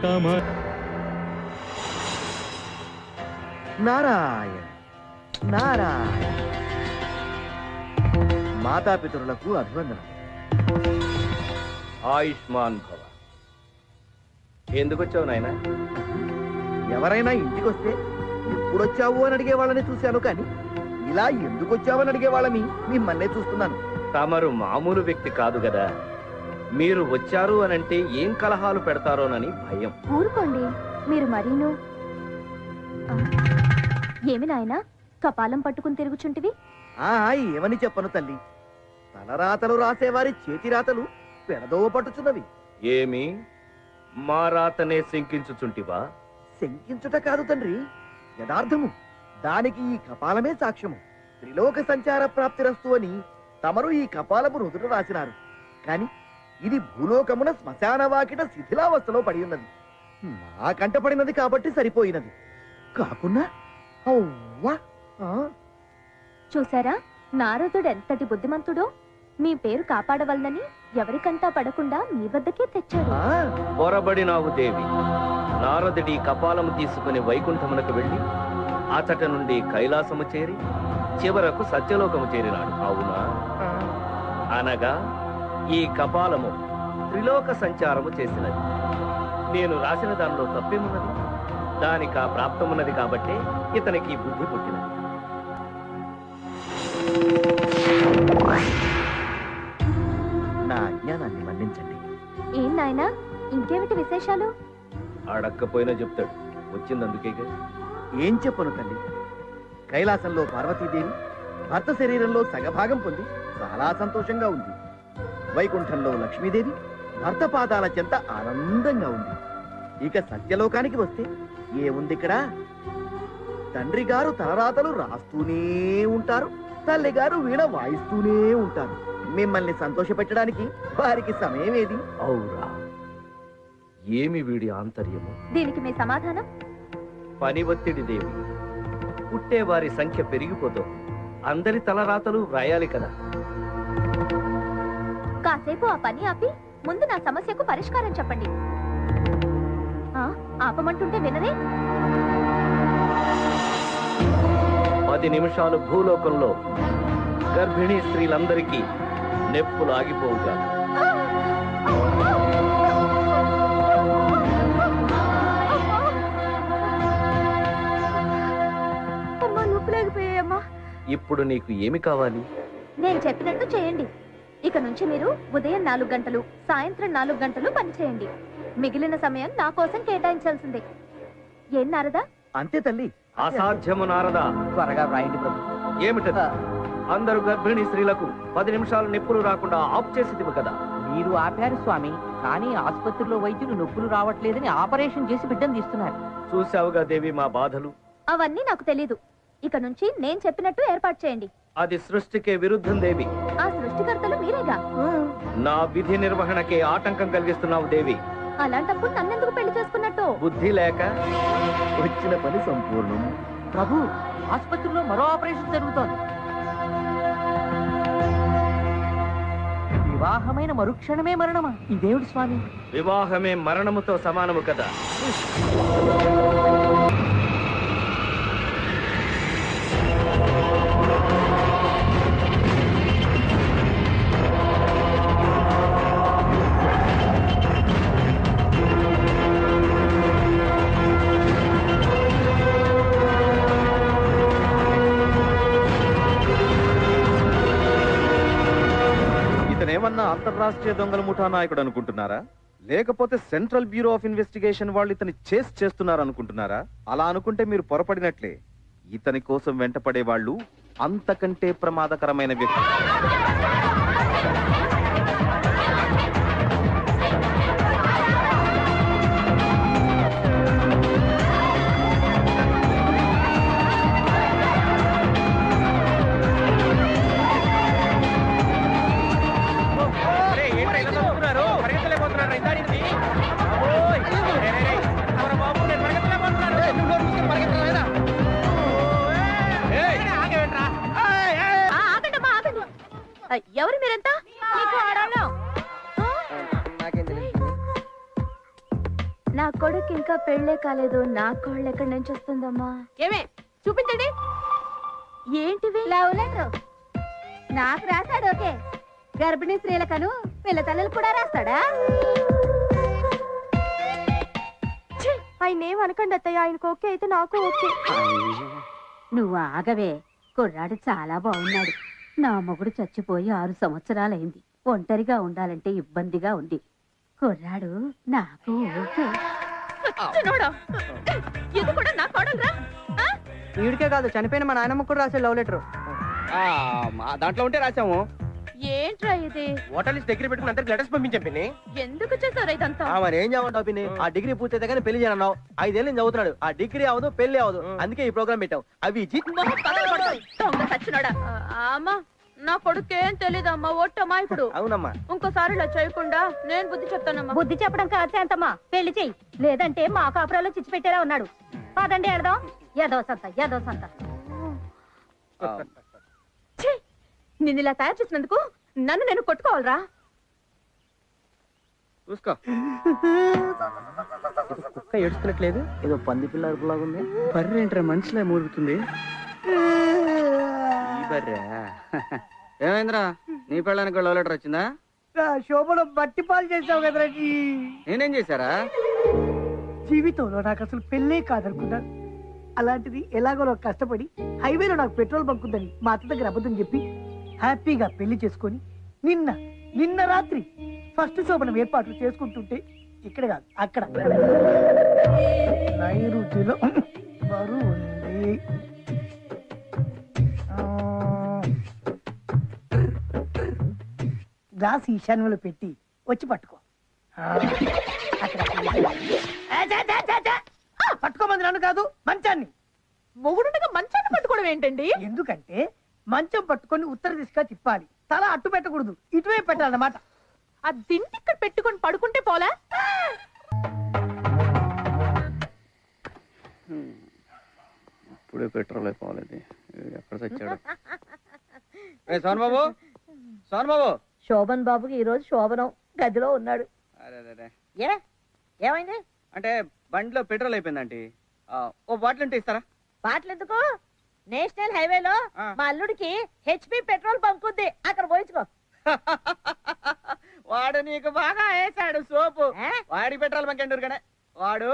కామ నారాయణ నారాయణ. మాతాపితరులకు అభివందనం. ఆయుష్మాన్ భవ. ఎందుకు వచ్చావు నాయన? ఎవరైనా ఇంటికొస్తే ఎప్పుడొచ్చావు అని అడిగే వాళ్ళని చూశాను, కానీ ఇలా ఎందుకు వచ్చావని అడిగే వాళ్ళని మిమ్మల్నే చూస్తున్నాను. తమరు మామూలు వ్యక్తి కాదు కదా. మీరు వచ్చారు అనంటే ఏం కలహాలు పెడతారోనని భయం. ఊరుకోండి మీరు మరీను. ఏమి నాయనా కపాలం పట్టుకుని తిరుగుచుంటివి? ఏమని చెప్పను తల్లి, తలరాతలు రాసేవారి చేతి రాతలు పెడదోవ పట్టుచున్నవి. ఏమి మా రాతనే శంకించుచుంటివా? శంకించుట కాదు తండ్రి, యథార్థము. దానికి ఈ కపాలమే సాక్ష్యము. త్రిలోక సంచార ప్రాప్తిరస్తు అని తమరు ఈ కపాలము రుదుట రాసినారు, కాని ఇది భూలోకమున శ్మశాన వాకిట శిథిలావస్థలో పడి ఉన్నది. నా కంట పడినది కాబట్టి సరిపోయినది, కాకున్నా చూసారా నారదుడు ఎంతటి బుద్ధిమంతుడో. మీ పేరు కాపాడవలనని ఎవరికంటా పడకుండా మీ వద్దకే తెచ్చారు. పొరబడినావు దేవి. నారదుడి కపాలము తీసుకుని వైకుంఠమునకు వెళ్లి అచట నుండి కైలాసము చేరి చివరకు సత్యలోకము చేరినాడు, అవునా? అనగా ఈ కపాలము త్రిలోక సంచారము చేసినది. నేను రాసిన దానిలో తప్పేమున్నది? దానికి ఆ ప్రాప్తమున్నది కాబట్టి ఇతనికి బుద్ధి పుట్టినది. నా అజ్ఞానాన్ని మన్నించండి. ఏం నాయనా ఇంకేమిటి విశేషాలు? అడక్కపోయినా చెప్తాడు, వచ్చిందందుకేగా. ఏం చెప్పను తల్లి, కైలాసంలో పార్వతీదేవి భర్త శరీరంలో సగభాగం పొంది చాలా సంతోషంగా ఉంది. వైకుంఠంలో లక్ష్మీదేవి భర్త పాదాల చెంత ఆనందంగా ఉంది. ఇక సత్యలోకానికి వస్తే ఏముంది ఇక్కడ? తండ్రి గారు తలరాతలు రాస్తూనే ఉంటారు, తల్లి గారు వీణ వాయిస్తూనే ఉంటారు. మిమ్మల్ని సంతోషపెట్టడానికి వారికి సమయం ఏది? అవురా, ఏమి వీడి ఆంతర్యము? దీనికి మీ సమాధానం? పని ఒత్తిడి దేవి. పుట్టే వారి సంఖ్య పెరిగిపోతుంది, అందరి తలరాతలు వ్రాయాలి కదా. కాసేపు ఆ పని ఆపి ముందు నా సమస్యకు పరిష్కారం చెప్పండి. ఆపమంటుంటే వినరే? 10 నిమిషాలు భూలోకంలో గర్భిణీ స్త్రీలందరికీ నెప్పులు ఆగిపోవుగా. ఇప్పుడు నీకు ఏమి కావాలి? నేను చెప్పినట్టు చేయండి. ఇక నుంచి మీరు ఉదయం 4 గంటలు, సాయంత్రం 4 గంటలు పని చేయండి. మిగిలిన సమయం నా కోసం కేటాయించాల్సిందే. ఏం నారదా? అంతే తల్లి. అసాధ్యము నారదా. త్వరగా వ్రాయండి ప్రభు. ఏమిటది? అందరు గర్భిణీ స్త్రీలకు 10 నిమిషాలు నొప్పులు రాకుండా ఆఫ్ చేసిదివు కదా. మీరు ఆపారు స్వామి, కానీ ఆసుపత్రిలో వైద్యులు నొప్పులు రావట్లేదని ఆపరేషన్ చేసి బిడ్డను తీస్తున్నారు. చూసావుగా దేవి మా బాధలు. అవన్నీ నాకు తెలీదు. ఇక నుంచి నేను చెప్పినట్టు ఏర్పాటు చేయండి. అది సృష్టికే విరుద్ధం దేవి. ఆ సృష్టికర్తలు మీరేగా. నా విధి నిర్వహణకే ఆటంకం కలిగిస్తున్నావు దేవి. అలాంటప్పుడు నన్నెందుకు పెళ్లి చేసుకున్నట్టు? బుద్ధి లేక. వచ్చిన పని సంపూర్ణం. ప్రభు, ఆసుపత్రిలో మరో ఆపరేషన్ జరుగుతోంది. వివాహమైన మరుక్షణమే మరణమా? ఇదేమిటి స్వామి? వివాహమే మరణముతో సమానము కదా. ఇతనేమన్నా అంతర్రాష్ట్రీయ దొంగల ముఠా నాయకుడు అనుకుంటున్నారా? లేకపోతే సెంట్రల్ బ్యూరో ఆఫ్ ఇన్వెస్టిగేషన్ వాళ్ళు ఇతని చేస్తున్నారు అనుకుంటున్నారా? అలా అనుకుంటే మీరు పొరపడినట్లే. ఇతని కోసం వెంటపడే వాళ్ళు అంతకంటే ప్రమాదకరమైన వ్యక్తి. ఎవరు మీరు? కొడుకు ఇంకా పెళ్ళే కాలేదు నా కోళ్ళు ఎక్కడి నుంచి వస్తుందమ్మా? ఏమే చూపించండి. ఏంటివి? లవ్ లెటర్ నాకు రాశాడు. ఓకే, గర్భిణీ స్త్రీలకను పిల్ల తల్లులు కూడా రాస్తాడా? ఆయన ఏం అనకండి అత్తయ్య, ఆయనకు ఓకే అయితే నాకు ఓకే. నువ్వు ఆగవే, కుర్రాడు చాలా బాగున్నాడు. నా మొగుడు చచ్చిపోయి 6 సంవత్సరాలైంది. ఒంటరిగా ఉండాలంటే ఇబ్బందిగా ఉంది. కుర్రాడు నాకు ఓకే. ఇది కూడా నా కోడలురా? వీడికే కాదు, చనిపోయిన మా నాయనమ్మ కూడా రాసే లవ్ లెటర్. దాంట్లో ఉంటే రాసాము. ఏంట్రా ఇది? ఓటర్ లిస్ట్ దగ్గర పెట్టుకుని అందరికి లెటర్స్ పంపించాం పిన్ని. ఎందుకు చేశారు ఇదంతా? మరి ఏం చేయమంటావు పిన్ని? ఆ డిగ్రీ పూర్తయితే కానీ పెళ్లి చేయనన్నావు. 5 ఏళ్ళు చదువుతున్నాడు. ఆ డిగ్రీ అవదు, పెళ్లి అవదు. అందుకే ఈ ప్రోగ్రామ్ పెట్టావు. అవి చచ్చినాడా? అమ్మా, నా కొడుకేం తెలీదమ్మా, ఓట్టమ్మా. ఇప్పుడు అవునమ్మా. ఇంకోసారి ఇలా చేయకుండా నేను బుద్ధి చెప్తానమ్మా. బుద్ధి చెప్పడం కాదు శాంతమ్మా, పెళ్లి చెయ్యి. లేదంటే మా కాపురాలో చిచ్చు పెట్టేలా ఉన్నాడు. పదండి ఆడదాం. ఏదో సంత. నిన్ను ఇలా తయారు చేసినందుకు నన్ను నేను కొట్టుకోవాలరా? చూసుకో. కుక్క ఏడుస్తున్నట్లేదు, ఏదో పంది పిల్ల అరుపులాగుంది. బర్రె ఏంట్రా మనిషిలా మూలుగుతుంది. ఈ బర్రె ఏమైందిరా? నీ పెళ్ళానికి లవ్ లెటర్ వచ్చిందా? శోభను బట్టి పాలు చేసావు కదరా. నేనేం చేశారా? జీవితంలో నాకు అసలు పెళ్ళే కాదనుకున్నాను. అలాంటిది ఎలాగో నాకు కష్టపడి హైవేలో నాకు పెట్రోల్ బంక్ ఉందని మా అత్త దగ్గర అబద్ధం చెప్పి హ్యాపీగా పెళ్లి చేసుకొని నిన్న రాత్రి ఫస్ట్ శోభనం ఏర్పాట్లు చేసుకుంటుంటే ఇక్కడ కాదు అక్కడ నైరుతిలో బరువు ఉంది. గ్లాస్ ఈశాన్యంలో పెట్టి వచ్చి పట్టుకో. పట్టుకోమంది నన్ను కాదు, మంచాన్ని. మొగుడుగా మంచాన్ని పట్టుకోవడం ఏంటండి? ఎందుకంటే మంచం పట్టుకొని ఉత్తర దిశగా తిప్పాలి. తల అట్టు పెట్టకూడదు, ఇటువైపు పెట్టాలన్నమాట. ఆ దిండి ఇక్కడ పెట్టుకొని పడుకుంటే పోలా? ఇప్పుడే పెట్రోల్ అయిపోవాలి. ఎక్కడ చచ్చాడు? సోన్ బాబు శోభన్ బాబుకి ఈ రోజు శోభనం, గదిలో ఉన్నాడు. ఏమైంది? అంటే బండిలో పెట్రోల్ అయిపోయిందండి. ఓ బాటిల్ ఉంటే ఇస్తారా? బాటలు ఎందుకు? నేషనల్ హైవేలో మా అల్లుడికి హెచ్పి పెట్రోల్ బంక్ ఉంది, అక్కడ పోయించుకో. వాడు నీకు బాగా వేసాడు సోపు. వాడి పెట్రోల్ బంక్ ఎండూరు కదా వాడు.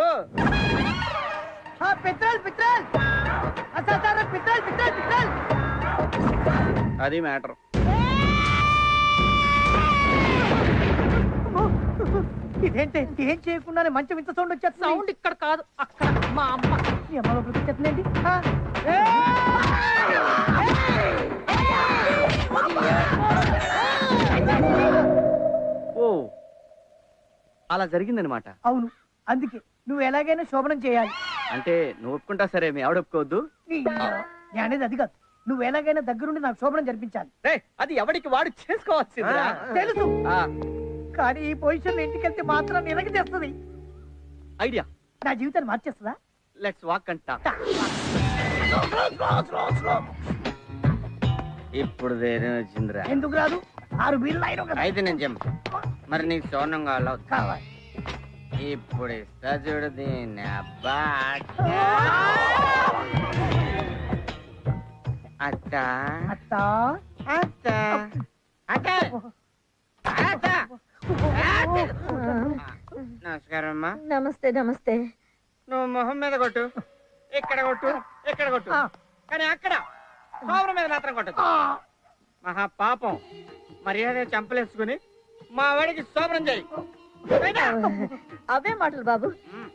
అది మ్యాటర్. ఇదేంటి ఏం చేయకుండానే మంచం ఇంత సౌండ్ వచ్చేస్తుంది? సౌండ్ ఇక్కడ కాదు, అక్కడ. మా అమ్మ చెప్పండి. ఓ అలా జరిగిందనమాట. అవును, అందుకే నువ్వు ఎలాగైనా శోభనం చేయాలి. అంటే నువ్వు ఒప్పుకుంటా సరే, మీ ఆవిడ ఒప్పుకోవద్దు. నేను అనేది అది కాదు, నువ్వు ఎలాగైనా దగ్గరుండి నాకు శోభనం జరిపించాలి. అది ఎవడికి వాడు చేసుకోవాల్సింది. తెలుసు, కానీ ఈ పొజిషన్ ఇంటికి వెళ్తే మాత్రం నిలకి తెస్తుంది. ఐడియా నా జీవితాన్ని మార్చేస్తుందా? లెట్స్ వాక్ అంట. ఇప్పుడు ధైర్యం వచ్చిందిరా. ఎందుకు రాదు? 6 బీర్లు అయితే నేను చెప్పు. మరి నీకు సోనం కావాలి. ఇప్పుడు ఇస్తా చూడు దీన్ని. అబ్బా అత్త అత్త అత్త అత్త. నమస్కారం అమ్మా. నమస్తే. నువ్వు మొహం మీద కొట్టు, ఇక్కడ కొట్టు, కానీ అక్కడ సోమరం మీద మాత్రం కొట్టదు. మహా పాపం. మర్యాద చంపలేసుకుని మా వాడికి సోమరం చేయి. అవే మాటలు బాబు,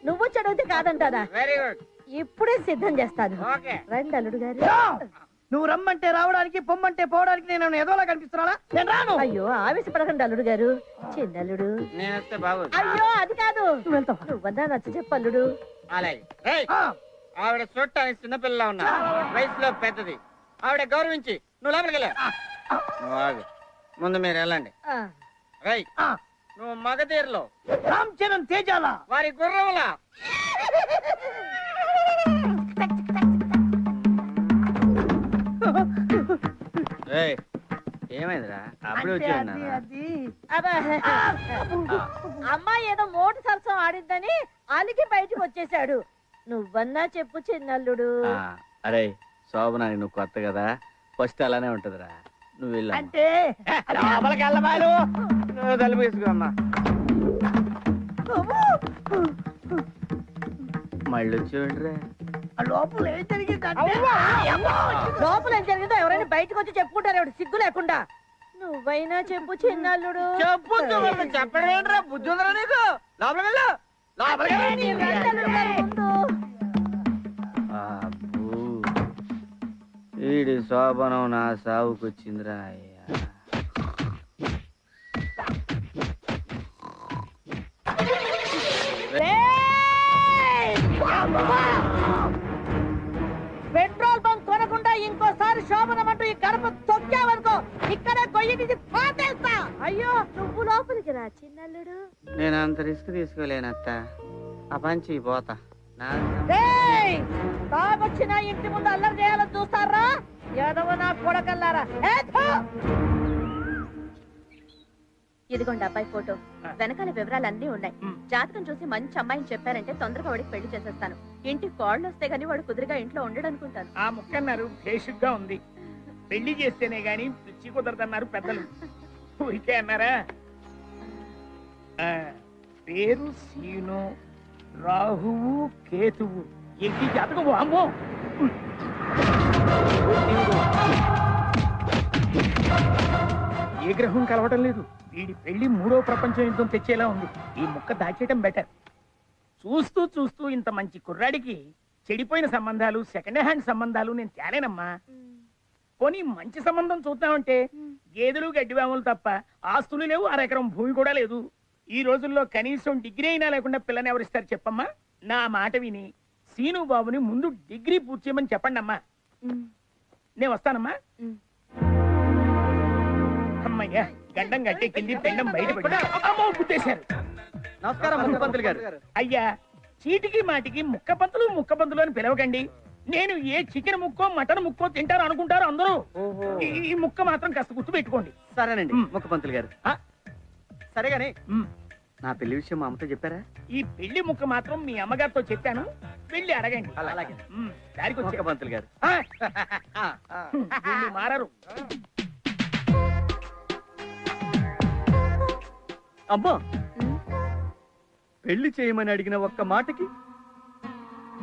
నువ్వు చదివితే కాదంటారా? Very good. ఇప్పుడే సిద్ధం చేస్తాను. ఓకే. రండి అల్లుడు గారు. నువ్వు రమ్మంటే రావడానికి, పొమ్మంటే పోవడానికి నేను ఏదోలా కనిపిస్తున్నానా? నేను రాను. అయ్యో ఆవేశపడకండి అల్లుడు గారు, చిన్నల్లుడు. నేను వస్తే బాబు. అయ్యో అది కాదు, నువ్వన్నా నచ్చ చెప్పు అల్లుడు. అలాగే. ఆవిడ చూడటానికి చిన్నపిల్లలా ఉన్నా, వయసులో పెద్దది. ఆవిడ గౌరవించి నువ్వు లోపలికి వెళ్ళా. ముందు మీరు వెళ్ళండి. రై నువ్వు మగధీరలో రామ్ చరణ్ తేజాల వారి గుర్రంలా. ఏం ఏమైందిరా అప్పుడే వచ్చి అమ్మాయి ఏదో మోటు సరసం ఆడిద్దని అలిగి బయటకు వచ్చేసాడు. నువ్వన్నా చెప్పు చిన్నల్లుడు. అరే శోభనానికి నువ్వు కొత్త కదా, ఫస్ట్ అలానే ఉంటదిరా. నువ్వు వెళ్ళా అంటే తలుపు వేసుకోమ్మా. మళ్ళీ చూడరా లోపల ఏం జరిగింది లోపల ఏం జరిగిందో ఎవరైనా బయటకు వచ్చి చెప్పుకుంటారు, ఎవడు సిగ్గు లేకుండా. నువ్వైనా చెప్పు చిన్నల్లుడు. చెప్పడం ఏంట్రా, బుద్ధి ఉందరా నీకు? లోపలికి వెళ్ళు, లోపలికి వెళ్ళు. వీడి శోభనం నా సావుకొచ్చిందిరా అయ్యా. పెట్రోల్ బంక్ కొనకుండా ఇంకోసారి శోభనం అంటూ ఈ గడప తొక్కావనుకో ఇక్కడే కొయ్యి తీసి పాతేస్తా. అయ్యో నువ్వు లోపలికి రా చిన్నల్లుడు. నేను అంత రిస్క్ తీసుకోలేనత్త, ఆ పంచి పోతా. తాగొచ్చిన ఇంటి ముందు అల్లరి చేయాలని చూస్తారా యాదవ నా కొడకల్లారా. ఇదిగోండి అబ్బాయి ఫోటో, వెనకాల వివరాలన్నీ ఉన్నాయి. జాతకం చూసి మంచి అమ్మాయిని చెప్పారంటే తొందరగా వాడికి పెళ్లి చేసేస్తాను. ఇంటికి కోళ్ళు వస్తే గానీ వాడు కుదురుగా ఇంట్లో ఉండడనుకుంటాను. ఆ ముక్కన్నారు బేసిక్ గా ఉంది, పెళ్లి చేస్తేనే గాని పిచ్చి కుదరదన్నారు పెద్దలు. ఊరికే అన్నారా? పేరు సీను, రాహువు కేతువు. ఏంటి జాతకం? అమ్మో, ఏ గ్రహం కలవటం లేదు. వీడి పెళ్లి 3వ ప్రపంచ యుద్ధం తెచ్చేలా ఉంది. ఈ ముక్క దాచేయటం బెటర్. చూస్తూ చూస్తూ ఇంత మంచి కుర్రాడికి చెడిపోయిన సంబంధాలు, సెకండ్ హ్యాండ్ సంబంధాలు నేను తేలేనమ్మా. పోనీ మంచి సంబంధం చూద్దామంటే గేదెలు గడ్డివాములు తప్ప ఆస్తులు లేవు, అరెకరం భూమి కూడా లేదు. ఈ రోజుల్లో కనీసం డిగ్రీ అయినా లేకుండా పిల్లని ఎవరిస్తారు చెప్పమ్మా? నా మాట విని సీను బాబుని ముందు డిగ్రీ పూర్తి చేయమని చెప్పండి అమ్మా. నేను వస్తానమ్మా. అమ్మయ్యా, గడ్డం గట్టెక్కింది, పెండం బయటపడి గుర్తేశారు. నమస్కారం ముఖ్యమంత్రి గారు. అయ్యా, చీటికి మాటికి ముక్కపంతులు అని పిలవకండి. నేను ఏ చికెన్ ముక్కో మటన్ ముక్కో తింటారు అనుకుంటారు అందరూ. ఈ ముక్క మాత్రం కాస్త గుర్తు పెట్టుకోండి. సరేనండి ముఖ్యమంత్రి గారు. సరేగానే నా పెళ్లి విషయం మా అమ్మతో చెప్పారా? ఈ పెళ్లి ముక్క మాత్రం మీ అమ్మగారితో చెప్పాను, వెళ్ళి అడగండి. అలాగే దానికి వచ్చే ముఖ్యమంత్రి గారు. వీళ్ళు మారరు. అమ్మా, పెళ్లి చేయమని అడిగిన ఒక్క మాటకి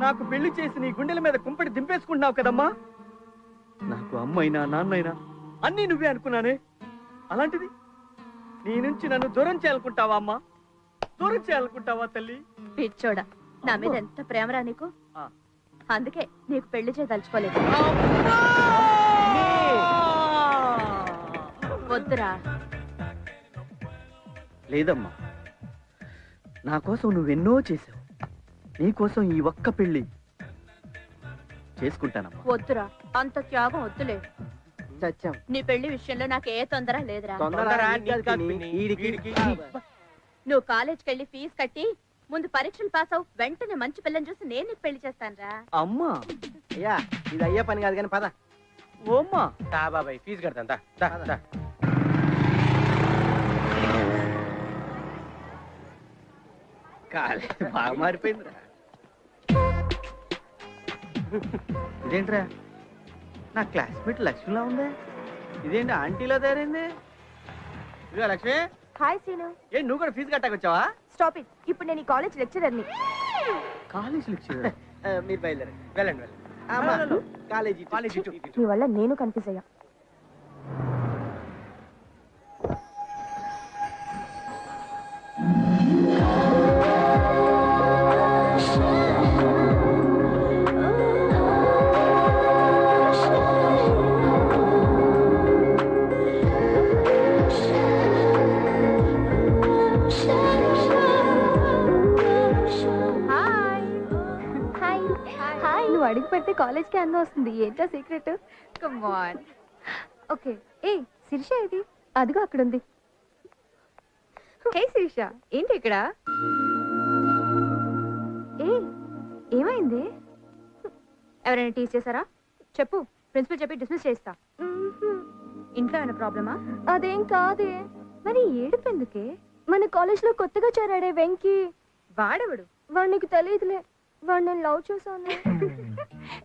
నాకు పెళ్లి చేసి నీ గుండెల మీద కుంపటి దింపేసుకుంటున్నావు కదమ్మా. నాకు అమ్మైనా నాన్నైనా అన్నీ నువ్వే అనుకున్నానే. అలాంటిది నీ నుంచి నన్ను దూరం చేయాలనుకుంటావా అమ్మా? దూరం చేయాలనుకుంటావా తల్లి? పిచ్చోడా, నా మీద ఎంత ప్రేమరా నీకు. అందుకే నీకు పెళ్లి చేయదలుచుకోలేదు. వద్దురా. లేదమ్మా, నా కోసం నువ్వెన్నో చేసావు. నీ కోసం ఈ ఒక్క పెళ్లి చేసుకుంటానమ్మా. వద్దురా, అంత త్యాగం వద్దులే. నీ పెళ్లి విషయంలో నాకు ఏ తొందర లేదురా. నువ్వు కాలేజ్కి వెళ్ళి ఫీజు కట్టి ముందు పరీక్షలు పాస్ అవు, వెంటనే మంచి పిల్లని చూసి నేను నీకు పెళ్లి చేస్తాను రా. అమ్మా, అయ్యా ఇది అయ్యే పని కాదు కానీ పద. ఓమ్మా బాబాయ్ ఫీజు కడతా. కాలేదు, బాగా మారిపోయిందిరా. ఇదేంట్రా, నా క్లాస్మేట్ లక్ష్మిలా ఉందే. ఇదేంటి ఆంటీలో తయారైంది? ఇదిగో లక్ష్మి. Hi scene. ఏ నువ్వు కూడా ఫీజు కట్టాకొచ్చావా? Stop it. ఇప్పుడు నేను ఈ కాలేజ్ లెక్చరర్ని. College lecturer? మీరు బయలుదేరండి, వెళ్ళండి. కాలేజీ నీ వల్ల నేను కన్ఫ్యూజ్ అయ్యా. నువ్వు అడిగి పెడితే కాలేజ్ కి అందం వస్తుంది. ఏంటో సీక్రెట్? Come on. ఓకే. ఏ శిరీష ఇది? అదిగో అక్కడ ఉంది. హే శిరీష, ఏంటి ఇక్కడ? ఏ ఏమైంది? ఎవరైనా టీచ్ చేశారా? చెప్పు, ప్రిన్సిపల్ చెప్పి డిస్మిస్ చేస్తా. ఇంట్లో ఏమైనా ప్రాబ్లమా? అదేం కాదే. మరి ఏడుపు ఎందుకే? మన కాలేజ్ లో కొత్తగా చేరాడే వెంకీ. వాడెవడు? వాడు నీకు తెలియదులే. వాడు నేను లవ్ చేశాను.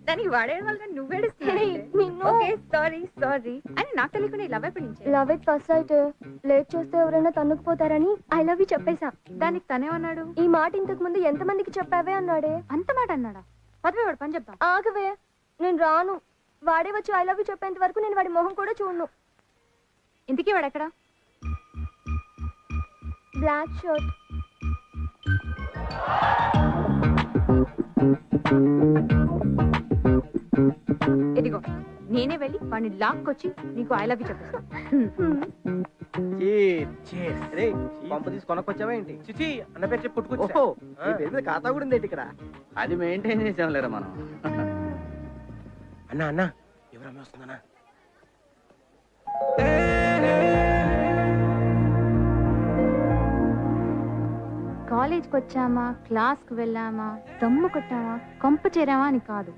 దానికి వాడేయడం వల్ల నువ్వేడుస్తున్నావు. సారీ సారీ అని నాకు తెలియకుండా లవ్ ఎప్పటి నుంచి? Love at first sight. Late చేస్తే ఎవరైనా తన్నుకుపోతారని ఐ లవ్ యూ చెప్పేశా. దానికి తనేమన్నాడు? ఈ మాట ఇంతకు ముందు ఎంత మందికి చెప్పావే అన్నాడే. అంత మాట అన్నాడా? పదవే వాడు పని చెప్తా. ఆగవే, నేను రాను. వాడే వచ్చి ఐ లవ్ యూ చెప్పేంత వరకు నేను వాడి మొహం కూడా చూడను. ఇంతకీ వాడు ఎక్కడ? Black shirt. ఇదిగో నేనే వెళ్ళి వాడిని లాక్కొచ్చి నీకు ఐ లవ్ యూ చెప్పేస్తా. పంప తీసి కొనకొచ్చావా ఏంటి? చిచి అన్న పేరు చెప్పి పుట్టుకొచ్చా. ఓహో, నీ పేరు మీద ఖాతా కూడా ఉంది ఇక్కడ. అది మెయింటైన్ చేసాం లేరా మనం. అన్నా అన్నా ఎవరన్నా వస్తుందన్నా? కాలేజ్కి వచ్చామా, క్లాస్కి వెళ్ళామా, దమ్ము కొట్టామా, కొంప చేరామా అని కాదు.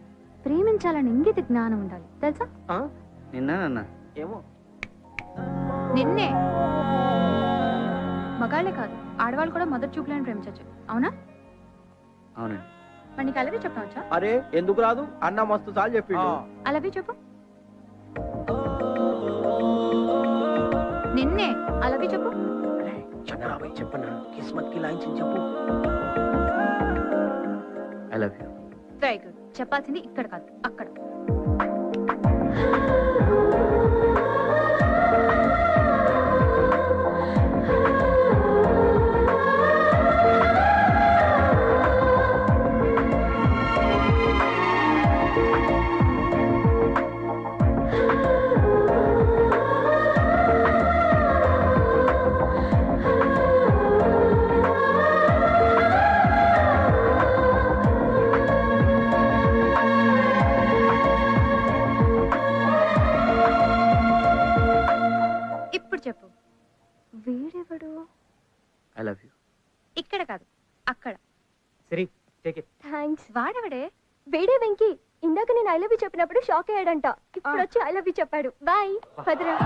ప్రేమించాలని ఇంగిత జ్ఞానం ఉండాలి తెలుసా? నిన్న ఏమో నిన్నే మగాళ్ళే కాదు ఆడవాళ్ళు కూడా మొదటి చూపులను ప్రేమించచ్చు. అవునా? అవునండి. మరి నీకు అలవి చెప్పవచ్చా? అరే ఎందుకు రాదు? అన్న మస్తు సార్లు చెప్పిండు. అలవి చెప్పు. నిన్నే అలవి చెప్పు. చెప్పన్నా కిస్మత్ కి లాంఛన్ చెప్పు. I love you. Very good. చెప్పాల్సింది ఇక్కడ కాదు అక్కడ. చెప్పు. వీడెవడు? I love you. ఇక్కడ కాదు అక్కడ. సరే టేక్ ఇట్. థాంక్స్. వాడెవడే? వేడే వెంకీ. ఇందాక నేను ఐ లవ్ యూ చెప్పినప్పుడు షాక్ అయ్యాడంట. ఇప్పుడు వచ్చి ఐ లవ్ యూ చెప్పాడు. Bye. Bhadra.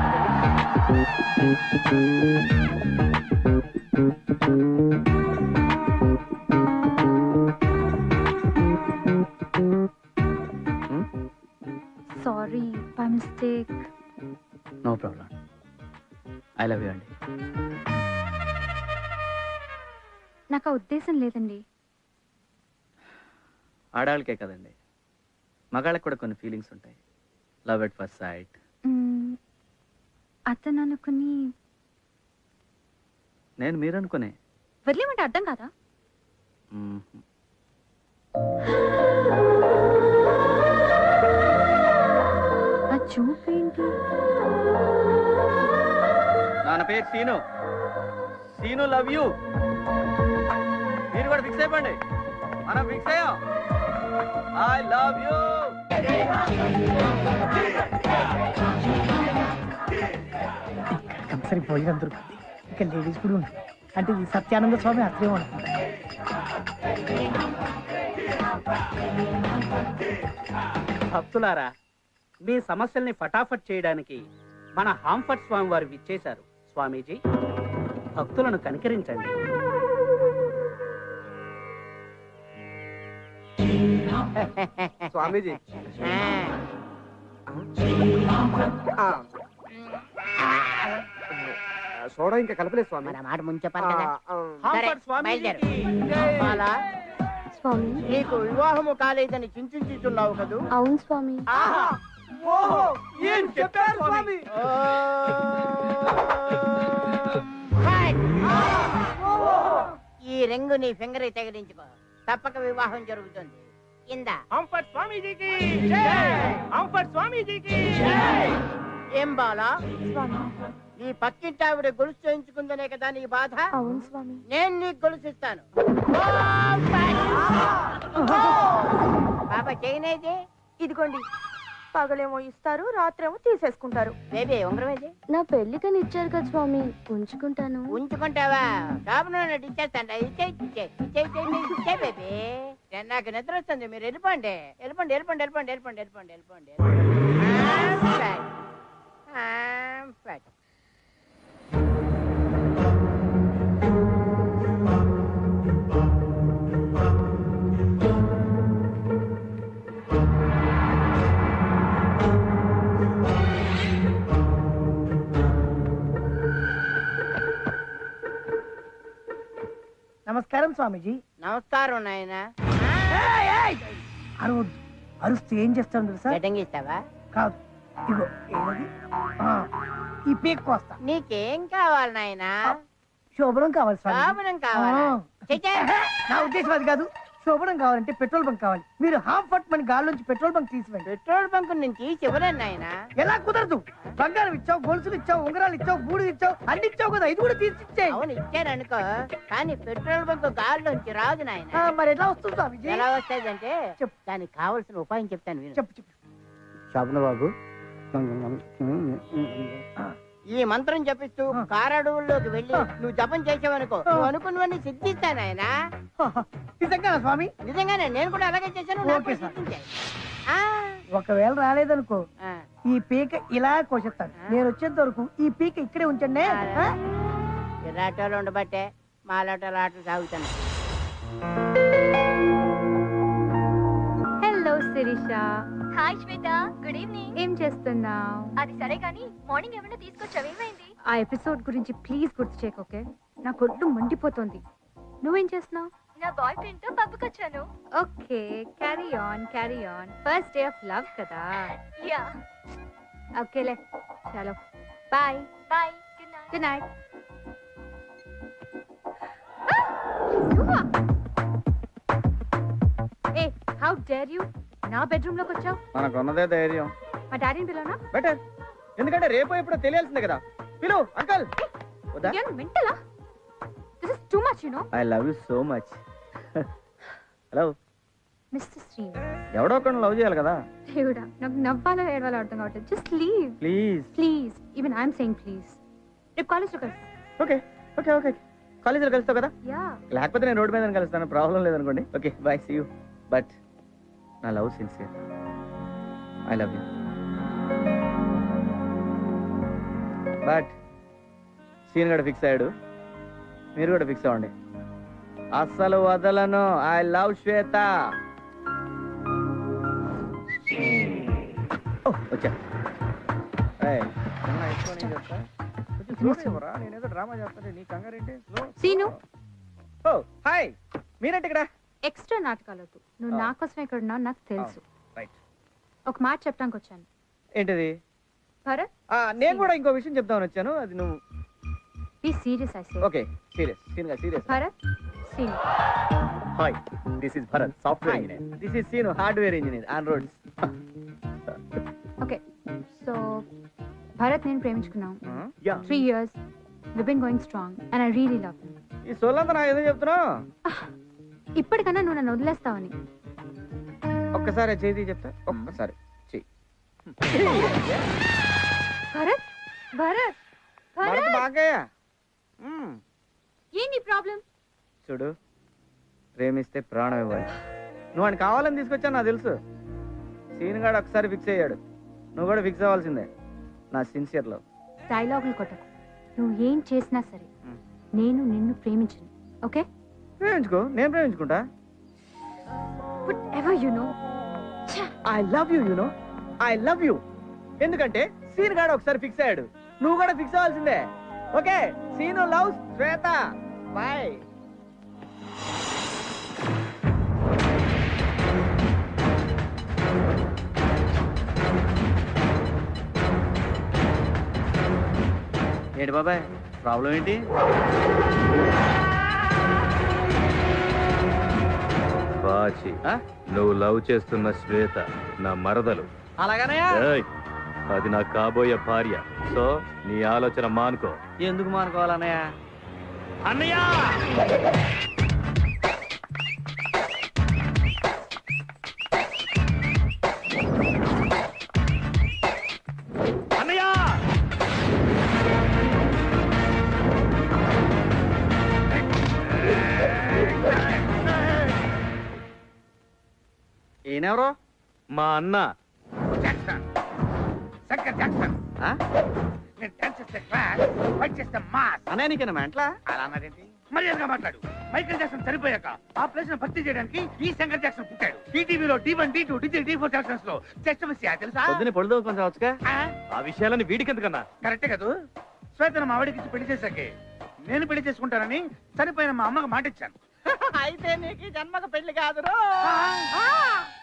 Sorry by mistake. No problem. I love you అండి. నాకు ఆ ఉద్దేశం లేదండి. ఆడవాళ్ళకే కదండి, మగాళ్ళకి కూడా కొన్ని ఫీలింగ్స్ ఉంటాయి. Love at first sight. అతను అనుకుని నేను మీరు అనుకునే వదిలేమంటే అర్థం కాదా? ఆ చూపేంటి? నా పేరు సీను. Scene love you. మీరు కూడా ఫిక్స్ అయిపోండి. మనం ఫిక్స్ అయ్యాం. I love you. కంపల్సరీ భోజనం దొరుకుతుంది. ఇక్కడ లేడీస్ కూడా ఉంటుంది. అంటే ఈ సత్యానంద స్వామి అత్రేమో అనుకుంటా. భక్తులారా, మీ సమస్యల్ని ఫటాఫట్ చేయడానికి మన హాంఫర్ట్ స్వామి వారు విచ్చేశారు. స్వామీజీ, భక్తులను కనికరించండి. స్వామీజీ సోడా ఇంకా కలపలేదు స్వామి. మాట ముందు చెప్పాలి కదా. హాంఫర్ట్ స్వామీజీకి జై. బాలా, స్వామి, నీకు వివాహము కాలేదని చింతించుతున్నావు కదూ? అవును స్వామి. ఏం చెప్పారు స్వామి? ఈ రింగు నీ ఫింగర్ తగిలించుకో, తప్పక వివాహం జరుగుతుంది. ఇందా. హాంఫర్ట్ స్వామీజీకి జై. హాంఫర్ట్ స్వామీజీకి జై. ఏం బాలా, స్వామి. నీ పక్కింటి ఆవిడ గొలుసు చేయించుకుందనే కదా నీ బాధ? అవును స్వామి. నేను నీకు గొలుసిస్తాను. బాబా చేయనేది? ఇదిగోండి, పగలేమో ఇస్తారు, రాత్రేమో తీసేసుకుంటారు. బేబీ ఉంగరం ఏది? నా పెళ్లికని ఇచ్చారు కదా స్వామి, ఉంచుకుంటాను. ఉంచుకుంటావా? షాపులో ఇచ్చేస్తాను. ఇచ్చే బేబీ. నాకు నిద్ర వస్తుంది, మీరు వెళ్ళిపోండి. వెళ్ళిపోండి వెళ్ళిపోండి వెళ్ళిపోండి వెళ్ళిపోండి వెళ్ళిపోండి వెళ్ళిపోండి. ఫ్యాట్. నమస్కారం స్వామీజీ. నమస్కారం నాయన. అరవద్దు, అరుస్తే ఏం చేస్తాను తెలుసా? గడ్డంగి ఇస్తావా? కాదు, ఇగో ఏది ఈ పీక్ కోస్తా. నీకేం కావాలి నాయనా? శోభనం కావాలి స్వామి. శోభనం కావాలా? నా ఉద్దేశం అది కాదు. శోభనం కావాలంటే పెట్రోల్ బంక్ కావాలి. మీరు హాఫ్ ఫట్ మన గాల్లోంచి పెట్రోల్ బంక్ తీసివ్వండి. పెట్రోల్ బంక్ నుంచి చివరన్నా నాయనా. ఎలా కుదరదు? బంగారం ఇచ్చావు, గొలుసులు ఇచ్చావు, ఉంగరాలు ఇచ్చావు, బూడి ఇచ్చావు, అన్ని ఇచ్చావు కదా, ఇది కూడా తీసిచ్చే. అవును ఇచ్చారనుకో, కానీ పెట్రోల్ బంక్ గాల్లోంచి రాదు నాయన. మరి ఎలా వస్తుంది స్వామిజీ? ఎలా వస్తాదంటే చెప్పు. దానికి కావలసిన ఉపాయం చెప్తాను విను. చెప్పు చెప్పు. శోభన బాబు, ఈ మంత్రం జపిస్తూ కారడవుల్లోకి వెళ్ళి నువ్వు జపం చేసావనుకో, నువ్వు అనుకున్నవన్నీ సిద్ధిస్తానాయనా. నిజంగా స్వామి? నిజంగానే, నేను కూడా అలాగే చేశాను. నాకు ఓకే కూడా సార్. సిద్ధించాయి. ఒకవేళ రాలేదనుకో, ఆ. ఈ పీక ఇలా కోసేస్తాను. నేను వచ్చేంత వరకు ఈ పీక ఇక్కడే ఉంచండి. ఇలాటోళ్ళు ఉండబట్టే మాలాటోళ్ళు ఆటలు సాగుతాను. హలో శిరీష. హాయ్ శ్వేత, గుడ్ ఈవినింగ్. ఏం చేస్తున్నావు? అది సరే కానీ మార్నింగ్ ఏమైనా తీసుకొచ్చావు, ఏమైంది? ఆ ఎపిసోడ్ గురించి ప్లీజ్ గుర్తు చేయకు, ఓకే? నా కొట్టు మండిపోతుంది. నువ్వేం చేస్తున్నావు? నా బాయ్ ఫ్రెండ్ తో పబ్కి వచ్చాను. Okay, carry on carry on. First day of love కదా. యా, ఓకేలే, చలో bye. Bye, good night. Good night. ఏ, హౌ డేర్ యూ? నా బెడ్రూమ్ లోకి వచ్చావు. మనకున్నదే ధైర్యం. మా డాడీని పిలవనా? బెటర్, ఎందుకంటే రేపు ఎప్పుడో తెలియాల్సిందే కదా. పిలు అంకల్. వద్దా? మెంటలా? This is too much, you know. I love you so much. Hello mister Sri. ఎవడో ఒకరిని లవ్ చేయాలి కదా. దేవుడా, నాకు నవ్వాలో ఏడవాలో అర్థం కావట్లేదు. Just leave please. Please. Even I'm saying please. రేపు కాలేజ్లో కలుస్తాం. ఓకే ఓకే ఓకే, కాలేజీలో కలుస్తావు కదా. యా. లేకపోతే నేను రోడ్డు మీద కలుస్తాను, ప్రాబ్లం లేదనుకోండి. Okay bye, see you. But నా love sincere. I love you. But scene కూడా ఫిక్స్ అయ్యాడు, మీరు కూడా ఫిక్స్ అవ్వండి. అస్సలు వదలను. I love Swetha. వచ్చా నేనేదో డ్రామా చేస్తాను, నీ కంగారేంటి? సీను, ఓ హాయ్, మీరేంటి ఇక్కడ? ఎక్స్ట్రా నాటకాలొద్దు. నువ్వు నా కోసం ఎక్కడ ఉన్నావు నాకు తెలుసు. రైట్. ఒక మాట చెప్పడానికి వచ్చాను. ఏంటిది? భరత్, నేను కూడా ఇంకో విషయం చెప్తామని వచ్చాను, అది నువ్వు. Be serious I say. Okay serious, సీన్గా serious. Bharat, Seenu. Hi, this is Bharat, software engineer. This is Seenu, hardware engineer on roads. Okay, so Bharat నేను ప్రేమించుకున్నాం. Yeah. 3 years. We've been going strong and I really love him. ఈ సోలంతా నాకు ఎందుకు చెప్తున్నావు? ఇప్పటికన్నా నువ్వు నన్ను వదిలేస్తావని. ఒక్కసారి చేతి చెప్తా, ఒక్కసారి చెయ్యి. భరత్, భరత్, భరత్ భరత్, బాగయ్యా. ఏంటి ప్రాబ్లం? చూడు, ప్రేమిస్తే ప్రాణం ఇవ్వాలి. నువ్వు అని కావాలని తీసుకొచ్చాను నాకు తెలుసు. సీన్ గాడు ఒకసారి ఫిక్స్ అయ్యాడు, నువ్వు కూడా ఫిక్స్ అవ్వాల్సిందే. నా సిన్సియర్ లవ్. డైలాగులు కొట్టకు. నువ్వు ఏం చేసినా సరే నేను నిన్ను ప్రేమించను, ఓకే? ప్రేమించుకో, నేను ప్రేమించుకుంటా. Whatever you know. I love you, you know, I love you. ఎందుకంటే సీన్ గాడు ఒకసారి ఫిక్స్ అయ్యాడు, నువ్వు కూడా ఫిక్స్ అవ్వాల్సిందే. ఓకే, సీను లవ్ శ్వేత. బాయ్. ఏంటి బాబాయ్, ప్రాబ్లం ఏంటి? బాచి, నువ్వు లవ్ చేస్తున్న శ్వేత నా మరదలు. అలాగనయా? ఏయ్, అది నా కాబోయే భార్య. సో నీ ఆలోచన మానుకో. ఎందుకు మానుకోవాలన్నయ్య? అన్నయ్య! అన్నయ్య! ఈయనెవరో? మా అన్న. నేను డాన్స్ చేస్తే క్లాస్, ఫైట్ చేస్తే మాస్. అనే నీకేనా మెంట్లా? అలా అన్నాడేంటి? మర్యాదగా మాట్లాడు. మైకేల్ జాక్సన్ చనిపోయాక ఆ ప్లేస్ ను భర్తీ చేయడానికి ఈ శంకర్ జాక్సన్ పుట్టాడు. ఈటీవీలో D1, D2, D3, D4 Jackson's లో జస్ట్ మిస్ తెలుసా? పొద్దునే పొడుదు కొంచెం వచ్చుగా. ఆ విషయాలని వీడికి ఎందుకన్నా? కరెక్టే కదా. శ్వేతను మా ఆవిడకి పెళ్లి చేశాకే నేను పెళ్లి చేసుకుంటానని చనిపోయిన మా అమ్మకి మాట ఇచ్చాను. అయితే నీకు ఈ జన్మకు పెళ్లి కాదురో.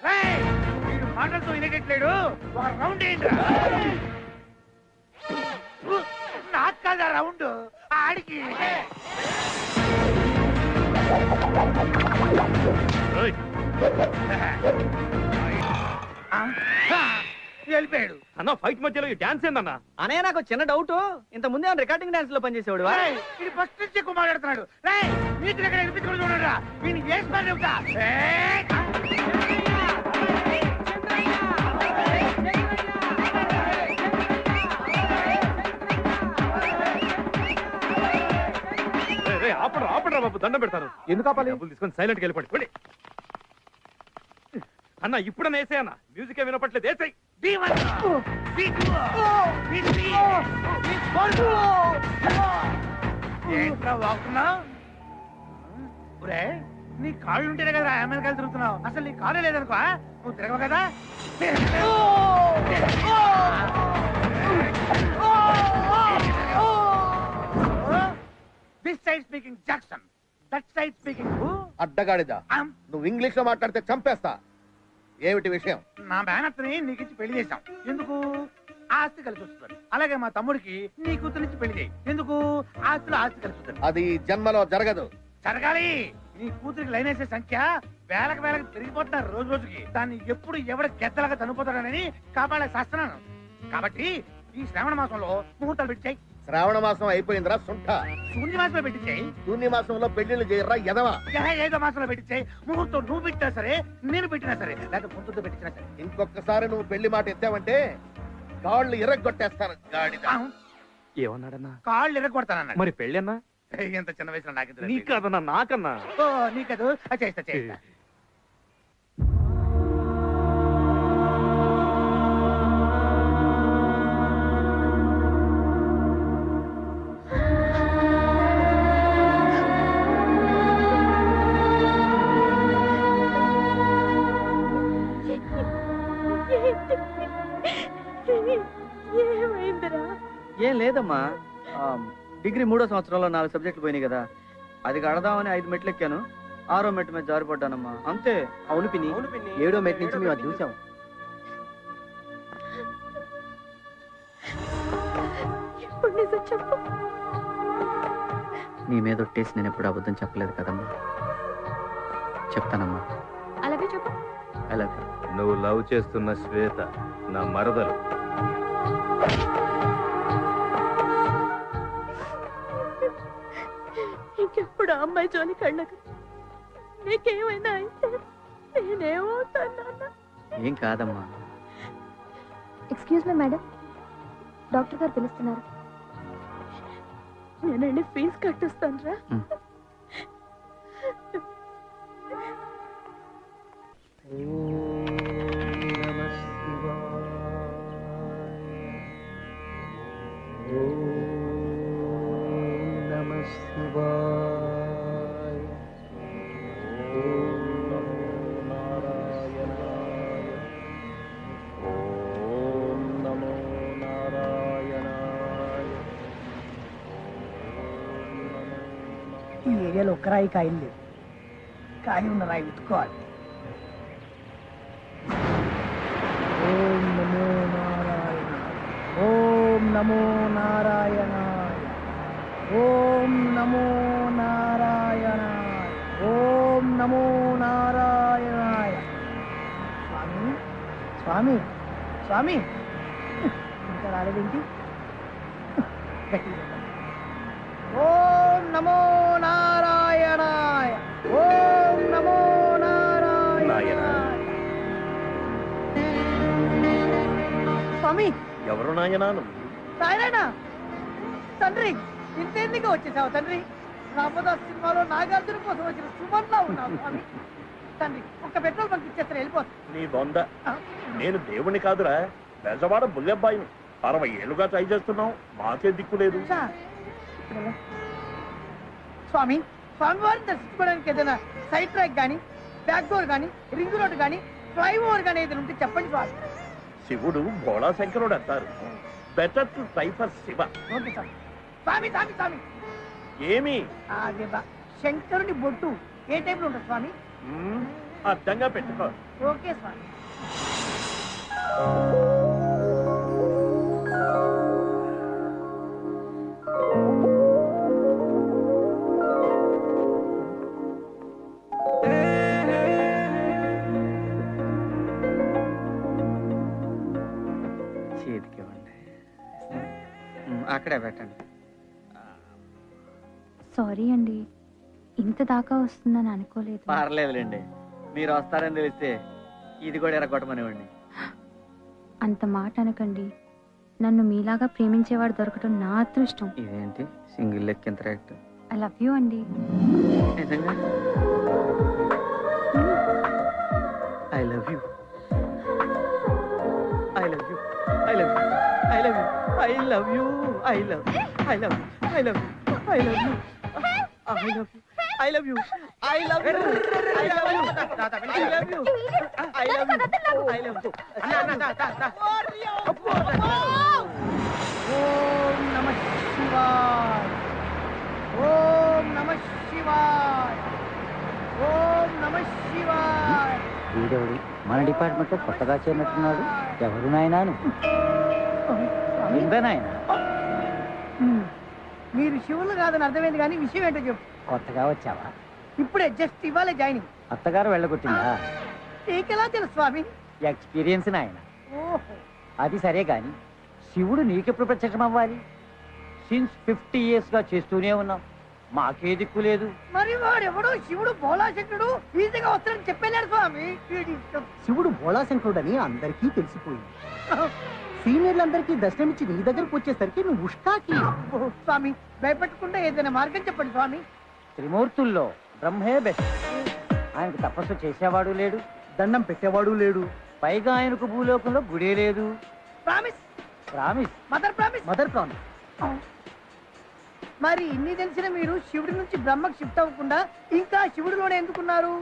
రేయ్, వీడు మాటలతో వినేటట్లేడు. ఒక రౌండ్ ఏంట్రా? నాకు కాదా రౌండ్, ఆడికి. వెళ్ళిపోయాడు అన్న. ఫైట్ మధ్యలో ఈ డాన్స్ ఏందన్నా? అనే నాకు చిన్న డౌట్, ఇంత ముందే రికార్డింగ్ డాన్స్ లో పనిచేసేవాడు. ఇది ఫస్ట్ నుంచి ఎక్కువ మాట్లాడుతున్నాడు. నీకు ఎక్కడ వినిపించుకుని చూడరా, వీడిని వేసి చెప్తా. ఆపడరా బాబు, దండం పెడతాను. ఎందుకు ఆపాలి? డబ్బులు తీసుకొని సైలెంట్ గా వెళ్ళిపోండి. అన్న ఇప్పుడన్నా వేసే అన్న, మ్యూజిక్ వినపట్లేదు. వేసాయి. ఏంట్రా వాగుతున్నావు? నీ కాళ్ళు ఉంటేనే కదా అమెరికాలు తిరుగుతున్నావు. అసలు నీ కాళ్ళు లేదనుకో, నువ్వు తిరగవు కదా. This side speaking Jackson, that side speaking అడ్డగాడిదా, నువ్వు ఇంగ్లీష్ లో మాట్లాడితే చంపేస్తా. ఏమిటి విషయం? నా మేనత్తని నీకిచ్చి పెళ్లి చేశాం. ఎందుకు? ఆస్తి కలిసి వస్తుంది. అలాగే మా తమ్ముడికి నీ కూతురు నుంచి పెళ్లి చేయి. ఎందుకు? ఆస్తిలో ఆస్తి కలిసి వస్తుంది. అది జన్మలో జరగదు. జరగాలి. నీ కూతురికి లైన్ వేసే సంఖ్య వేలకు పెరిగిపోతున్నారు రోజు రోజుకి. దాన్ని ఎప్పుడు ఎవడ గెద్దలాగా చనిపోతాడని కాపాడే శాస్త్రాను. కాబట్టి ఈ శ్రావణ మాసంలో ముహూర్తాలు పెట్టాయి. శ్రావణ మాసం అయిపోయిందిరా సుంఠ. శూన్య మాసంలో పెట్టించాయి. శూన్య మాసంలో పెళ్లిళ్ళు చేయరా ఎదవా. ఏదో మాసంలో పెట్టించాయి. ముహూర్తం నువ్వు పెట్టినా సరే, నేను పెట్టినా సరే, లేదా ముందుతో పెట్టినా సరే. ఇంకొకసారి నువ్వు పెళ్లి మాట ఎత్తావంటే కాళ్ళు ఇరగొట్టేస్తాను. గాడిద. ఏమన్నాడన్నా? కాళ్ళు ఇరగొడతానన్నాడు. మరి పెళ్ళి అన్నా? ఎంత చిన్న వయసులో నాకు నీ కాదన్నా, నాకన్నా. ఓ నీకదు, చేస్తా చేస్తా. ఏమైందిరా? ఏం లేదమ్మా, డిగ్రీ 3వ సంవత్సరంలో 4 సబ్జెక్టులు పోయినాయి కదా, అది కడదామని 5 మెట్లు ఎక్కాను. 6వ మెట్టు మీద జారిపడ్డానమ్మా, అంతే. అవును పిన్ని, 7వ మెట్టు నుంచి మేము అది చూసాం. ఇప్పుడు నిజం చెప్పు. నీ మీద ఒట్టేసి నేను ఎప్పుడు అబద్ధం చెప్పలేదు కదమ్మా. చెప్తానమ్మా. అలాగే చెప్పు. అలాగే. నువ్వు లవ్ చేస్తున్న శ్వేత నా మరదలు. ఇంకెప్పుడు ఆ అమ్మాయి జోలి కళ్ళకు. నీకేమైనా అయితే నేనేమవుతాను? ఏం కాదమ్మా. ఎక్స్క్యూజ్ మీ మేడం, డాక్టర్ గారు పిలుస్తున్నారు. నేనండి ఫీజు కట్టిస్తాను రా. ఈ ఏరియాలో ఒక్క రాయి కాయలు లేవు. ఖాళీ ఉన్న రాయి వెతుక్కోవాలి. ఓం నమో నారాయణ, ఓం నమో నారాయణాయ, ఓం నమో నారాయణాయ, ఓం నమో నారాయణాయ. స్వామి స్వామి స్వామి, ఇంకా రాలేదేంటి? గట్టిగా. ఓం నమో నారాయణాయ, ఓం నమో నారాయణాయ. స్వామి ఎవరు నాయనా నువ్వు? నారాయణ తండ్రి, ఇంతెందుకు వచ్చేసావు తండ్రి? రామదాస్ సినిమాలో నాగార్జున కోసం వచ్చిన సుమన్లా ఉన్నావు స్వామి. తండ్రి ఒక్క పెట్రోల్ బంక్ ఇచ్చేస్తారు, వెళ్ళిపోతాను. నీ బొంద, నేను దేవుణ్ణి కాదురా, బెజవాడ బుల్లెబ్బాయిని. 60 ఏళ్ళుగా ట్రై చేస్తున్నాం, మాకే దిక్కు లేదు. స్వామి, స్వామివారిని దర్శించుకోవడానికి ఏదైనా సైడ్ ట్రాక్ గానీ, బ్యాక్ డోర్ గానీ, రింగ్ రోడ్ గానీ, ఫ్లైఓవర్ గానీ ఏదైనా ఉంటే చెప్పండి స్వామి. శివుడు భోళా శంకరుడు అంటారు. Better to try for Shiva. Okay స్వామి. స్వామి స్వామి స్వామి ఏమి అదే శంకరుని బొట్టు ఏ టైప్ లో ఉంటుంది స్వామి? అర్థంగా పెట్టుకో. ఓకే స్వామి. చేతికివ్వండి. అక్కడే పెట్టండి. సారీ అండి, ఇంత దాకా వస్తుందని అనుకోలేదు. పర్లేదులేండి, మీరు వస్తారని తెలిస్తే ఇది కూడా ఎరగొట్టమనివ్వండి. అంత మాట అనకండి. నన్ను మీలాగా ప్రేమించేవాడు దొరకటం నా అదృష్టం. ఇదేంటి సింగిల్ లెక్ ఎంత రేట్? ఐ లవ్ యూ అండి. నిజంగా I love you. I love you. I love you. I love you. I love you. I love I love I love I love you. I love you. I love you. I love you. I love you. I love you. I love you. I love you. ఓం నమః శివాయ. ఓం నమః శివాయ. ఓం నమః శివాయ. వీడెవడు మన department లో కొత్తగా చేరినట్టున్నాడు? ఎవరు నాయనాను? నాయన మీరు శివులు కాదని అర్థమైంది, కానీ విషయం ఏంటో చెప్పు. కొత్తగా వచ్చావా? ఇప్పుడే జస్ట్ ఇవ్వాలే జాయినింగ్. అత్తగారు వెళ్ళగొట్టిందా? నీకెలా తెలుసు స్వామి? ఎక్స్పీరియన్స్ నాయన. ఓహో, అది సరే గాని శివుడు నీకెప్పుడు ప్రత్యక్షం అవ్వాలి? సిన్స్ 50 years గా చేస్తూనే ఉన్నాం, మాకే దిక్కు లేదు. మరి వాడెవడో శివుడు భోళాశంకరుడు ఈజీగా వస్తాడని చెప్పలేడు స్వామి. శివుడు భోళాశంకరుడని అందరికీ తెలిసిపోయింది. సీనియర్లందరికీ దర్శనమిచ్చి నీ దగ్గరకు వచ్చేసరికి నువ్వు ఉష్టాకి. స్వామి, భయపెట్టకుండా ఏదైనా మార్గం చెప్పండి స్వామి. త్రిమూర్తుల్లో బ్రహ్మే బెస్ట్. ఆయనకు తపస్సు చేసేవాడు లేడు, దండం పెట్టేవాడు లేడు, పైగా ఆయనకు భూలోకంలో గుడే లేదు. Promise. Promise. Mother promise. Mother promise. మరి ఇన్ని తెలిసిన మీరు శివుడి నుంచి బ్రహ్మకు షిఫ్ట్ అవ్వకుండా ఇంకా శివుడిలోనే ఎందుకున్నారు?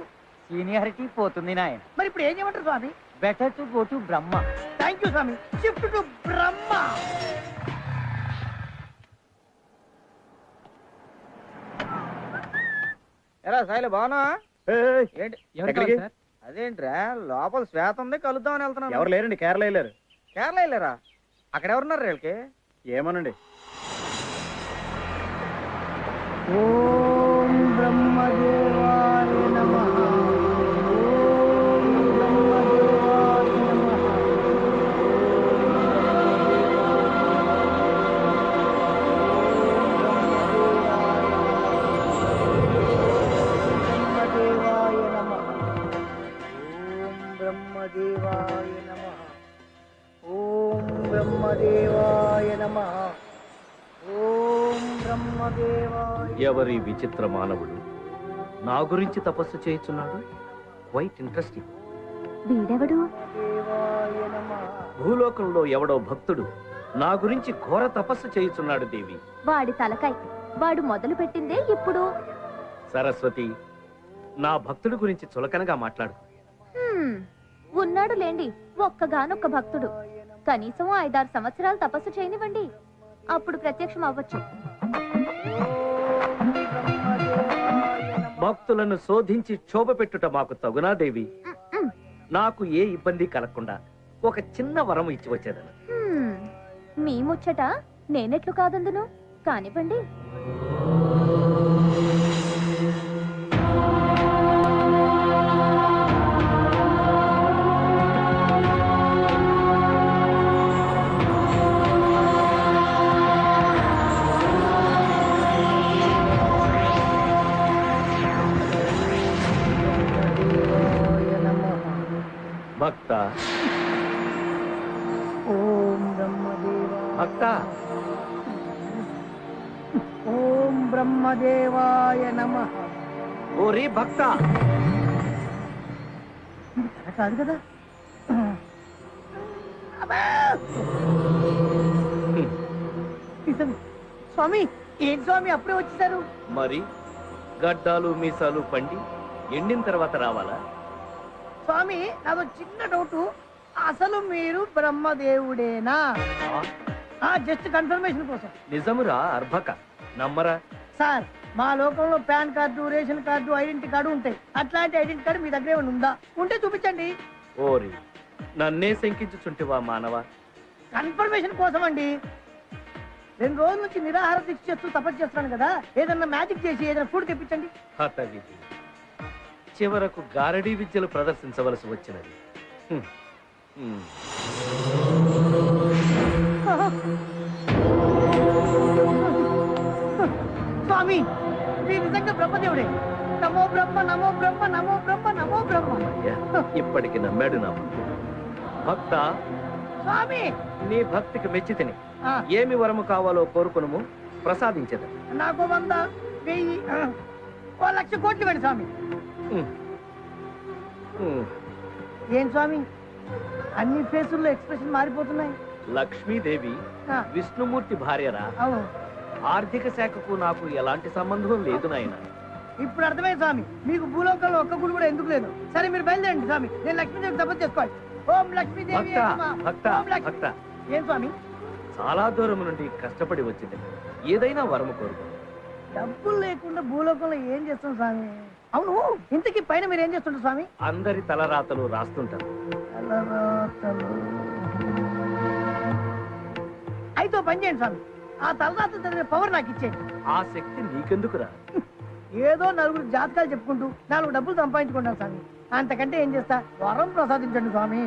సీనియారిటీ పోతుంది నాయన. మరి ఇప్పుడు ఏం చేయమంటారు స్వామి? Better to go to Brahma. Thank you స్వామి. Shift to Brahma. ఎలా సాయిలు బాగున్నా? ఎక్కడికి? అదేంట్రా లోపల శ్వేత ఉంది, కలుద్దామని వెళ్తున్నాను. ఎవరు లేరండి, కేరళ వెళ్ళారు. కేరళ వెళ్ళారా? అక్కడ ఎవరున్నారు వీళ్ళకి? ఏమోనండి. ఓం బ్రహ్మదేవాయ నమః. ఎవరి విచిత్ర మానవుడు నా గురించి తపస్సు చేయుచున్నాడు? Quite interesting. వీడెవడు? భూలోకంలో ఎవడో భక్తుడు నా గురించి ఘోర తపస్సు చేయుచున్నాడు దేవి. వాడి తలకాయ. వాడు మొదలు పెట్టిందే ఇప్పుడు. సరస్వతి, నా భక్తుడి గురించి చులకనగా మాట్లాడు. ఉన్నాడు లేండి ఒక్కగానొక్క భక్తుడు. కనీసం 5-6 సంవత్సరాలు తపస్సు చేయనివ్వండి, అప్పుడు ప్రత్యక్షం అవ్వచ్చు. భక్తులను శోధించి క్షోభ పెట్టుట మాకు తగునా దేవి? నాకు ఏ ఇబ్బంది కలగకుండా ఒక చిన్న వరం ఇచ్చి వచ్చేదను. మీ ముచ్చట నేనెట్లు కాదందును, కానివ్వండి. భక్త, ఓం బ్రహ్మదేవాయ. భక్త, ఓం బ్రహ్మదేవాయ నమః. ఓరి భక్త. ఇది కథ కాదు కదా? అబ్బా! నిజం. స్వామి ఏంటి స్వామి అప్పుడే వచ్చేసారు? మరి గడ్డాలు మీసాలు పండి ఎండిన తర్వాత రావాలా? స్వామి నాదో చిన్న డౌట్, అసలు మీరు బ్రహ్మదేవుడేనా? జస్ట్ కన్ఫర్మేషన్ కోసం. నిజమురా అర్భక, నమ్మరా? సార్ మా లోకంలో pan card, ration card, identity card ఉంటాయి. అట్లాంటి ఐడెంటిటీ కార్డు మీ దగ్గర ఏమైనా ఉందా? ఉంటే చూపించండి. ఓరి, నన్నే శంకించుచుంటివా మానవ? కన్ఫర్మేషన్ కోసం అండి. 2 రోజుల నుంచి నిరాహార దీక్ష చేస్తూ తపస్సు చేస్తున్నాను కదా, ఏదన్నా మ్యాజిక్ చేసి ఏదైనా ఫుడ్ తెప్పించండి. హతవిధి, చివరకు గారడీ విద్యలు ప్రదర్శించవలసి వచ్చినది. స్వామి మీరు నిజంగా బ్రహ్మదేవుడే. నమో బ్రహ్మ, నమో బ్రహ్మ, నమో బ్రహ్మ, నమో బ్రహ్మ. ఇప్పటికి నమ్మాడు నా భక్త. స్వామి నీ భక్తికి మెచ్చి తిని ఏమి వరము కావాలో కోరుకును, ప్రసాదించదు. నాకు 100, 1000, 1,00,000 కోట్లు ఇవ్వండి స్వామి. ఏం స్వామి అన్ని ఫేసుల్లో ఎక్స్ప్రెషన్ మారిపోతున్నాయి? లక్ష్మీదేవి విష్ణుమూర్తి భార్యరా. అవును. ఆర్థిక శాఖకు నాకు ఎలాంటి సంబంధం లేదు నాయన. ఇప్పుడు అర్థమైంది స్వామి, మీకు భూలోకంలో ఒక్క గుడి కూడా ఎందుకు లేదు. సరే మీరు బయలుదేరండి స్వామి, నేను లక్ష్మీదేవి తపస్సు చేసుకోవాలి. ఓం లక్ష్మీదేవి. భక్త, ఏం స్వామి? చాలా దూరం నుండి కష్టపడి వచ్చింది, ఏదైనా వరము కోరుకో. డబ్బులు లేకుండా భూలోకంలో ఏం చేస్తాం స్వామి? అవును, ఇంతకీ పైన మీరు ఏం చేస్తుంటారు స్వామి? అందరి తలరాతలు రాస్తుంటారు. అయితే పని చేయండి స్వామి, ఆ తలరాతలు చదివే పవర్ నాకు ఇచ్చేయండి. ఆ శక్తి నీకెందుకురా? ఏదో 4 జాతకాలు చెప్పుకుంటూ 4 డబ్బులు సంపాదించుకుంటాను స్వామి. అంతకంటే ఏం చేస్తా? వరం ప్రసాదించండి స్వామి.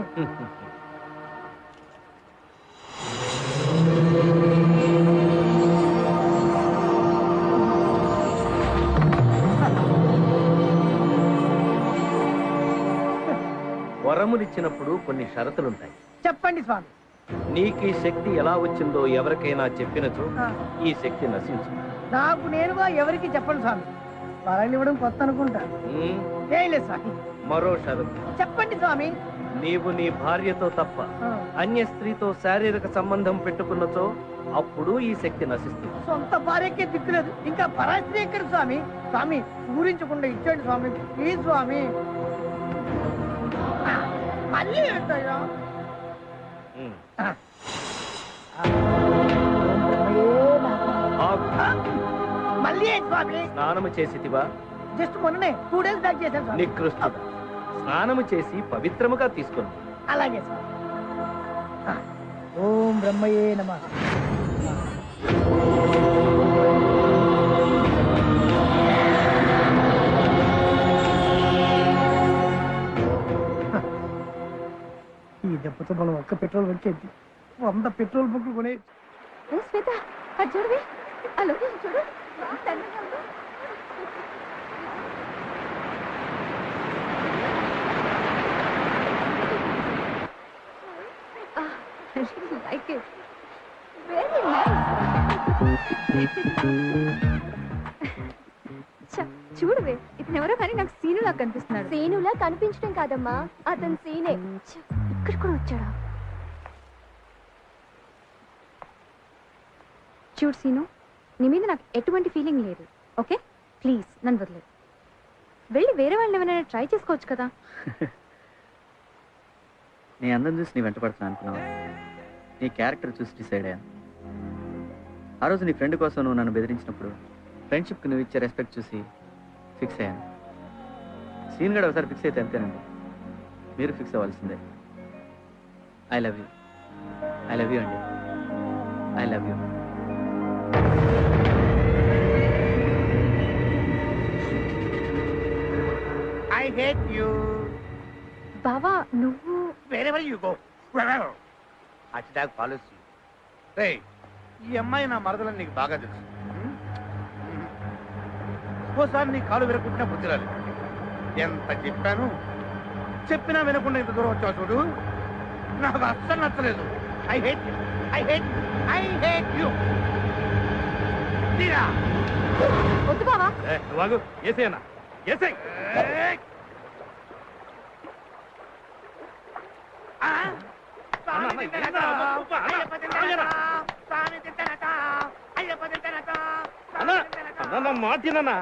వరములిచ్చినప్పుడు కొన్ని షరతులుంటాయి. చెప్పండి స్వామి. నీకు ఈ శక్తి ఎలా వచ్చిందో ఎవరికైనా చెప్పినచో ఈ శక్తి నశించు. నాకు నేనుగా ఎవరికి చెప్పండి స్వామి. వరాలు ఇవ్వడం కొత్త అనుకుంటా. ఏం లేదు స్వామి. మరో షరతు. చెప్పండి స్వామి. నీవు నీ భార్యతో తప్ప అన్య స్త్రీతో శారీరక సంబంధం పెట్టుకున్నచో అప్పుడు ఈ శక్తి నశిస్తుంది. సొంత భార్యకే దిక్కులేదు, ఇంకా పరాస్త్రీ ఎక్కడ స్వామి? స్వామి ఊరించకుండా ఇచ్చండి స్వామి, ప్లీజ్ స్వామి. మళ్ళీ ఏంటయ్యా? మళ్ళీ ఏంటి స్వామి? స్నానము చేసితివా? జస్ట్ మొన్ననే 2 days బ్యాక్ చేశాను స్వామి. నికృష్టుడా, స్నానము చేసి పవిత్రముగా తీసుకుని. అలాగే స్వామి. ఓం బ్రహ్మయే నమః. ఈ దెబ్బతో మనం ఒక్క పెట్రోల్ వచ్చేది 100 పెట్రోల్ బంకులు కొనే. శ్వేత అది చూడవే, హలో చూడు. Like it. Very nice. చూడవే, ఇతను ఎవరో కానీ నాకు సీనులా కనిపిస్తున్నాడు. సీనులా కనిపించడం కాదమ్మా, అతను సీనే. ఇక్కడ కూడా వచ్చాడా? చూడు సీను, నీ మీద నాకు ఎటువంటి ఫీలింగ్ లేదు. ఓకే ప్లీజ్ నన్ను వదిలేదు. వెళ్ళి వేరే వాళ్ళని ఏమైనా ట్రై చేసుకోవచ్చు కదా. నీ అందం చూసి నీ వెంట పడుతున్నా అనుకున్నావా? నీ క్యారెక్టర్ చూసి డిసైడ్ అయ్యాను. ఆ రోజు నీ ఫ్రెండ్ కోసం నువ్వు నన్ను బెదిరించినప్పుడు ఫ్రెండ్షిప్కి నువ్వు ఇచ్చే రెస్పెక్ట్ చూసి ఫిక్స్ అయ్యాను. సీన్ గడ ఒకసారి ఫిక్స్ అయితే అంతేనండి, మీరు ఫిక్స్ అవ్వాల్సిందే. I love you. I love you అండి. I love you. I hate you. బావా నువ్వు Wherever you go. అచ్చిదాకా ఫాలోస్ యూ. రేయ్, ఈ అమ్మాయి నా మరదలని నీకు బాగా తెలుసు. ఓసారి నీ కాలు విరకుంటున్నా బుద్ధి రాలేదు. ఎంత చెప్పాను, చెప్పినా వినకుండా ఇంత దూరం వచ్చావు చూడు, నాకు అస్సలు నచ్చలేదు. I hate you. I hate you. I hate you. తీరా వద్దు బావా. వాగు ఏసేనా ఏసై. మాటినన్నా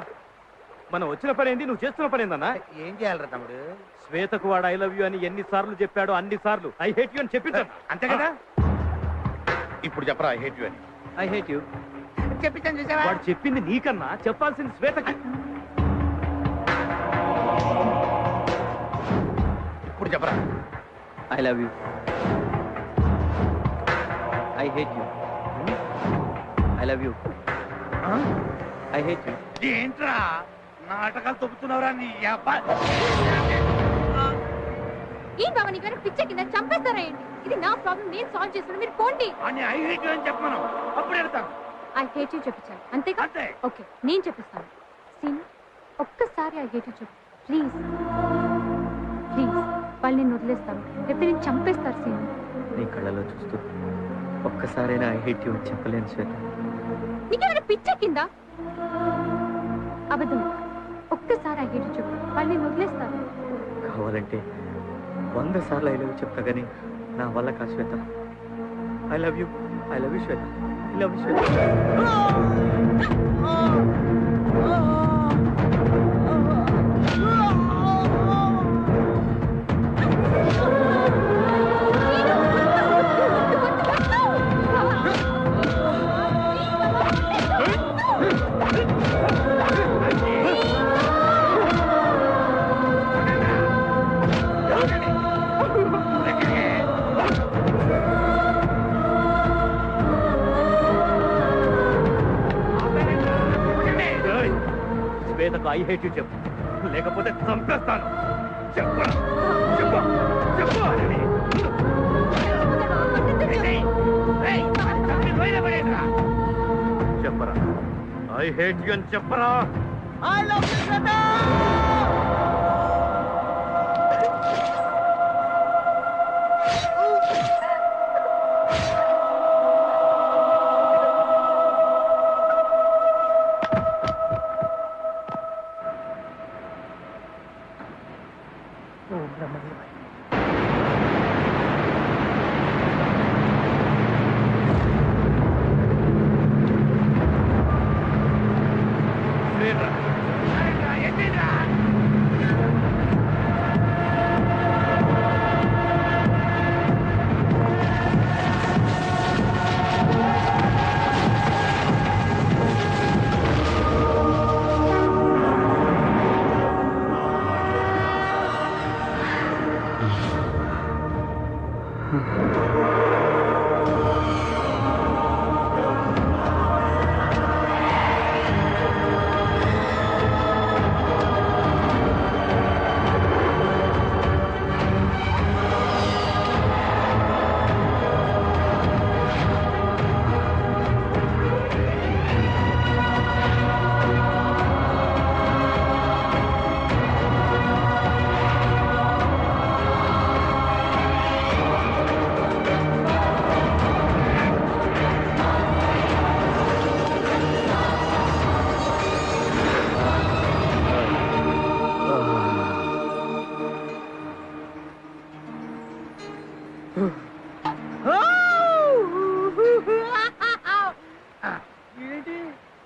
మనం వచ్చిన పని ఏంది, నువ్వు చేస్తున్న పని ఏందన్నా? ఏం చేయాలరా తమ్ముడు? శ్వేతకు వాడు ఐ లవ్ యూ అని ఎన్ని సార్లు చెప్పాడో అన్ని సార్లు ఐ హేట్ యూ అని చెప్పించాను. అంతే కదా? ఇప్పుడు చెప్పరా ఐ హేట్ యు అని. ఐ హేట్ యూ చెప్పించాను చూసావా? వాడు చెప్పింది నీకన్నా చెప్పాల్సింది శ్వేతకి. ఇప్పుడు చెప్పరా I love you. I hate you. I love you. I hate you. ఏంట్రా నాటకాలు తొప్పుతున్నావురా నీ అబ్బా? ఏం బాబా నీకు పిచ్చ కింద చంపేస్తారా ఏంటి? ఇది నా ప్రాబ్లం, నేను సాల్వ్ చేస్తాను, మీరు పోండి. అని ఐ హేట్ యు అని చెప్పమను, అప్పుడు వెళ్తాను. ఐ హేట్ యూ చెప్పించాను అంతేగా? అంతే. ఓకే నేను చెప్పిస్తాను. సీన్ ఒక్కసారి ఐ హేట్ యూ చెప్పు ప్లీజ్. ప్లీజ్ వాళ్ళు నేను వదిలేస్తాను, లేకపోతే నేను చంపేస్తారు. సీన్ నీ కళ్ళలో చూస్తూ ఒక్కసారైనా ఐ హేట్ యూ అని చెప్పలేను శ్వేత. నీకేమైనా పిచ్చ కింద? అబద్ధం. ఒక్కసారి ఐ హేట్ యూ చెప్పు, వాళ్ళు నేను వదిలేస్తాను. కావాలంటే 100 సార్లు ఐ లవ్ యూ చెప్తా కానీ నా వల్ల కాదు Shweta. I love you. I love you Shweta. I love you Shweta. శ్వేతకు ఐ హేట్ యూ చెప్పు, లేకపోతే చంపేస్తాను. చెప్పరా చెప్పు చెప్పు. చెప్పరా ఐ హేట్ యూ అని చెప్పరా. ఐ లవ్ యు శ్వేత.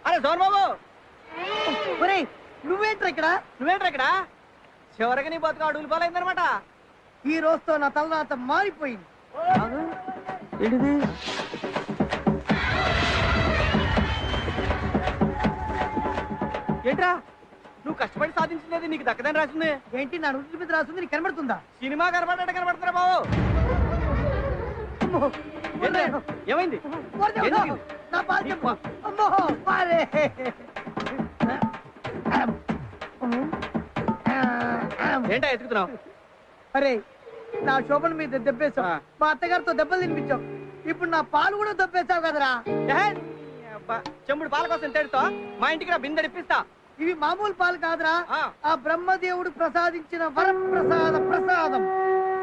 అరే సోన్ బాబు, నువ్వేంట్రా ఇక్కడ? నువ్వేంట్రా ఇక్కడ? చివరికి నీ బతుకు అడుగులు పాలైందనమాట. ఈ రోజుతో నా తలరాత మారిపోయింది. ఏంటిది? ఏంట్రా నువ్వు కష్టపడి సాధించినది నీకు దక్కదని రాసింది ఏంటి? నా నువ్వు మీద రాసింది నీకు కనబడుతుందా? సినిమా కనబడ్డా కనబడుతున్నా బాబు. ఏమైంది? నా పాలు చెప్పు. అమ్మో పాలే. ఏంటా ఎత్తుకుతున్నావు? అరే నా శోభన మీద దెబ్బేశావు, మా అత్తగారితో దెబ్బలు తినిపించావు, ఇప్పుడు నా పాలు కూడా దెబ్బేశావు కదరా. చెంబుడు పాల కోసం తేడుతో మా ఇంటికి రా, బిందె ఇప్పిస్తా. ఇవి మామూలు పాలు కాదురా, ఆ బ్రహ్మదేవుడు ప్రసాదించిన వరప్రసాద ప్రసాదం.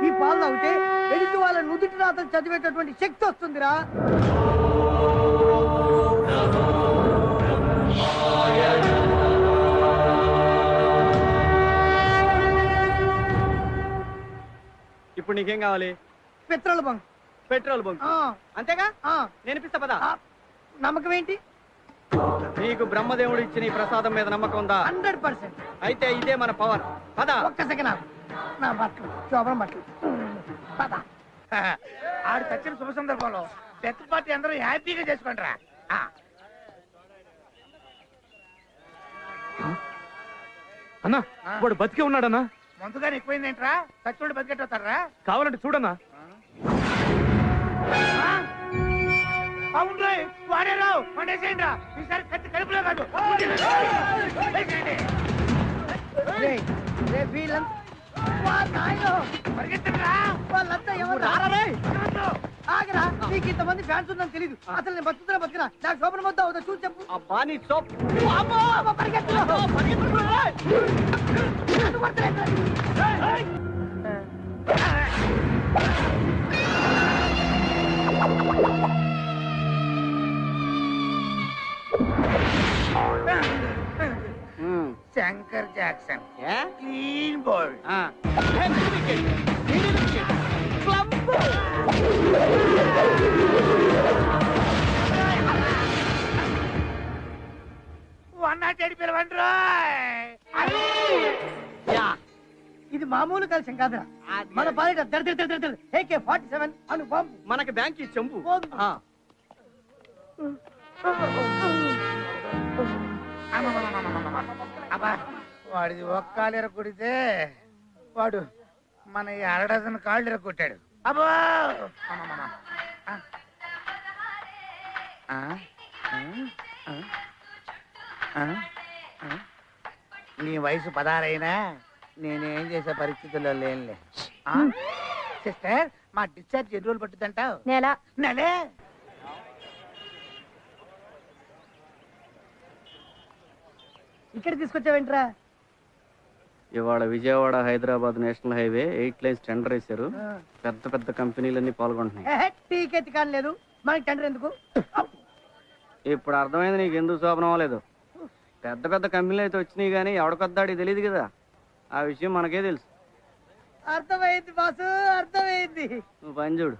ఈ పాలు తాగితే ఎదుటి వాళ్ళ నుదుటి రాతలు చదివేటటువంటి శక్తి వస్తుందిరా. ఇప్పుడు నీకేం కావాలి? Petrol bunk. పెట్రోల్ బంక్ అంతేగా? నేను ఇప్పిస్తా పదా. నమ్మకం ఏంటి? నీకు బ్రహ్మదేవుడు ఇచ్చిన ఈ ప్రసాదం మీద నమ్మకం ఉందా? 100%. అయితే ఇదే మన పవర్. పద. ఒక్క సెకండ్ ఆగు. నా బట్టలు శోభనం బట్టలు పద. ఆడు చచ్చిన శుభ సందర్భంలో డెత్ పార్టీ అందరూ హ్యాపీగా చేసుకుంటారా? అన్నా వాడు బతికే ఉన్నాడన్నా. ముందుగానే ఎక్కువైందేంట్రా? చచ్చుడు బతికెట్టవుతారా? కావాలంటే చూడన్నా. అవును వాడేరావు వండేసేయండి రా. ఈసారి కత్తి కడుపులో కాదు. పరిగెత్తరా వాళ్ళంతా ఎవరు ఆగరా. నీకు ఇంతమంది ఫ్యాన్స్ ఉందని తెలీదు. అసలు నేను బతుకుతున్నా నాకు శోభనం వద్దా అవుతా చూసి చెప్పు. అబ్బా నీ soap. Shankar Jackson clean bold. ఇది మామూలు కలిసి కాదురా. మన పాలిట AK-47 అను బాంబు. మనకి బ్యాంక్ చెంబు. అబ్బా వాడిది ఒక్కాలు కొడితే వాడు మన 2 కాళ్ళు కొట్టాడు. అబ్బా నీ వయసు 16 అయినా నేనేం చేసే పరిస్థితుల్లో లేనులే. సిస్టర్ మా డిశ్చార్జ్ ఎన్ని రోజులు పట్టుదంటావు? నెలే. ఇక్కడ తీసుకొచ్చావేంట్రా? ఇవాళ Vijayawada Hyderabad national highway 8 lines tender వేశారు. పెద్ద పెద్ద కంపెనీలన్నీ పాల్గొంటున్నాయి. టీకెట్ కానీ లేదు, మనకి టెండర్ ఎందుకు? ఇప్పుడు అర్థమైంది నీకు ఎందుకు శోభనం అవ్వలేదు. పెద్ద పెద్ద కంపెనీలు అయితే వచ్చినాయి కానీ ఎవడికొద్దాడి తెలియదు కదా. ఆ విషయం మనకే తెలుసు. అర్థమైంది బాసు, అర్థమైంది. నువ్వు పని చూడు.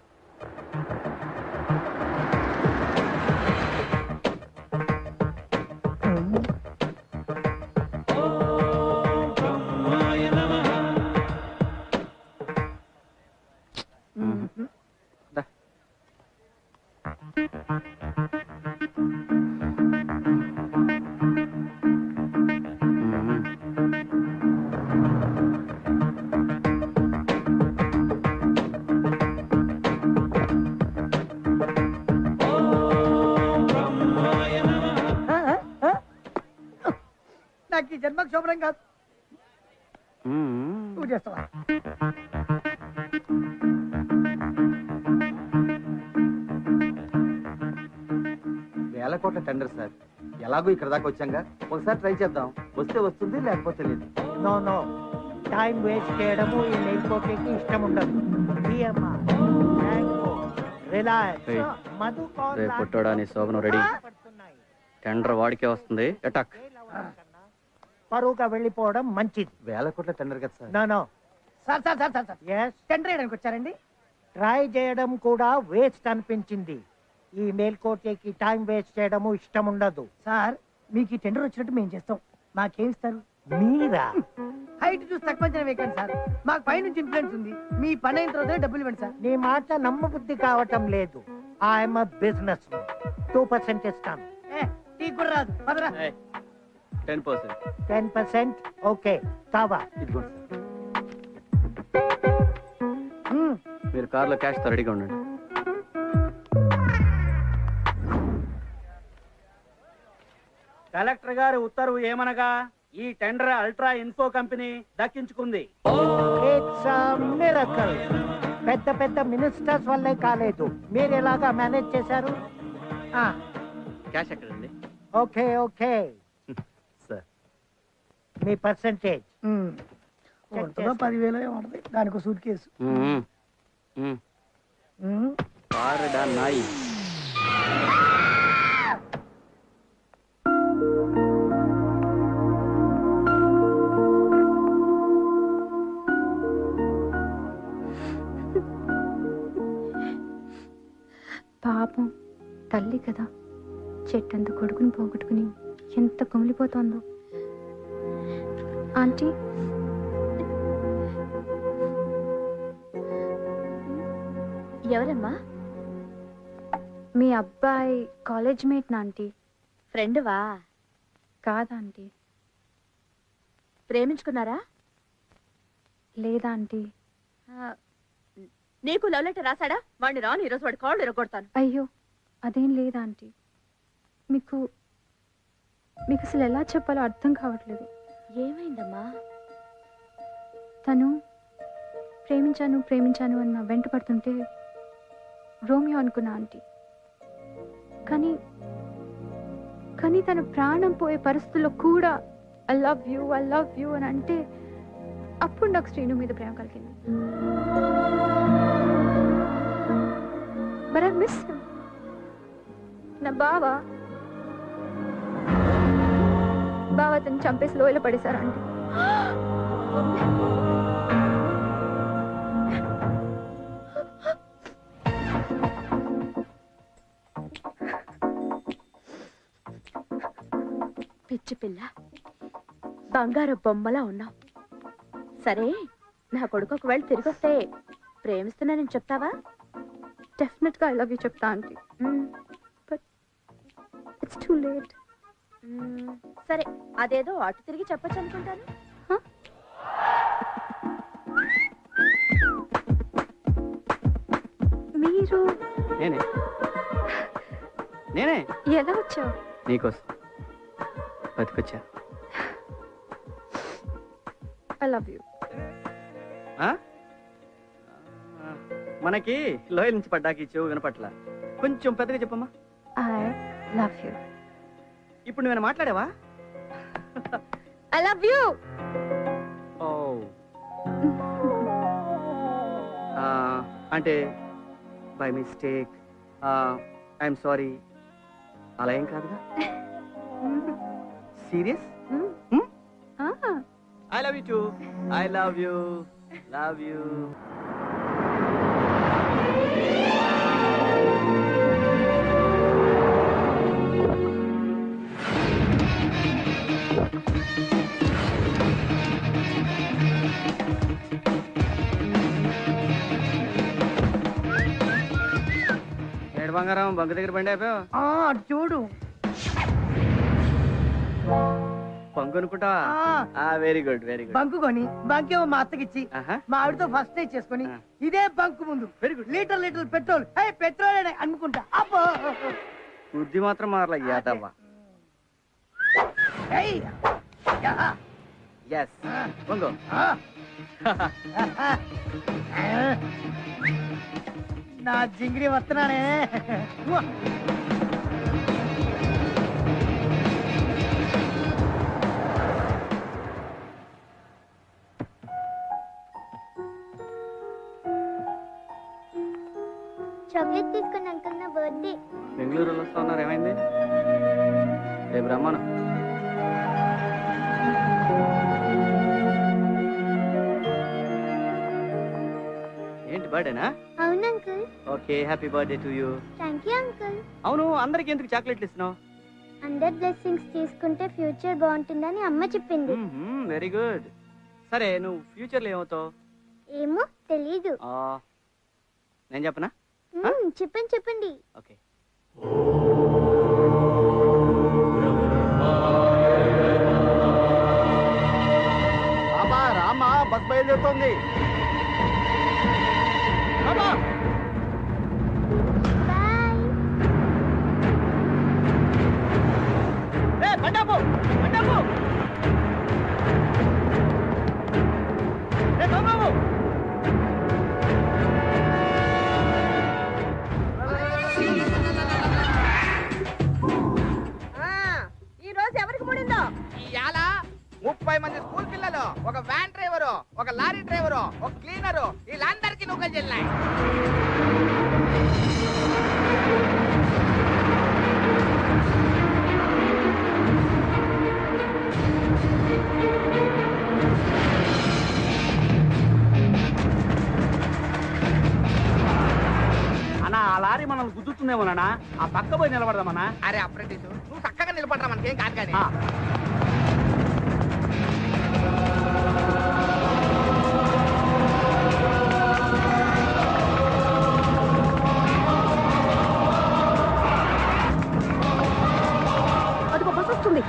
నాకు ఈ జన్మకు శోభనం కాదు. నువ్వు చేస్తావా? వేల కోట్ల టెండర్ సార్. ఎలాగో ఇక్కడ దాకా వచ్చాంగా, ఒకసారి ట్రై చేద్దాం. వస్తే వస్తుంది, లేకపోతే లేదు. నో నో, టైం వేస్ట్ చేయడము ఈ నెల్కోటకి ఇష్టం ఉండదు. రేపు పుట్టడా నీ శోభనం రెడీ. టెండర్ వాడికే వస్తుంది. అటాక్. పరువుగా వెళ్ళిపోవడం మంచిది. వేల కోట్ల టెండర్ కదా sir. No no sir sir sir sir tender వేయడానికి వచ్చారండి. ట్రై చేయడం కూడా వేస్ట్ అనిపించింది. ఈ మేల్కోటకి టైం వేస్ట్ చేయడము ఇష్టం ఉండదు. సార్ మీకు ఈ టెండర్ వచ్చినట్టు మేము చేస్తాం. మాకేం ఇస్తారు? మీరా? హైట్ చూసి తక్కువ వేయకండి సార్. మాకు పైనుంచి ఇన్ఫ్లుయెన్స్ ఉంది. మీ పని అయిన తర్వాత డబ్బులు ఇవ్వండి సార్. నీ మాట నమ్మబుద్ధి కావటం లేదు. ఐఎమ్ బిజినెస్ 2% ఇస్తాను. టీ కూడా రాదు. పదరా. 10%. 10% ఓకే. కావా? ఇదిగోండి సార్. మీరు కార్లో క్యాష్ తో రెడీగా ఉండండి. కలెక్టర్ గారి ఉత్తర్వు ఏమనగా ఈ టెండర్ అల్ట్రా ఇన్ఫో కంపెనీ దక్కించుకుంది. It's miracle. పెద్ద పెద్ద మినిస్టర్స్ వల్లే కాలేదు. మీరు ఎలాగా మేనేజ్ చేశారు? క్యాష్ ఎక్కడండి? ఓకే ఓకే సార్ మీ పర్సంటేజ్ 10,000 ఏమంటది దానికి సూట్ కేసు. పారడా నాయి. పాపం తల్లి కదా, చెట్టంత కొడుకుని పోగొట్టుకుని ఎంత కుమిలిపోతోందో. ఆంటీ, ఎవరమ్మా? మీ అబ్బాయి కాలేజ్ మేట్ నా ఆంటీ. ఫ్రెండ్వా? కాదా ఆంటీ. ప్రేమించుకున్నారా? లేదా ఆంటీ. నీకు లవ్ లెటర్ రాశాడా? వాడిని రాను, ఈరోజు వాడి కాళ్ళు ఇరగొడతాను. అయ్యో, అదేం లేదా ఆంటీ. మీకు అసలు ఎలా చెప్పాలో అర్థం కావట్లేదు. ఏమైందమ్మా? తను ప్రేమించాను అని నా వెంట పడుతుంటే రోమియో అనుకున్నా ఆంటీ. కానీ తన ప్రాణం పోయే పరిస్థితుల్లో కూడా ఐ లవ్ యూ అని అంటే అప్పుడు నాకు శ్రీను మీద ప్రేమ కలిగింది. But I miss him. నా బావ అతను చంపేసి లోయలో పడేశారు ఆంటీ. పిచ్చి పిల్ల, బంగారు బొమ్మలా ఉన్నావు. సరే, నా కొడుకు ఒకవేళ తిరిగి వస్తే ప్రేమిస్తున్నానని చెప్తావా? డెఫినెట్ గా ఐ లవ్ యూ చెప్తా aunty. But it's too late. సరే, అదేదో అటు తిరిగి చెప్పచ్చు అనుకుంటాను. మీరు నేనే ఎలా వచ్చావు? నీకోసం బతికొచ్చా. I love you. మనకి లోయల నుంచి పడ్డాకి చెవు వినపట్ల. కొంచెం పెద్దగా చెప్పమ్మా. I love you. ఇప్పుడు నువ్వేనా మాట్లాడావా? I love you. ఓ, అంటే బై మిస్టేక్, ఐఎమ్ సారీ అలా ఏం కాదుగా? Serious? I love you too. I love you. Love you. ఏడు బంగారం బంకు దగ్గర బండి అయిపోయావు. అటు చూడు. బంకు అనుకుంటా. Very good, very good. Bunk కొని బంకేమో మా అత్తకిచ్చి మా ఆవిడతో ఫస్ట్ నైట్ చేసుకొని ఇదే బంకు ముందు very good litre petrol petrol అనుకుంటా. అబ్బో, బుద్ధి మాత్రం మారలా యాదవ్వా. ఎస్ బంగు. నా జింగిడి వస్తున్నానే. చాక్లెట్ తీసుకుని అంకుల్, నా బర్త్డే. బెంగళూరులో వస్తా ఉన్నారు, ఏమైంది? రేపు రమ్మను. ఏంటి బర్త్డేనా? అవును uncle. Okay, happy birthday to you. Thank you uncle. అవును, అందరికి ఎందుకు చాక్లెట్లు ఇస్తున్నావు? అందరి బ్లెస్సింగ్స్ తీసుకుంటే ఫ్యూచర్ బాగుంటుందని అమ్మ చెప్పింది. Very good. సరే, నువ్వు ఫ్యూచర్ లో ఏమవుతావు? ఏమో తెలీదు. నేను చెప్పనా? చెప్పండి. ఓకే. బాబా రామా, బస్ బయలుదేరుతోంది. ఈ రోజు ఎవరికి ముడిందో? ఇవాళ 30 మంది స్కూల్ పిల్లలు, ఒక వ్యాన్ డ్రైవరు, ఒక లారీ డ్రైవరు, ఒక క్లీనరు, వీళ్ళందరికీ నూకలు చెల్లాయి. అలా లారీ మనల్ని గుద్దుతుందేమోనా ఆ పక్క పోయి నిలబడదామన్నా. అరే అప్రెంటిస్ నువ్వు చక్కగా నిలబడరా, మనకేం కాదు కానీ. అదిగో బస్ వస్తుంది.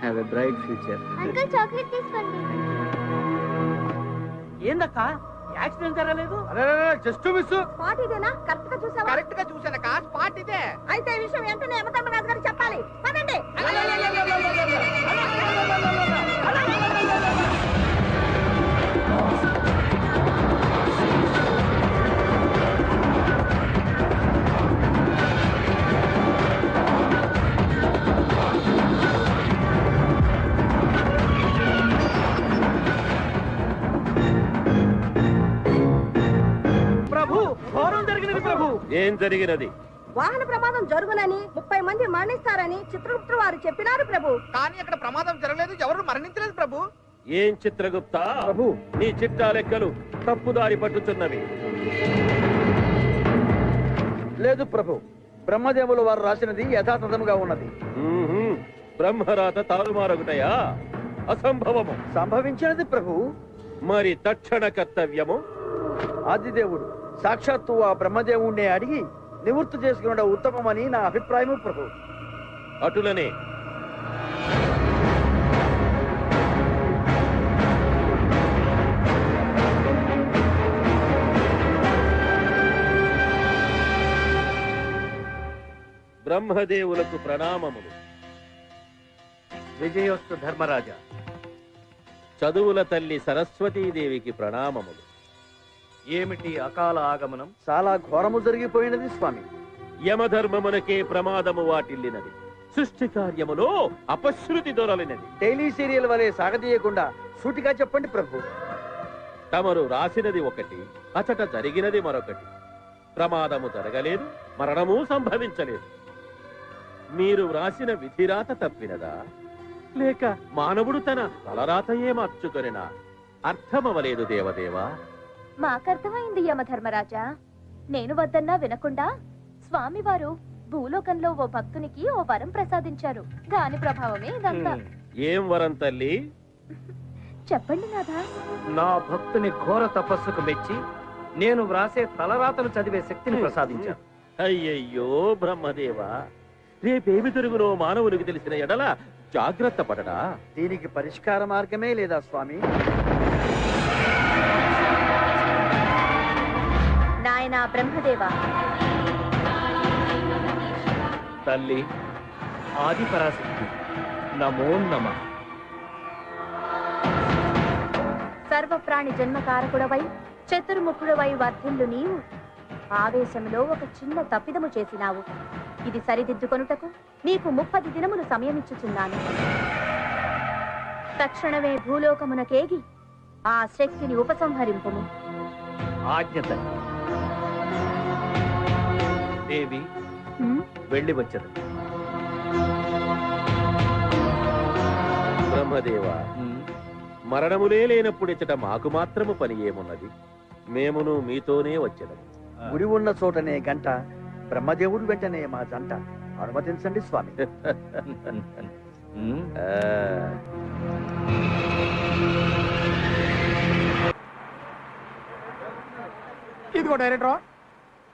Have a bright future. Uncle chocolate తీసుకోండి. ఏందక్క యాక్సిడెంట్ జరగలేదు? Just miss. స్పాట్ ఇదేనా? కరెక్ట్ గా చూసావా? కరెక్ట్ గా చూసానక్క, స్పాట్ ఇదే. అయితే ఈ విషయం వెంటనే యమధర్మరాజు గారికి చెప్పాలి. పదండి. ప్రభు, ఘోరం జరిగినది ప్రభు. ఏం జరిగినది? వాహన ప్రమాదం జరుగునని 30 మంది మరణిస్తారని చిత్రగుప్తుడు వారు చెప్పినారు ప్రభు. కానీ అక్కడ ప్రమాదం జరగలేదు, ఎవరు మరణించలేదు ప్రభు. ఏం చిత్రగుప్త ప్రభు, నీ చిట్టా లెక్కలు తప్పుదారి పట్టుచున్నవి. లేదు ప్రభు, బ్రహ్మదేవులు వారు రాసినది యథాతథముగా ఉన్నది. బ్రహ్మరాత తారుమారగుటయా? అసంభవము. సంభవించినది ప్రభు. మరి తక్షణ కర్తవ్యము? ఆదిదేవుడు సాక్షాత్తు ఆ బ్రహ్మదేవుణ్ణి అడిగి నివృత్తి చేసుకున్న ఉత్తమమని నా అభిప్రాయము ప్రభు. అటులనే బ్రహ్మదేవులకు ప్రణామములు. విజయోస్తు ధర్మరాజా. చదువుల తల్లి సరస్వతీదేవికి ప్రణామములు. ఏమిటి అకాల ఆగమనం? చాలా ఘోరము జరిగిపోయినది స్వామి. యమధర్మమునకే ప్రమాదము వాటిల్లినది. సృష్టి కార్యములో అపశృతి దొరలినది. డైలీ సీరియల్ వలె సాగదీయకుండా సూటిగా చెప్పండి ప్రభు. తమరు రాసినది ఒకటి, అచట జరిగినది మరొకటి. ప్రమాదము జరగలేదు, మరణము సంభవించలేదు. మీరు వ్రాసిన విధిరాత తప్పినదా, లేక మానవుడు తన తలరాతయే మార్చుకొనినా? అర్థమవలేదు దేవదేవా. మాకర్థమైంది యమధర్మరాజా. నేను వద్దన్నా వినకుండా స్వామివారు భూలోకంలో ఓ భక్తునికి ఓ వరం ప్రసాదించారు. దాని ప్రభావమే ఇదంతా. ఏం వరం తల్లి? చెప్పండి నాథా. నా భక్తుని ఘోర తపస్సుకు మెచ్చి నేను వ్రాసే తలరాతను చదివే శక్తిని ప్రసాదించాను. అయ్యయ్యో బ్రహ్మదేవా, రేపేమి జరుగునో మానవునికి తెలిసిన ఎడల జాగ్రత్త పడడా? దీనికి పరిష్కార మార్గమే లేదా స్వామి? నాయనా బ్రహ్మదేవా. తల్లి ఆది పరాశక్తి, నమో నమః. సర్వప్రాణి జన్మకారకుడవై చతుర్ముఖుడవై వర్ధిల్లు నీవు ఆవేశంలో ఒక చిన్న తప్పిదము చేసినావు. ఇది సరిదిద్దుకొనుటకు నీకు 30 దినములు సమయమిచ్చుచున్నాను. తక్షణమే భూలోకమునకేగి ఆ శక్తిని ఉపసంహరింపుము. ఆజ్ఞ తల్లి. దేవి వెళ్ళి వచ్చదు. బ్రహ్మదేవా, మరణములే లేనప్పుడిచ్చట మాకు మాత్రము పని ఏమున్నది? మేమును మీతోనే వచ్చేదము. గుడి ఉన్న చోటనే గంట, బ్రహ్మదేవుడు వెంటనే మా జంట. అనుమతించండి స్వామి. ఇదిగో డైరెక్టర్,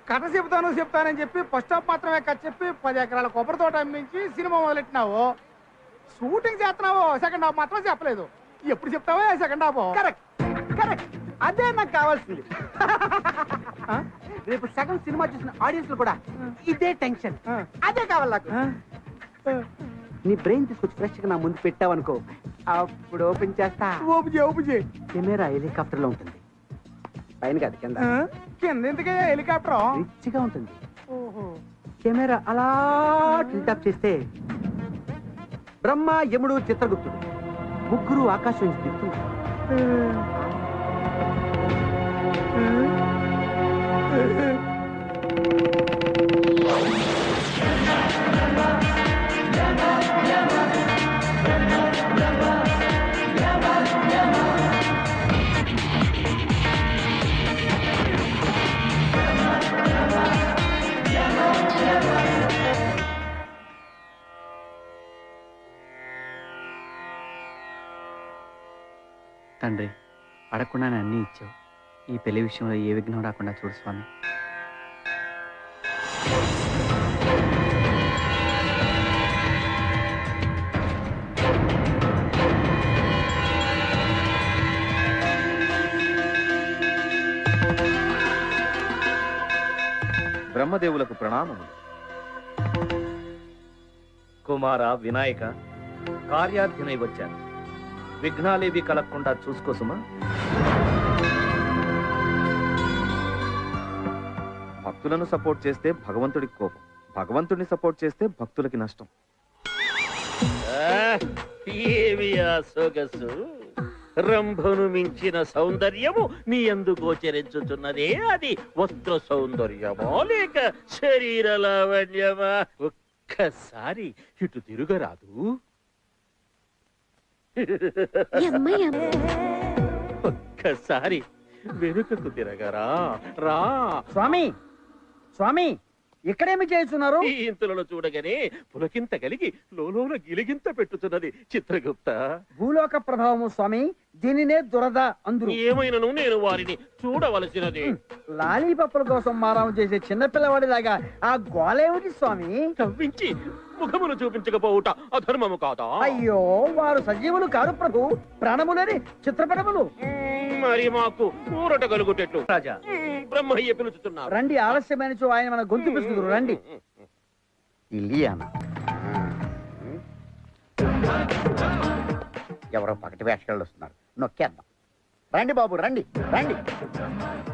కథ చెప్తానని చెప్పి ఫస్ట్ హాఫ్ మాత్రమే కథ చెప్పి 10 ఎకరాల కొబ్బరి తోట అమ్మించి సినిమా మొదలెట్టినావు. షూటింగ్ చేస్తున్నావు, సెకండ్ హాఫ్ మాత్రం చెప్పలేదు. ఎప్పుడు చెప్తావో సెకండ్ హాఫ్? కరెక్ట్ కరెక్ట్, అదే నాకు కావాల్సింది. రేపు సగం సినిమా చూసిన ఆడియన్స్ కూడా ఇదే టెన్షన్, అదే కావాలి నాకు. నీ బ్రెయిన్ తీసుకొచ్చి ఫ్రెష్ గా నా ముందు పెట్టావనుకో, అప్పుడు ఓపెన్ చేస్తా. కెమెరా హెలికాప్టర్ లో ఉంటుంది, పైన కాదు కింద. కింద ఎందుకే హెలికాప్టర్ రిచ్ గా ఉంటుంది. కెమెరా అలా టిల్టాప్ చేస్తే బ్రహ్మ యముడు చిత్రగుప్తుడు ముగ్గురు ఆకాశం నుంచి దిగుతుంటారు. తండ్రి, అడగకుండానే అన్నీ ఇచ్చావు. ఈ పెళ్లి విషయంలో ఏ విఘ్నం రాకుండా చూడు స్వామి. బ్రహ్మదేవులకు ప్రణామములు. కుమార వినాయక, కార్యార్థినై వచ్చాను. విఘ్నాలేవి కలగకుండా చూసుకోసుమా. భక్తులను సపోర్ట్ చేస్తే భగవంతుడికి కోపం, భగవంతుడిని సపోర్ట్ చేస్తే భక్తులకి నష్టం. ఏమి ఆ సొగసు, రంభను మించిన సౌందర్యము నీ యందు గోచరించుతున్నదే. అది వస్త్ర సౌందర్యమా లేక శరీర లావణ్యమా? ఒక్కసారి ఇటు తిరుగరాదు. ఒక్కసారి వెనుకకు తిరగరా. రా స్వామి, స్వామి ఇక్కడేమి చేస్తున్నారు? ఈ ఇంతులను చూడగానే పులకింత కలిగి లోలోన గిలిగింత పెట్టుతున్నది చిత్రగుప్త. భూలోక ప్రభావము స్వామి, దీనినే దురద అందురు. ఏమైనను నేను వారిని చూడవలసినది. లాలీపప్పుల కోసం మారాము చేసే చిన్నపిల్లవాడిలాగా ఆ గోలేమిటి స్వామి? తవ్వించి ముఖమును చూపించకపోవుట అధర్మము కాదా? అయ్యో, వారు సజీవులు కాదు ప్రభు, ప్రాణములని చిత్రపటములు. మరి మాకు ఊరట కలుగుటెట్లు రాజా, బ్రహ్మయ్య పిలుచుతున్నారు. రండి, ఆలస్యమైన ఆయన మన గొంతు పిలుచుదురు. రండి. ఇలియానా ఎవరో పగటి వేషగాళ్ళు వస్తున్నారు, నొక్కేద్దాం. రండి బాబు, రండి రండి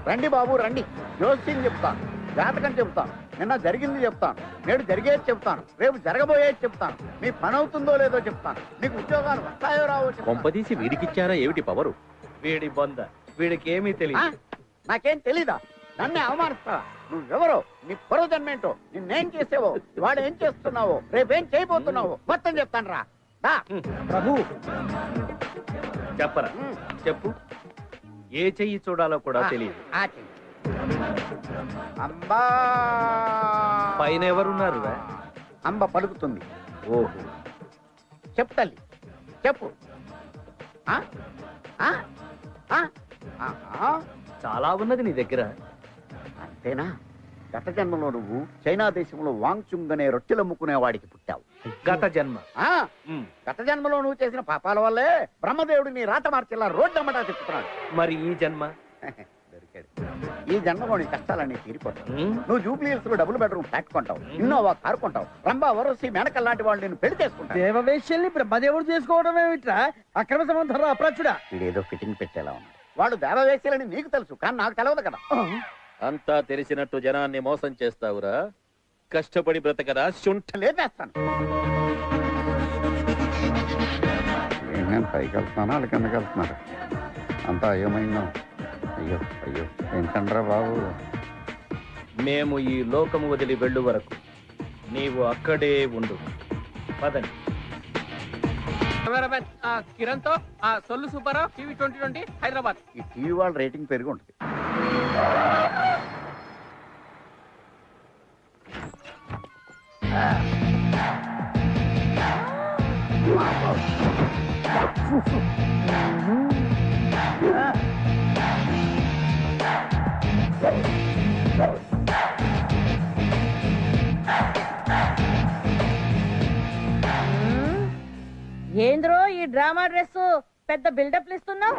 రండి బాబు, రండి. జోస్యం చెప్తాను, జాతకం చెప్తాను, నిన్న జరిగింది చెప్తాను, నేడు జరిగేది చెప్తాను, రేపు జరగబోయేది చెప్తాను, మీ పని అవుతుందో లేదో చెప్తాను, మీకు ఉద్యోగాలు వస్తాయో రావో చెప్తాను. కొంపదీసి వీడికిచ్చారా ఏమిటి పవరు? వీడి బొంద, వీడికి ఏమీ తెలియదు. నాకేం తెలీదా? నన్నే అవమానిస్తావా? నువ్వెవరో, నీ పూర్వజన్మేంటో, నిన్నేం చేసేవో, వాడు ఏం చేస్తున్నావో, రేపేం చేయబోతున్నావో మొత్తం చెప్తాను రా. ప్రభు చెప్పరా, చెప్పు. ఏ చెయ్యి చూడాలో కూడా తెలియదు. అంబా పైన ఎవరున్నారు? అంబ పలుకుతుంది. ఓహో, చెప్పు తల్లి, చెప్పు. చాలా ఉన్నది నీ దగ్గర. అంతేనా? గత జన్మలో నువ్వు చైనా దేశంలో వాంగ్చుంగ్ అనే రొట్టెలు అమ్ముకునే వాడికి పుట్టావు. గత జన్మ? గత జన్మలో నువ్వు చేసిన పాపాల వల్లే బ్రహ్మదేవుడు నీ రాత మార్చేలా రోడ్డు అమ్మటా చెప్తున్నాడు. మరి ఈ జన్మ? దొరికాడు. ఈ జన్మలో నీ కష్టాలన్నీ తీరిపోతావు. నువ్వు జూబ్లీహిల్స్ లో డబుల్ బెడ్రూమ్ ఫ్లాట్ కొంటావు, ఇన్నోవా కారు కొంటావు, రంభా వరసి మేనకల్ లాంటి వాళ్ళు నేను పెళ్లి చేసుకుంటావు. దేవవేశ్యల్ని బ్రహ్మదేవుడు చేసుకోవడం ఏమిట్రా? అక్రమ సంబంధంలో అప్రాచుడా? వీడేదో ఫిట్టింగ్ పెట్టేలా ఉన్నాడు. వాడు దేవవేశ్యలని నీకు తెలుసు, కానీ నాకు తెలియదు కదా. అంతా తెలిసినట్టు జనాన్ని మోసం చేస్తావురా. కష్టపడి బ్రతకరా, శుంఠ లేపేస్తాను. నేను పైకి వెళ్తున్నానా, వాళ్ళ కిందకి వెళ్తున్నారా? అంతా ఏమైందో. అయ్యో అయ్యో, ఏంటండ్రా బాబు. మేము ఈ లోకము వదిలి వెళ్ళు వరకు నీవు అక్కడే ఉండు. పదండి. కిరణ్ తో సొల్లు సూపర్ టీవీ 2020 హైదరాబాద్. ఈ టీవీ వాళ్ళ రేటింగ్ పెరిగి ఉంటుంది. ఏంద్రో ఈ డ్రామా డ్రెస్ పెద్ద బిల్డప్ ఇస్తున్నావు?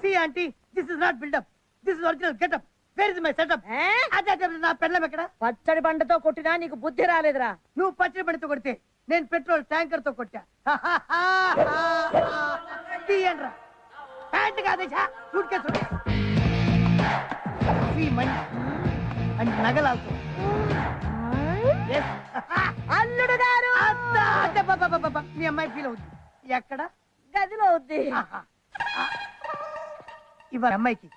See auntie, this is not build up. This is original get up. Where is my setup? అదే నా పెళ్ళం ఎక్కడ? పచ్చడి బండతో కొట్టినా నీకు బుద్ధి రాలేదురా. నువ్వు పచ్చడి బండితో కొడితే నేను పెట్రోల్ ట్యాంకర్ తో కొట్టా. తీయండ్రా. ప్యాంట్ కాదేశా, సూట్ కేసు మనీ అండ్ నగలాల్తో. అల్లుడు గారు మీ అమ్మాయి ఫీల్ అవుద్ది. ఎక్కడ? గదిలో అవుద్ది. ఇవాళ అమ్మాయికి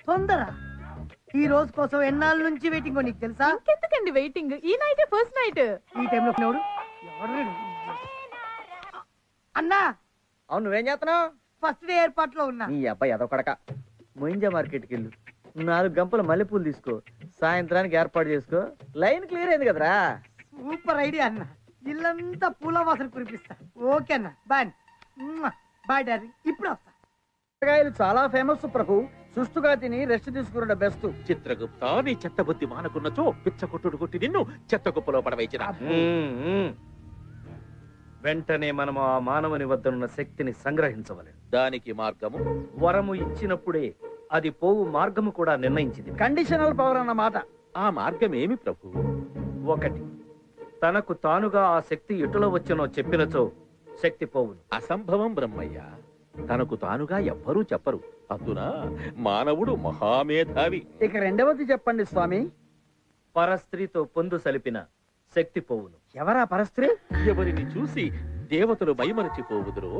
తొందర. ఈ రోజు కోసం ఎన్నాళ్ళ నుంచి వెయిటింగ్ నీకు తెలుసా? ఎందుకండి వెయిటింగ్? ఈ నైట్ ఫస్ట్ నైట్. ఈ టైంలో ఎవడు అన్నా? అవును, నువ్వేం చేస్తున్నావు? ఫస్ట్ డే ఏర్పాట్లో ఉన్నా. నీ అబ్బాయి అదొకడక. మొయింజా మార్కెట్కి వెళ్ళు, 4 గంపల మల్లెపూలు తీసుకో, సాయంత్రానికి ఏర్పాటు చేసుకో. లైన్ క్లియర్ అయింది కదరా. సూపర్ ఐడియా అన్న. ఇల్లంతా పూల వాసన కురిపిస్తా. ఓకే అన్న, బాయ్. బాయ్ డాడీ, ఇప్పుడు వస్తా. కూరగాయలు చాలా ఫేమస్ ప్రభు. సుష్టుగా తిని రెస్ట్ తీసుకున్న బెస్ట్. చిత్రగుప్త, నీ చెత్త బుద్ధి మానకున్నచో పిచ్చ కొట్టుడు కొట్టి నిన్ను చెత్త కుప్పలో పడవేచిన. వెంటనే మనం ఆ మానవుని వద్దనున్న శక్తిని సంగ్రహించవలెను. దానికి మార్గము వరము ఇచ్చినప్పుడే అది పోవు మార్గము కూడా నిర్ణయించింది. కండిషనల్ పవర్ అన్నమాట. ఆ మార్గం ఏమి ప్రభు? 1, తనకు తానుగా ఆ శక్తి ఎటులో వచ్చినో చెప్పినచో శక్తి పోవును. అసంభవం బ్రహ్మయ్య. తనకు తానుగా ఎవ్వరూ చెప్పరు. అందున మానవుడు మహామేధావి. ఇక రెండవది చెప్పండి స్వామి. పరస్త్రీతో పొందు సలిపిన శక్తి పోవును. ఎవరా పరస్త్రీ? ఎవరిని చూసి దేవతలు మైమరచిపోవుదురో,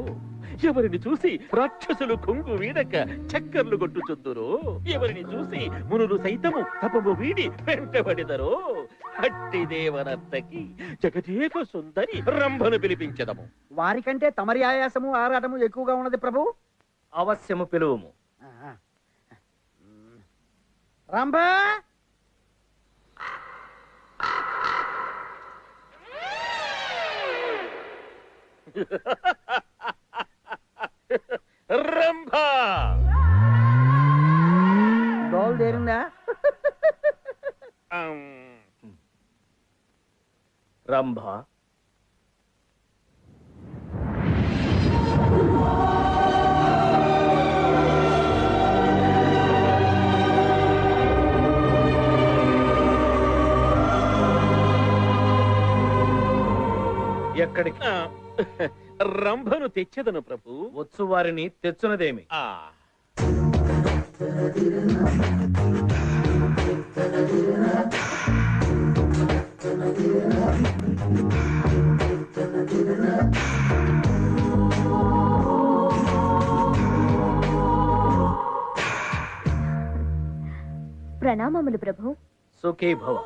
ఎవరిని చూసి రాక్షసులు కొంగు వీడక చక్కర్లు కొట్టుచుందురో, ఎవరిని చూసి మునులు సైతము తపము వీడి వెంటబడిదరో, అట్టి దేవనర్తకి జగదేక సుందరి రంభను పిలిపించదము. వారికంటే తమరి ఆయాసము ఆరాటము ఎక్కువగా ఉన్నది ప్రభు. అవశ్యము పిలువము. రంభ, రంభ డోల్ దేరిందా? రంభ, ఎక్కడికి? రంభను తెచ్చదను ప్రభు. వచ్చు వారిని తెచ్చునదేమి? ప్రణామములు ప్రభు. సుఖీ భవ.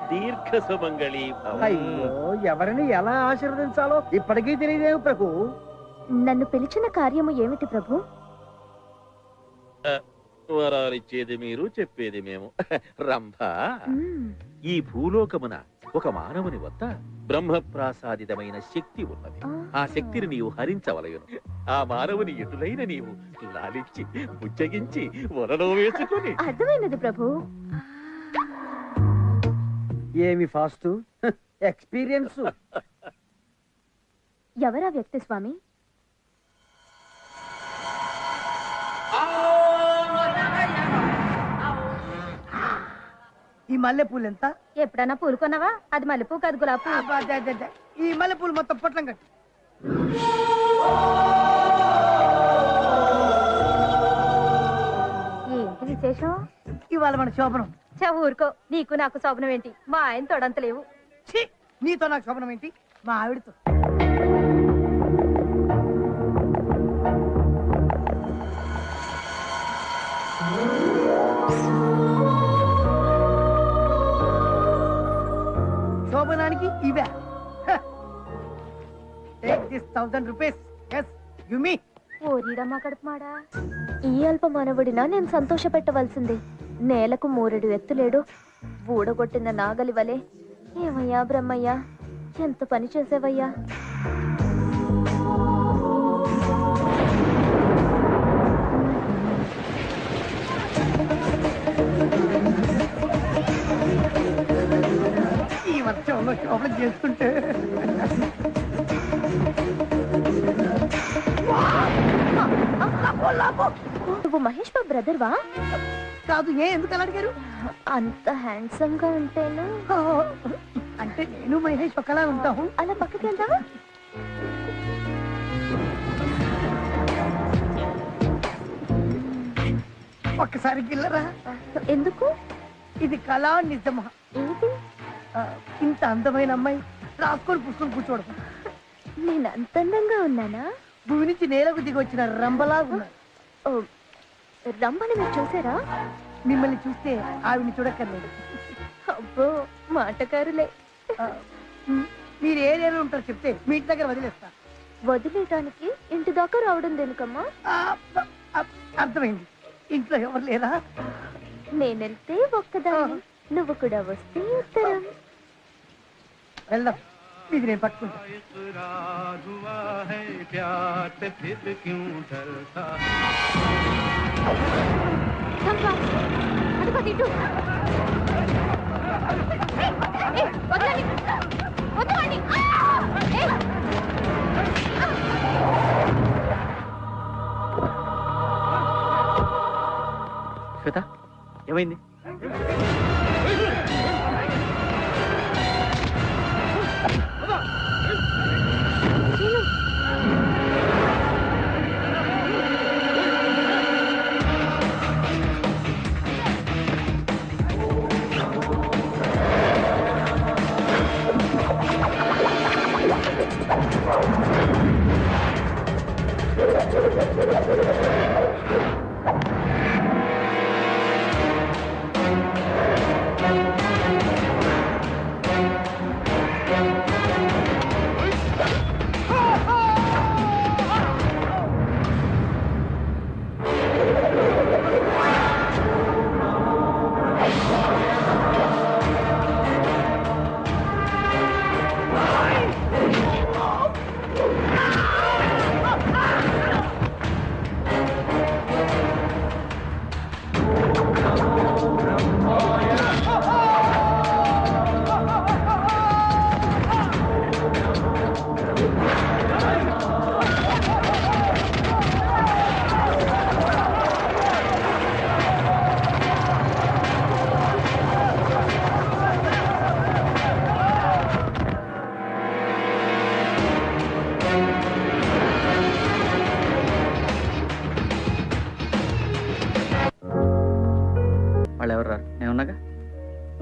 దీర్ఘ సుమంగళి భవ. అయ్యో, ఎవరిని ఎలా ఆశీర్వదించాలో ఇప్పటికీ తెలియదేవు ప్రభు. నన్ను పిలిచిన కార్యము ఏమిటి ప్రభు? వరాలిచ్చేది మీరు, చెప్పేది మేము. రంభ, ఈ భూలోకమున ఒక మానవుని వద్ద బ్రహ్మప్రాసాదితమైన శక్తి ఉన్నది. ఆ శక్తిని నీవు హరించవలయను. ఆ మానవుని ఎటులైన నీవు లాలించి బుజ్జగించి వలలో వేసుకుని. అర్థమైనది ప్రభు. ఏమి ఫాస్ట్ ఎక్స్పీరియన్స్. ఎవరా వ్యక్తి స్వామి? ఈ మల్లెపూలు ఎంత? ఎప్పుడన్నా పూలు కొన్నావా? అది మల్లెపూ కాదు, గులాబీ. ఈ మల్లెపూలు మొత్తం పొట్లం కట్టి. ఏంటి విశేషం? ఇవాళ మన శోభనం. ఊరుకో, నీకు నాకు శోభనం ఏంటి? మా ఆయన తొడంతలేవు. నీతో నాకు శోభనం ఏంటి? మా ఆవిడతో. శోభనానికి ఇవే. Take this 1000 rupees. yes, give me. ఓరిడమ్మా కడుపుమాడా. ఈ అల్ప మానవుడినా నేను సంతోష పెట్టవలసింది. నేలకు 3 ఎత్తులేడు, ఊడగొట్టిన నాగలి వలె. ఏమయ్యా బ్రహ్మయ్యా, ఎంత పని చేసేవయ్యా. ఈమె మంచంలో శోభన చేసుకుంటే నువ్వు మహేష్ బాబు బ్రదర్ వా? కాదు. ఎందుకు అలా అడిగారు? అంత హ్యాండ్సమ్ గా ఉంటేను. అంటే నేను మహేష్ ఒకలా ఉంటాము. అలా పక్కకి వెళ్దామా? ఒక్కసారి గిల్లరా. ఎందుకు? ఇది కళా నిజమా? ఏంటి? ఇంత అందమైన అమ్మాయి రాసుకొని పుస్తకం కూర్చోవడం. నేను అంత అందంగా ఉన్నానా? భూమి నుంచి నేలకు దిగి వచ్చిన రంబలా ఉన్నా. రంబని మీరు చూసారా? మిమ్మల్ని చూస్తే ఆవిని చూడక్కర్లేదు. అబ్బో మాటకారులే. మీరు ఏ ఏరియాలో ఉంటారో చెప్తే మీ ఇంటి దగ్గర వదిలేస్తా. వదిలేయడానికి ఇంటి దాకా రావడం దేనికమ్మా? అర్థమైంది. ఇంట్లో ఎవరు లేరా? నేను వెళ్తే ఒక్కదాన్ని, నువ్వు కూడా వస్తే ఉత్తరం. వెళ్దాం. ఇది నేను పట్టుకుంటా. శ్వేత ఏమైంది?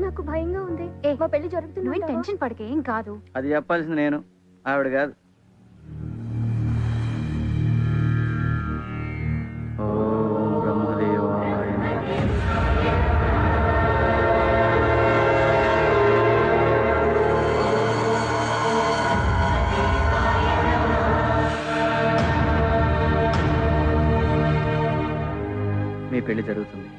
నాకు భయంగా ఉంది. మా పెళ్లి జరుగుతుంది. టెన్షన్ పడకే, ఏం కాదు. అది చెప్పాల్సింది నేను, ఆవిడ కాదు. ఓం బ్రహ్మదేవాయ మీ పెళ్లి జరుగుతుంది.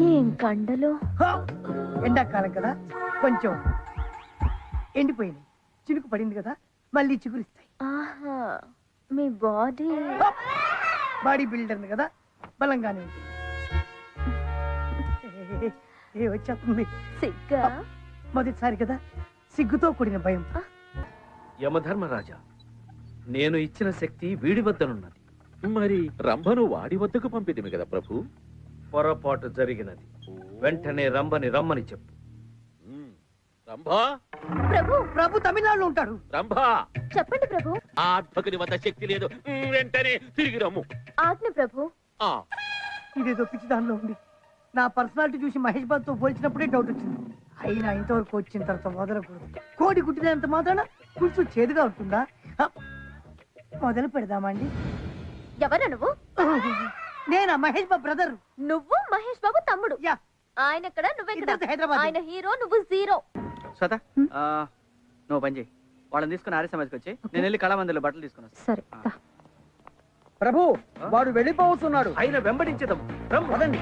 ఏం కండలో. ఎండాకాలం కదా, కొంచెం ఎండిపోయింది. చినుకు పడింది కదా, మళ్ళీ చిగురిస్తాయి. ఆహా, మీ బాడీ బాడీ బిల్డర్ కదా, బలంగానే ఉంటుంది. వచ్చేస్తుంది. సిగ్గా? మొదటిసారి కదా, సిగ్గుతో కూడిన భయం. యమధర్మరాజా, నేను ఇచ్చిన శక్తి వీడి వద్దనున్నది. మరి రంభను వాడి వద్దకు పంపితిమి కదా ప్రభు. పొరపాటు జరిగినది. వెంటనే రంభని రమ్మని చెప్పు. రంభా, ప్రభు ప్రభు తమిళనాడులో ఉంటాడు. రంభా, చెప్పండి ప్రభు. ఆ అర్భకుని వద్ద శక్తి లేదు, వెంటనే తిరిగి రమ్ము. ఆజ్ఞ ప్రభు. ఇదేదో పిచ్చి దానిలో ఉంది. నా పర్సనాలిటీ చూసి మహేష్ బాబు తో పోల్చినప్పుడే డౌట్ వచ్చింది. అయినా ఇంతవరకు వచ్చిన తర్వాత వదలకూడదు. కోడి కుట్టినంత మాత్రాన పులుసు చేదుగా ఉంటుందా? మొదలు పెడదామండి. ఎవరా నువ్వు? నేనా మహేష్ బాబు బ్రదర్. నువ్వు మహేష్ బాబు తమ్ముడు. ఆయన ఎక్కడ, నువ్వెక్కడ? హైదరాబాద్. ఆయన హీరో, నువ్వు జీరో. శ్వేత, నువ్వు పని చేయి. వాళ్ళని తీసుకుని ఆర్య సమాజ్కి వచ్చి నేను వెళ్ళి కళామందిలో బట్టలు తీసుకున్నాను. సరే. ప్రభు, వాడు వెళ్ళిపోతున్నాడు. ఆయన వెంబడించదాం. పదండి.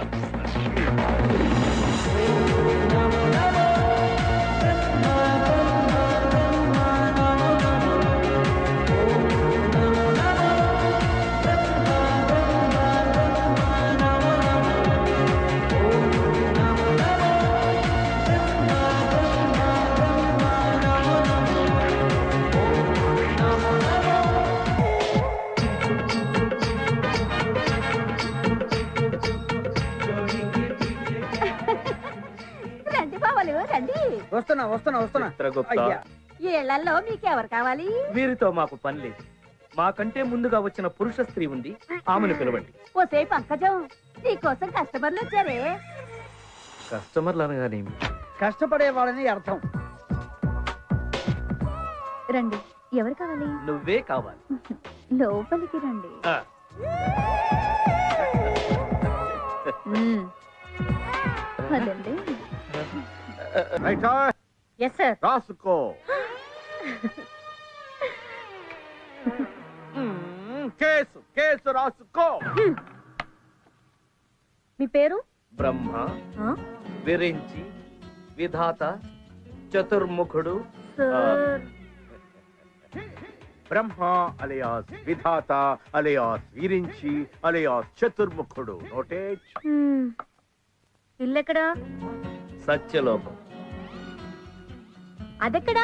వస్తున్నా వస్తున్నా వస్తున్నా. చిత్రగుప్త అయ్యా. ఈ ఇళ్లలో మీకెవరు కావాలి? వీరితో మాకు పని లేదు. మాకంటే ముందుగా వచ్చిన పురుష స్త్రీ ఉంది, ఆమెను పిలవండి. ఓసే పంకజం, నీకోసం కస్టమర్లు వచ్చారే. కస్టమర్లు అనగానేమి? కష్టపడే వాళ్ళని అర్థం. రండి, ఎవరు కావాలి? నువ్వే కావాలి. లోపలికి రండి. అదండి. Yes sir. రాసుకో. కేసు కేసు రాసుకో. మీ పేరు? Brahma, Virinchi, Vidhata, Chaturmukhudu. Sir Brahma alias Vidhata alias Virinchi alias Chaturmukhudu. నోటేజ్. ఇల్లెక్కడా? సత్యలోకం. అదెక్కడా?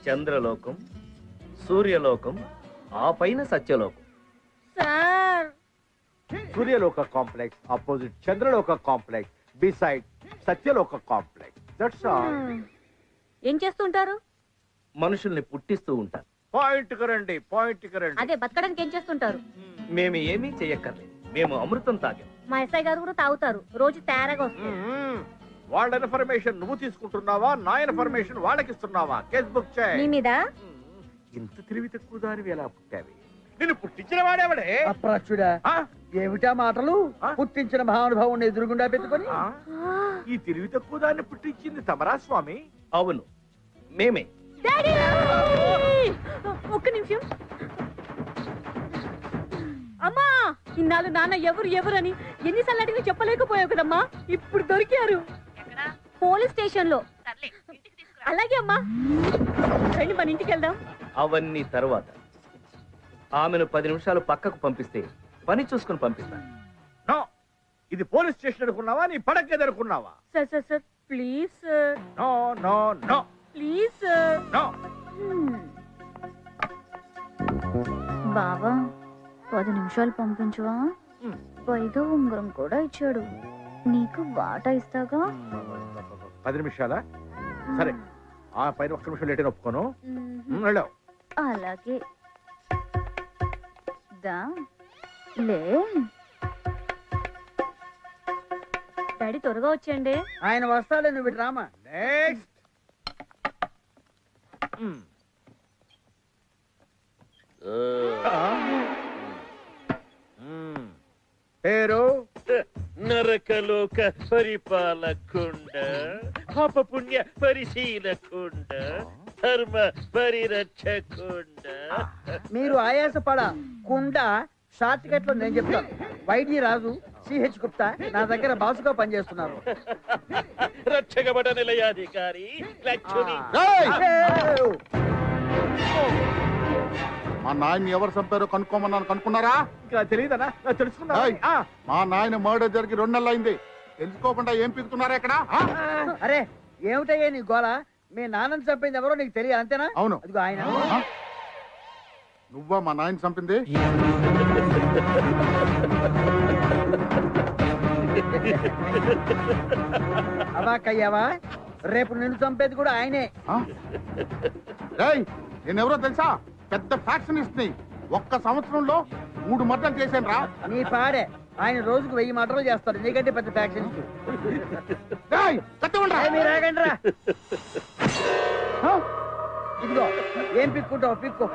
చంద్రలోకం, సూర్యలోకం, ఆ పైన Satyalokam. Sir Suryaloka complex opposite Chandraloka complex beside Satyaloka complex. That's all. ఏం చేస్తుంటారు? మనుషుల్ని పుట్టిస్తూ ఉంటారు. పాయింట్ కరండి, పాయింట్ కరండి. అదే బతకడానికి ఏం చేస్తుంటారు? మేము ఏమీ చెయ్యక్కర్లేదు, మేము అమృతం తాగాం. మా ఎస్ఐ గారు కూడా తాగుతారు, రోజు తేరగా వస్తారు. వాళ్ళ ఇన్ఫర్మేషన్ నువ్వు తీసుకుంటున్నావా, నా ఇన్ఫర్మేషన్ వాళ్ళకి ఇస్తున్నావా? కేస్ బుక్ మీ చేయి. మీద ఇంత తెలివి తక్కువ దానివి ఎలా పుట్టావి? నిన్ను పుట్టించిన వాడేవాడే? అప్రాచుడా, ఏమిటా మాటలు? పుట్టించిన మహానుభావుని ఎదురుగుండా పెట్టుకొని ఈ తెలివి తక్కువ దాన్ని పుట్టించింది తమరా స్వామి? అవును, మేమే. ఒక్క నిమిషం. అమ్మా, ఇన్నాళ్ళు నాన్న ఎవరు ఎవరని ఎన్నిసార్లు అడిగి చెప్పలేకపోయావు కదమ్మా, ఇప్పుడు దొరికారు. పోలీస్ స్టేషన్ లో. అలాగే అమ్మా, రండి మన ఇంటికి వెళ్దాం. అవన్నీ తర్వాత. ఆమెను 10 నిమిషాలు పక్కకు పంపిస్తే పని చూసుకుని పంపిస్తాను. నో, ఇది పోలీస్ స్టేషన్ అనుకున్నావా, నీ పడక ఎదుర్కొన్నావా? Sir sir sir please sir. No no no please sir. No. బావా 10 నిమిషాలు పంపించవా? పైగా ఉంగరం కూడా ఇచ్చాడు. నీకు వాటా ఇస్తాగా. 10 నిమిషాలా? సరే, ఆ పైన 1 నిమిషం లేట్ ఒప్పుకోను. వెళ్ళావు. అలాగే దా లే. డాడీ త్వరగా వచ్చేయండి. ఆయన వస్తాడే, నువ్వు ఇటు రామా. నెక్స్ట్. పేరు? నరకలోక పరిపాలకుండ, పాపపుణ్య పరిశీలకుండ, ధర్మ పరిరక్షకుండ. మీరు ఆయాసపడ కుండ షార్ట్ కట్ లో నేను చెప్తాను. వైడి రాజు, సిహెచ్ గుప్తా నా దగ్గర బాసుగా పనిచేస్తున్నారు. రక్షకబడ నిలయాధికారి లక్ష్మి. మా నాయన్ని ఎవరు చంపారో కనుక్కోమన్నాను, కనుక్కున్నారా? ఇంకా తెలియదనా? తెలుసుకున్నా. మా నాయన మర్డర్ జరిగి 2 నెలలు అయింది. తెలుసుకోకుండా ఏం పీకుతున్నారా ఇక్కడ? అరే ఏమిటయ్యా నీ గోళ? మీ నాన్నని చంపింది ఎవరో నీకు తెలియదు అంతేనా? అవును. అదిగో ఆయన. నువ్వా మా నాయన చంపింది? అవాకయ్యావా? రేపు నిన్ను చంపేది కూడా ఆయనే. నేనెవరో తెలుసా? పెద్ద ఫ్యాక్షనిస్ట్ ని. 1 సంవత్సరంలో 3 మర్డర్లు చేశాను రా. నీ పాడే. ఆయన రోజుకు 1000 మర్డర్లు చేస్తాడు, నీకంటే పెద్ద ఫ్యాక్షనిస్ట్. మీరు ఆగండి రా. ఇదిగో ఏం పిక్కుంటావు పిక్కు.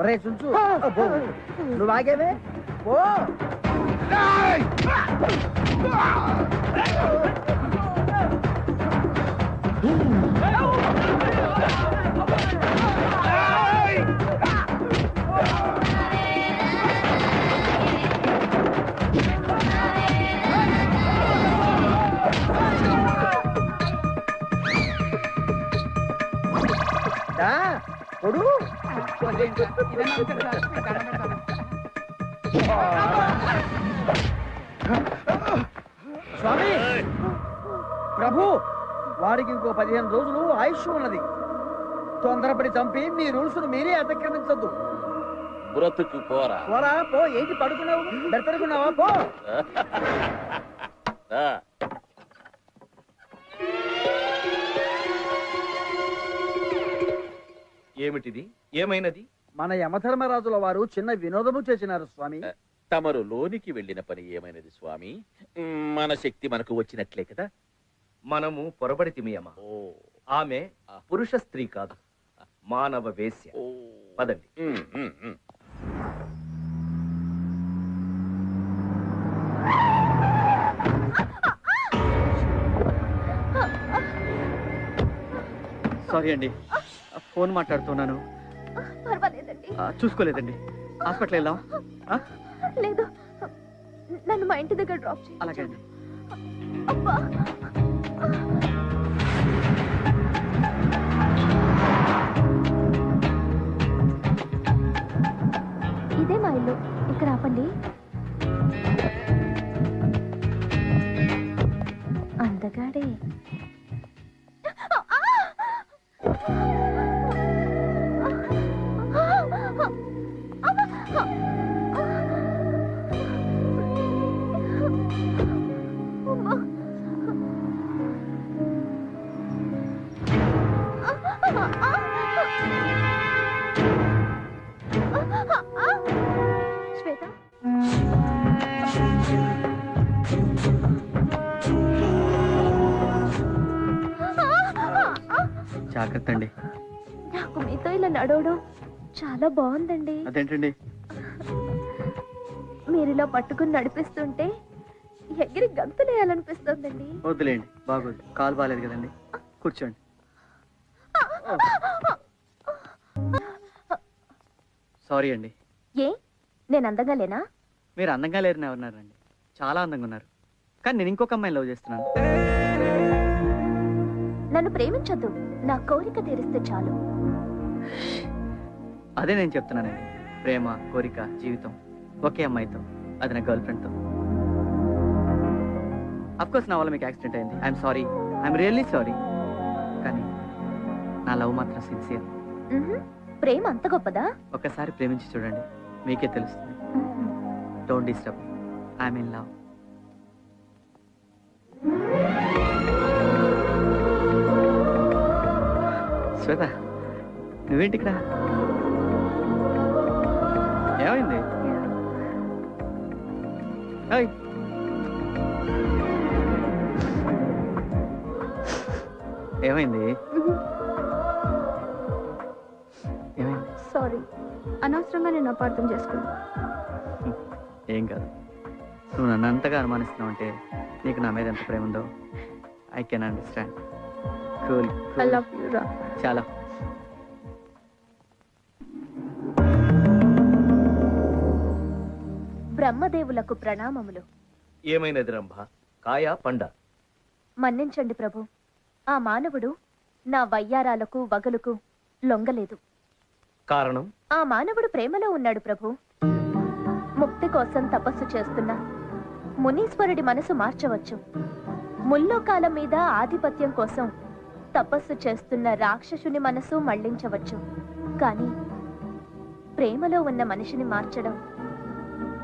ఒరే చుంచు, నువ్వు ఆగేవే ఓ. కొడు స్వామి ప్రభు వాడికి ఇంకో 15 రోజులు ఆయుష్ ఉన్నది. తొందరపడి చంపి మీ రూల్స్ మీరే అతిక్రమించద్దు. బ్రతుకు పోరా. పోరా పో. ఏంటి పడుకున్నావు? బెడతడుకున్నావా? పో. ఏమిటిది? ఏమైనది? మన యమధర్మరాజుల వారు చిన్న వినోదము చేసినారు స్వామి. తమరు లోనికి వెళ్ళిన పని ఏమైనది స్వామి? మన శక్తి మనకు వచ్చినట్లే కదా. మనము పొరబడితిమి అమ్మా. ఆమె పురుష స్త్రీ కాదు, మానవ వేశ్య. పదండి. సారీ అండి, ఫోన్ మాట్లాడుతున్నాను. పర్వాలేదండి. చూసుకోలేదండి. హాస్పిటల్ వెళ్దాం. లేదు, నన్ను మా ఇంటి దగ్గర డ్రాప్ చేయండి. అలాగే అండి. అబ్బా, ఇదే మా ఇల్లు. ఇక్కడ ఆపండి. అందగాడే. శ్వేత, జాగ్రత్త అండి. నాకు మీతో ఇలా నడవడం చాలా బాగుందండి. అదేంటండి? మీరు ఇలా పట్టుకుని నడిపిస్తుంటే ఎగిరి గంతులేయాలనిపిస్తుందండి. వద్దులేండి, బాగోదు. కాలు బాగాలేదు కదండి. కూర్చోండి. సారీ అండి. ఏ, నేను అందంగా లేనా? మీరు అందంగా లేరని ఎవరున్నారండి? చాలా అందంగా ఉన్నారు. కానీ నేను ఇంకొక అమ్మాయిని లవ్ చేస్తున్నాను. నన్ను ప్రేమించొద్దు, నా కోరిక తీరిస్తే చాలు. అదే నేను చెప్తున్నానండి. ప్రేమ, కోరిక, జీవితం ఒకే అమ్మాయితో, అది నా గర్ల్ ఫ్రెండ్తో. అఫ్కోర్స్ నా వల్ల మీకు యాక్సిడెంట్ అయింది. I'm sorry, I'm really sorry. కానీ నా లవ్ మాత్రం సిన్సియర్. ప్రేమ అంత గొప్పదా? ఒక్కసారి ప్రేమించి చూడండి, మీకే తెలుస్తుంది. Don't disturb, I am in love. Shweta, నువ్వేంటి ఇక్కడ? ఏమైంది? ఏమైంది? ఏమైంది? సారీ, అనవసరంగా నేను అపార్థం చేసుకున్నా. ఏం కాదు. నువ్వు నన్ను అంతగా అనుమానిస్తున్నావు అంటే నీకు నా మీద ఎంత ప్రేమ ఉందో I can understand. Cool. I love you రా. చాలా. బ్రహ్మదేవులకు ప్రణామములు. ఏమైనది రంభ? కాయ పండ? మన్నించండి ప్రభు, ఆ మానవుడు నా వయ్యారాలకు వగలుకు లొంగలేదు. కారణం? ఆ మానవుడు ప్రేమలో ఉన్నాడు ప్రభు. ముక్తి కోసం తపస్సు చేస్తున్నా మునీశ్వరుడి మనసు మార్చవచ్చు. ముల్లోకాల మీద ఆధిపత్యం కోసం తపస్సు చేస్తున్న రాక్షసుని మనసు మళ్లించవచ్చు. కానీ ప్రేమలో ఉన్న మనిషిని మార్చడం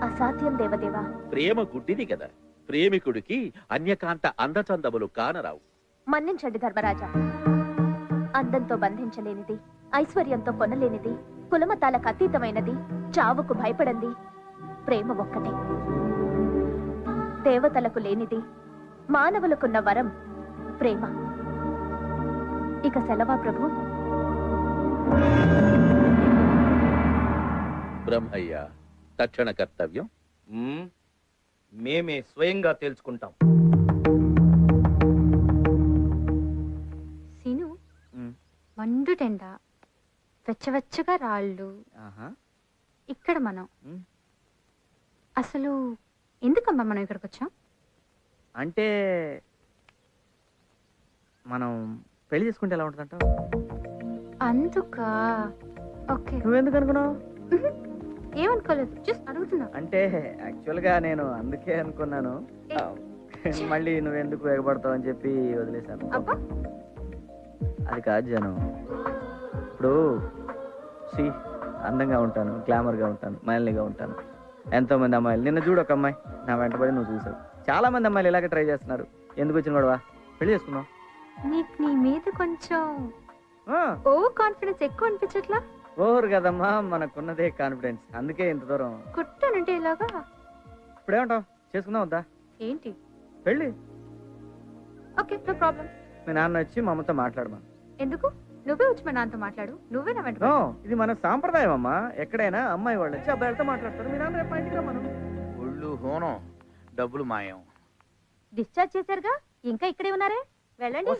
అసాధ్యం దేవదేవా. ప్రేమ గుడ్డిది కదా. ప్రేమికుడికి అన్యకాంత అందచందములు కానరావు. మన్నించండి ధర్మరాజా. అందంతో బంధించలేనిది, ఐశ్వర్యంతో కొనలేనిది, కులమతాలకు అతీతమైనది, చావుకు భయపడంది ప్రేమ ఒక్కటే. దేవతలకు లేనిది, మానవులకున్న వరం ప్రేమ. ఇక సెలవా ప్రభు? బ్రహ్మయ్య, తక్షణ కర్తవ్యం మేమే స్వయంగా తేల్చుకుంటాం. సీను, మండుటెండ, వెచ్చవెచ్చగా రాళ్ళు, ఇక్కడ మనం అసలు ఎందుకమ్మా మనం ఇక్కడికి వచ్చాం? అంటే మనం పెళ్లి చేసుకుంటే ఎలా ఉంటుందంటావు? అందుకా ఓకే. నువ్వెందుకు అనుకున్నావు? ఏమనుకోలేదు, జస్ట్ అడుగుతున్నా. అంటే యాక్చువల్ గా నేను అందుకే అనుకున్నాను. మళ్ళీ నువ్వెందుకు ఎగబడతావు అని చెప్పి వదిలేశాను. అది కాదు జనం. ఇప్పుడు అందంగా ఉంటాను, గ్లామర్ గా ఉంటాను, మైల్గా ఉంటాను. ఎంతో మంది అమ్మాయిలు, నిన్న చూడు ఒక అమ్మాయి నా వెంటబడి నువ్వు చూసావు. చాలా మంది అమ్మాయిలు ఇలాగే ట్రై చేస్తున్నారు. ఎందుకు వచ్చిన గొడవ? పెళ్లి చేసుకున్నావు. నీకు నీ మీద కొంచెం కాన్ఫిడెన్స్ ఎక్కువ అనిపించట్లా? ఓవర్ కదమ్మా, మనకున్నదే కాన్ఫిడెన్స్, అందుకే ఇంత దూరం. కుట్టానంటే ఇలాగా. ఇప్పుడేమంటావు, చేసుకుందాం వద్దా? ఏంటి పెళ్ళి? Okay, no problem. మీ నాన్న వచ్చి మా అమ్మతో మాట్లాడమా. ఎందుకు? నువ్వే వచ్చి మా నాన్నతో మాట్లాడు. నువ్వే నా వెంట. ఇది మన సాంప్రదాయం అమ్మా. ఎక్కడైనా అమ్మాయి వాళ్ళు వచ్చి అబ్బాయిలతో మాట్లాడతారు. మీ నాన్న రేపు మా ఇంటికి రమ్మను. ఒళ్ళు హోనం, డబ్బులు మాయం. డిశ్చార్జ్ చేశారుగా, ఇంకా ఇక్కడే ఉన్నారే, వెళ్ళండి.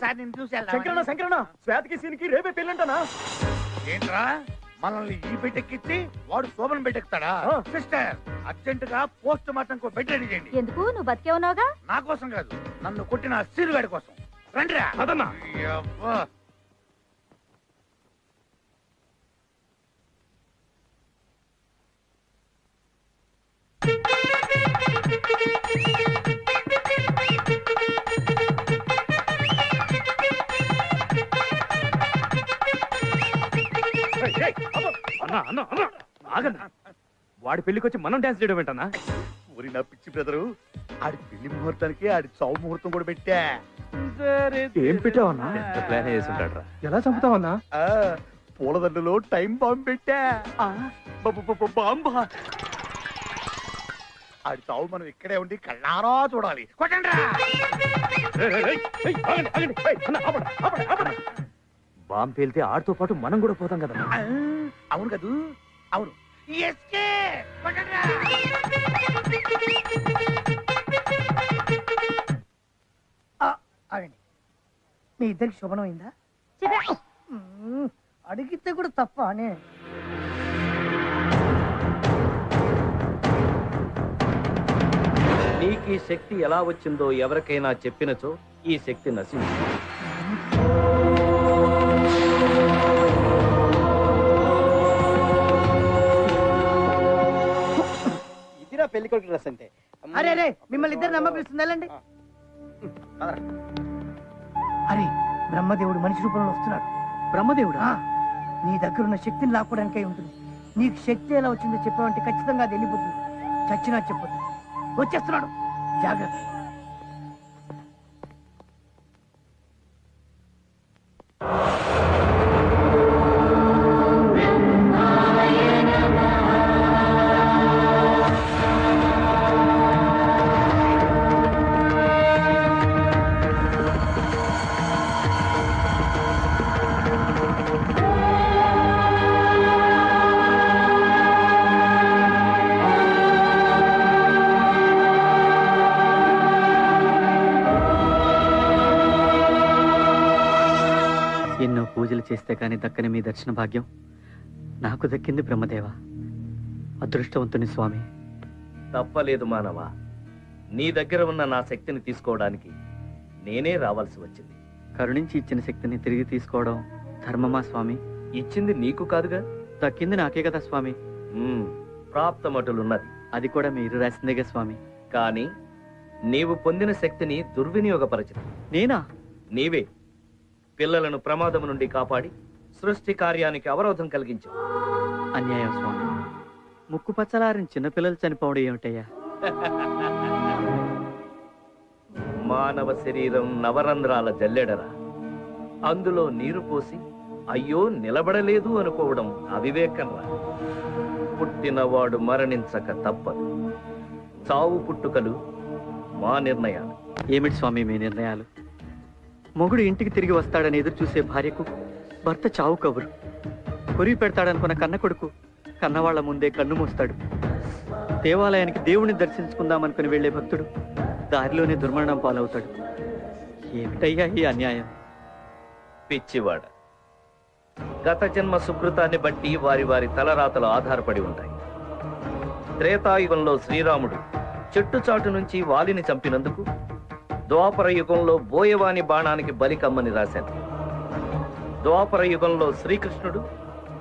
శంకరన్న శ్వేతకి సీన్కి రేపే పెళ్ళంటనా? ఏంట్రా మనల్ని ఈ బెట్టెక్కిచ్చి వాడు శోభను బెట్టెక్కుతాడా? సిస్టర్, అర్జెంట్ గా పోస్ట్ మార్టం కో బెడ్ రెడీ చేయండి. ఎందుకు? నువ్వు బతికే ఉన్నావుగా. నా కోసం కాదు, నన్ను కొట్టిన సీరుగాడి కోసం. రండిరా. వాడి పెళ్లికి వచ్చి మనం డాన్స్ చేయడం ఏంటన్నా? ఊరి నా పిచ్చి బ్రదరు, ఆడి పెళ్లి ముహూర్తానికి ఆడి చావు ముహూర్తం కూడా పెట్టా. ఏం పెట్టావన్నా? ఎంత ప్లాన్ చేసి ఉంటాడు. ఎలా చంపుతావన్నా? పూలదండలో టైం బాంబు పెట్టా. బాంబా? ఆడి చావు మనం ఇక్కడే ఉండి కళ్ళారా చూడాలి. బాంబు పేలితే ఆడితో పాటు మనం కూడా పోతాం కదా. అవును కదూ, అవును. ఆగండి, మీ ఇద్దరికి శుభనం అయిందా? అడిగితే కూడా తప్ప అనే. నీకు ఈ శక్తి ఎలా వచ్చిందో ఎవరికైనా చెప్పినచో ఈ శక్తి నశించు. ఇదిరా పెళ్లి కొడుకు డ్రెస్ అంటే. అరే అరే, మిమ్మల్ని ఇద్దరు నమ్మ పిలుస్తుంది, వెళ్ళండి. అరే, బ్రహ్మదేవుడు మనిషి రూపంలో వస్తున్నాడు. బ్రహ్మదేవుడు? నీ దగ్గర ఉన్న శక్తిని లాక్కోవడానికై ఉంటుంది. నీకు శక్తి ఎలా వచ్చిందో చెప్పావంటే ఖచ్చితంగా అది వెళ్ళిపోతుంది. చచ్చినా చెప్పొద్దు. వచ్చేస్తున్నాడు, జాగ్రత్త. ఎన్నో పూజలు చేస్తే కానీ దక్కని మీ దర్శన భాగ్యం నాకు దక్కింది బ్రహ్మదేవ. అదృష్టవంతుని స్వామి. తప్పలేదు మానవ, నీ దగ్గర ఉన్న నా శక్తిని తీసుకోవడానికి నేనే రావాల్సి వచ్చింది. కరుణించి ఇచ్చిన శక్తిని తిరిగి తీసుకోవడం ధర్మమా స్వామి? ఇచ్చింది నీకు కాదుగా, దక్కింది నాకే కదా స్వామి. ప్రాప్తమటులున్నది, అది కూడా మీరు రాసిందేగా స్వామి. కానీ నీవు పొందిన శక్తిని దుర్వినియోగపరచదు. నేనా? నీవే పిల్లలను ప్రమాదం నుండి కాపాడి సృష్టి కార్యానికి అవరోధం కలిగించావు. అన్యాయం స్వామి. ముక్కు పచ్చలారిన చిన్నపిల్లలు చనిపోవడం ఏమిటయ్యా? మానవ శరీరం నవరంధ్రాల జల్లెడరా, అందులో నీరు పోసి అయ్యో నిలబడలేదు అనుకోవడం అవివేకంరా. పుట్టినవాడు మరణించక తప్పదు. చావు పుట్టుకలు మా నిర్ణయాలు. ఏమిటి స్వామి మీ నిర్ణయాలు? మొగుడు ఇంటికి తిరిగి వస్తాడని ఎదురు చూసే భార్యకు భర్త చావు కబురు. కొరివి పెడతాడనుకున్న కన్న కొడుకు కన్నవాళ్ల ముందే కన్ను మూస్తాడు. దేవాలయానికి దేవుణ్ణి దర్శించుకుందామనుకుని వెళ్లే భక్తుడు దారిలోనే దుర్మరణం పాలవుతాడు. ఏమిటయ్యా ఈ అన్యాయం? పిచ్చివాడ, గత జన్మ సుకృతాన్ని బట్టి వారి వారి తలరాతలు ఆధారపడి ఉంటాయి. త్రేతాయుగంలో శ్రీరాముడు చెట్టు చాటు నుంచి వాలిని చంపినందుకు ద్వాపర యుగంలో బోయవాని బాణానికి బలి కమ్మని రాశాను. ద్వాపర యుగంలో శ్రీకృష్ణుడు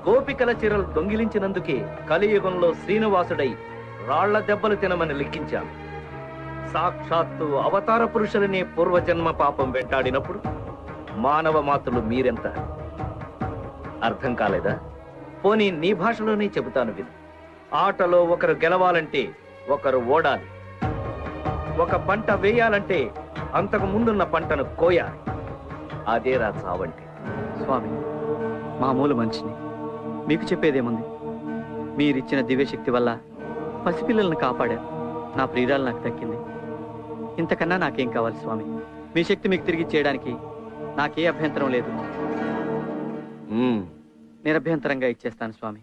గోపికల చీరలు దొంగిలించినందుకే కలియుగంలో శ్రీనివాసుడై రాళ్ల దెబ్బలు తినమని లిఖించాను. సాక్షాత్తు అవతార పురుషులనే పూర్వజన్మ పాపం వెంటాడినప్పుడు మానవ మాతృలు మీరెంత? అర్థం కాలేదా? పోనీ నీ భాషలోనే చెబుతాను విను. ఆటలో ఒకరు గెలవాలంటే ఒకరు ఓడాలి. ఒక పంట వేయాలంటే అంతకు ముందున్న పంటను కోయాలి. అదేరా చావంటే. స్వామి, మామూలు మనిషిని, మీకు చెప్పేదేముంది? మీరిచ్చిన దివ్యశక్తి వల్ల పసిపిల్లలను కాపాడారు. నా ప్రియురాలు నాకు దక్కింది. ఇంతకన్నా నాకేం కావాలి స్వామి? మీ శక్తి మీకు తిరిగి చేయడానికి నాకే అభ్యంతరం లేదు. నిరభ్యంతరంగా ఇచ్చేస్తాను స్వామి.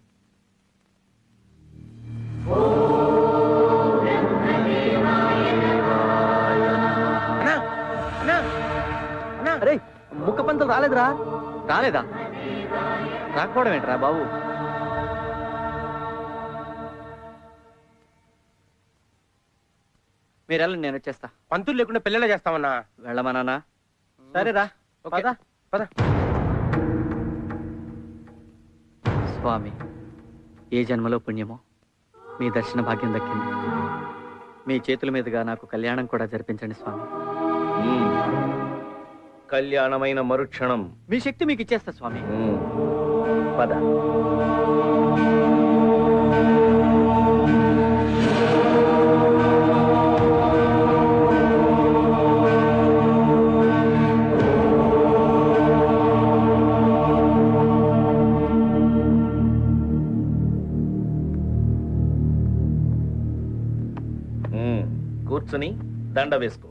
అరే, ముక్క పంతులు రాలేదురా? రాలేదా? రాకపోవడం ఏంట్రా బాబు? మీరెళ్ళండి, నేను వచ్చేస్తా. పంతులు లేకుండా పెళ్ళిలా చేస్తామన్నా. వెళ్ళమన్నా? సరేరా, పద. స్వామి, ఏ జన్మలో పుణ్యమో మీ దర్శన భాగ్యం దక్కింది. మీ చేతుల మీదుగా నాకు కళ్యాణం కూడా జరిపించండి స్వామి. కళ్యాణమైన మరుక్షణం మీ శక్తి మీకు ఇచ్చేస్తా స్వామి. పద. కూర్చుని దండ వేసుకో.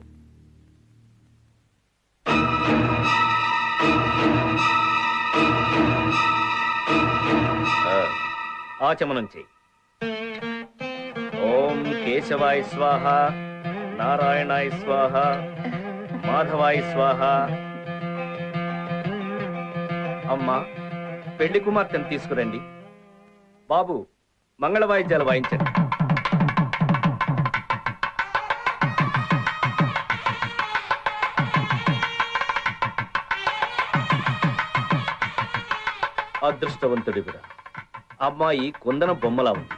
ఆచమనం చేయి. ఓం కేశవాయ స్వాహ, నారాయణాయ స్వాహ, మాధవాయ స్వాహ. అమ్మా, పెళ్లి కుమార్తెను తీసుకురండి. బాబు, మంగళ వాయిద్యాలు వాయించండి. అదృష్టవంతుడివిరా. అమ్మాయి కొందన బొమ్మలా ఉంది.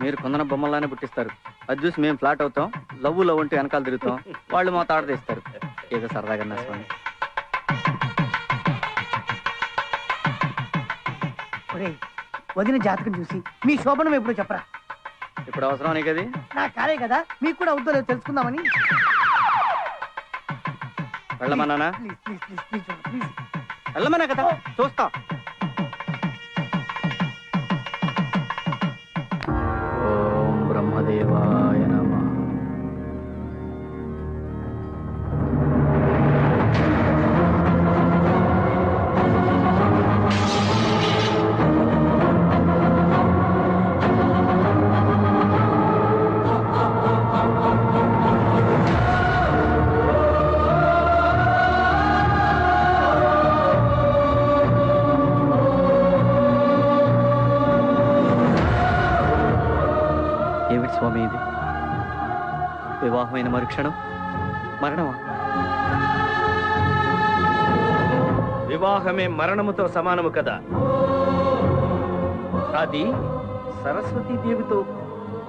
మీరు కొందన బొమ్మలానే పుట్టిస్తారు. అది చూసి మేము ఫ్లాట్ అవుతాం. లవ్ అంటే వెనకాల తిరుగుతాం. వాళ్ళు మా తాట తీస్తారు. ఏదో సరదాగా నా స్వామి. వదిన జాతకం చూసి మీ శోభనం ఎప్పుడు చెప్పరా? ఇప్పుడు అవసరం అనే కదా. నా కాలే కదా, మీకు కూడా అవుతుందో లేదో తెలుసుకుందామని. వెళ్ళమన్నానా? వెళ్ళమన్నా కదా, చూస్తా. ఓం బ్రహ్మదేవాయ నమః. ఏమిటి స్వామి ఇది? వివాహమైన మరుక్షణం మరణమా? వివాహమే మరణముతో సమానము కదా. అది సరస్వతీదేవితో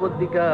కొద్దిగా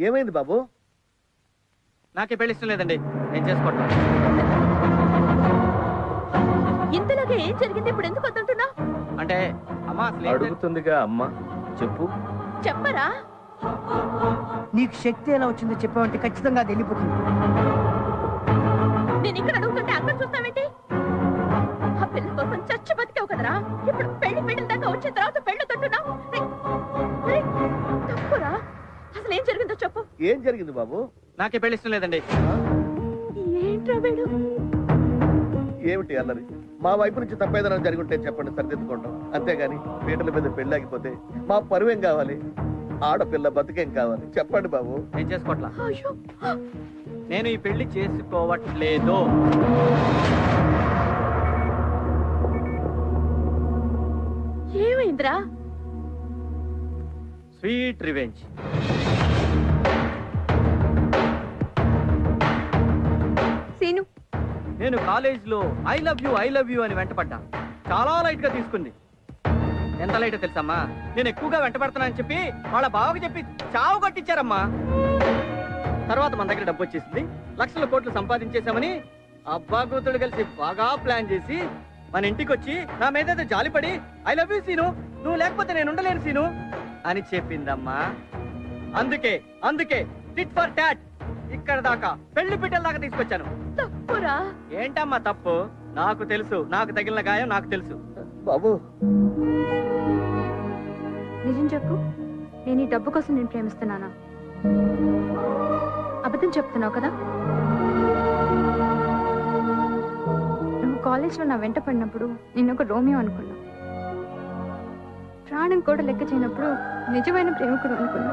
ఏమైంది బాబు? నాకే పెళ్లి ఇష్టం లేదండి, నేను చేసుకోవటం. ఇంతలాగా ఏం జరిగింది? ఇప్పుడు ఎందుకు వద్దంటున్నా? అంటే అమ్మా అడుగుతుందిగా అమ్మ, చెప్పు. చెప్పరా? నీకు శక్తి ఎలా వచ్చిందో చెప్పావంటే ఖచ్చితంగా అది వెళ్ళిపోతుంది. నేను ఇక్కడ అడుగుతుంటే అక్కడ చూస్తావేంటి? ఆ పిల్ల కోసం చచ్చి బతికావు కదరా. ఇప్పుడు పెళ్లి దాకా వచ్చిన తర్వాత పెళ్లి తొట్టున్నావు. ఏం జరిగింది బాబు? నాకే పెళ్లి ఇష్టం లేదండి. ఏంట్రా వీడు? ఏమిటి అన్నది? మా వైపు నుంచి తప్పేదనం జరుగుంటే చెప్పండి, సరిదిద్దుకుంటాం. అంతేగాని పీటల మీద పెళ్ళాగిపోతే మా పరువేం కావాలి? ఆడపిల్ల బతుకేం కావాలి? చెప్పండి బాబు. నేను చేసుకోవట్లా. నేను ఈ పెళ్లి చేసుకోవట్లేదు. ఏమైందిరా? Sweet revenge. సీను, నేను కాలేజీలో ఐ లవ్ యూ అని వెంటపడ్డా. చాలా లైట్ గా తీసుకుంది. ఎంత లైట్ తెలుసమ్మా? నేను ఎక్కువగా వెంటపడుతున్నానని చెప్పి వాళ్ళ బావకి చెప్పి చావు కొట్టించారమ్మా. తర్వాత మన దగ్గర డబ్బు వచ్చేసింది, లక్షల కోట్లు సంపాదించేశామని అబ్బా కూతుడు కలిసి బాగా ప్లాన్ చేసి మన ఇంటికి వచ్చి నా మీద జాలిపడి ఐ లవ్ యూ సీను, నువ్వు లేకపోతే నేను ఉండలేను సీను అని చెప్పిందమ్మా. అందుకే టిట్ ఫర్ టాట్ ఇక్కడ దాకా, పెళ్లి పిట్టల దాకా తీసుకొచ్చాను. తప్పురా. ఏంటమ్మా తప్పు? నాకు తెలుసు, నాకు తగిలిన గాయం నాకు తెలుసు. బాబు నిజం చెప్పు, నేను ఈ డబ్బు కోసం నేను ప్రేమిస్తున్నానా? అబద్ధం చెప్తున్నావు కదా? నువ్వు కాలేజ్లో నా వెంట పడినప్పుడు నేను ఒక రోమియో అనుకున్నా. ప్రాణం కూడా లెక్క చేయనప్పుడు నిజమైన ప్రేమికుడు అనుకున్నా.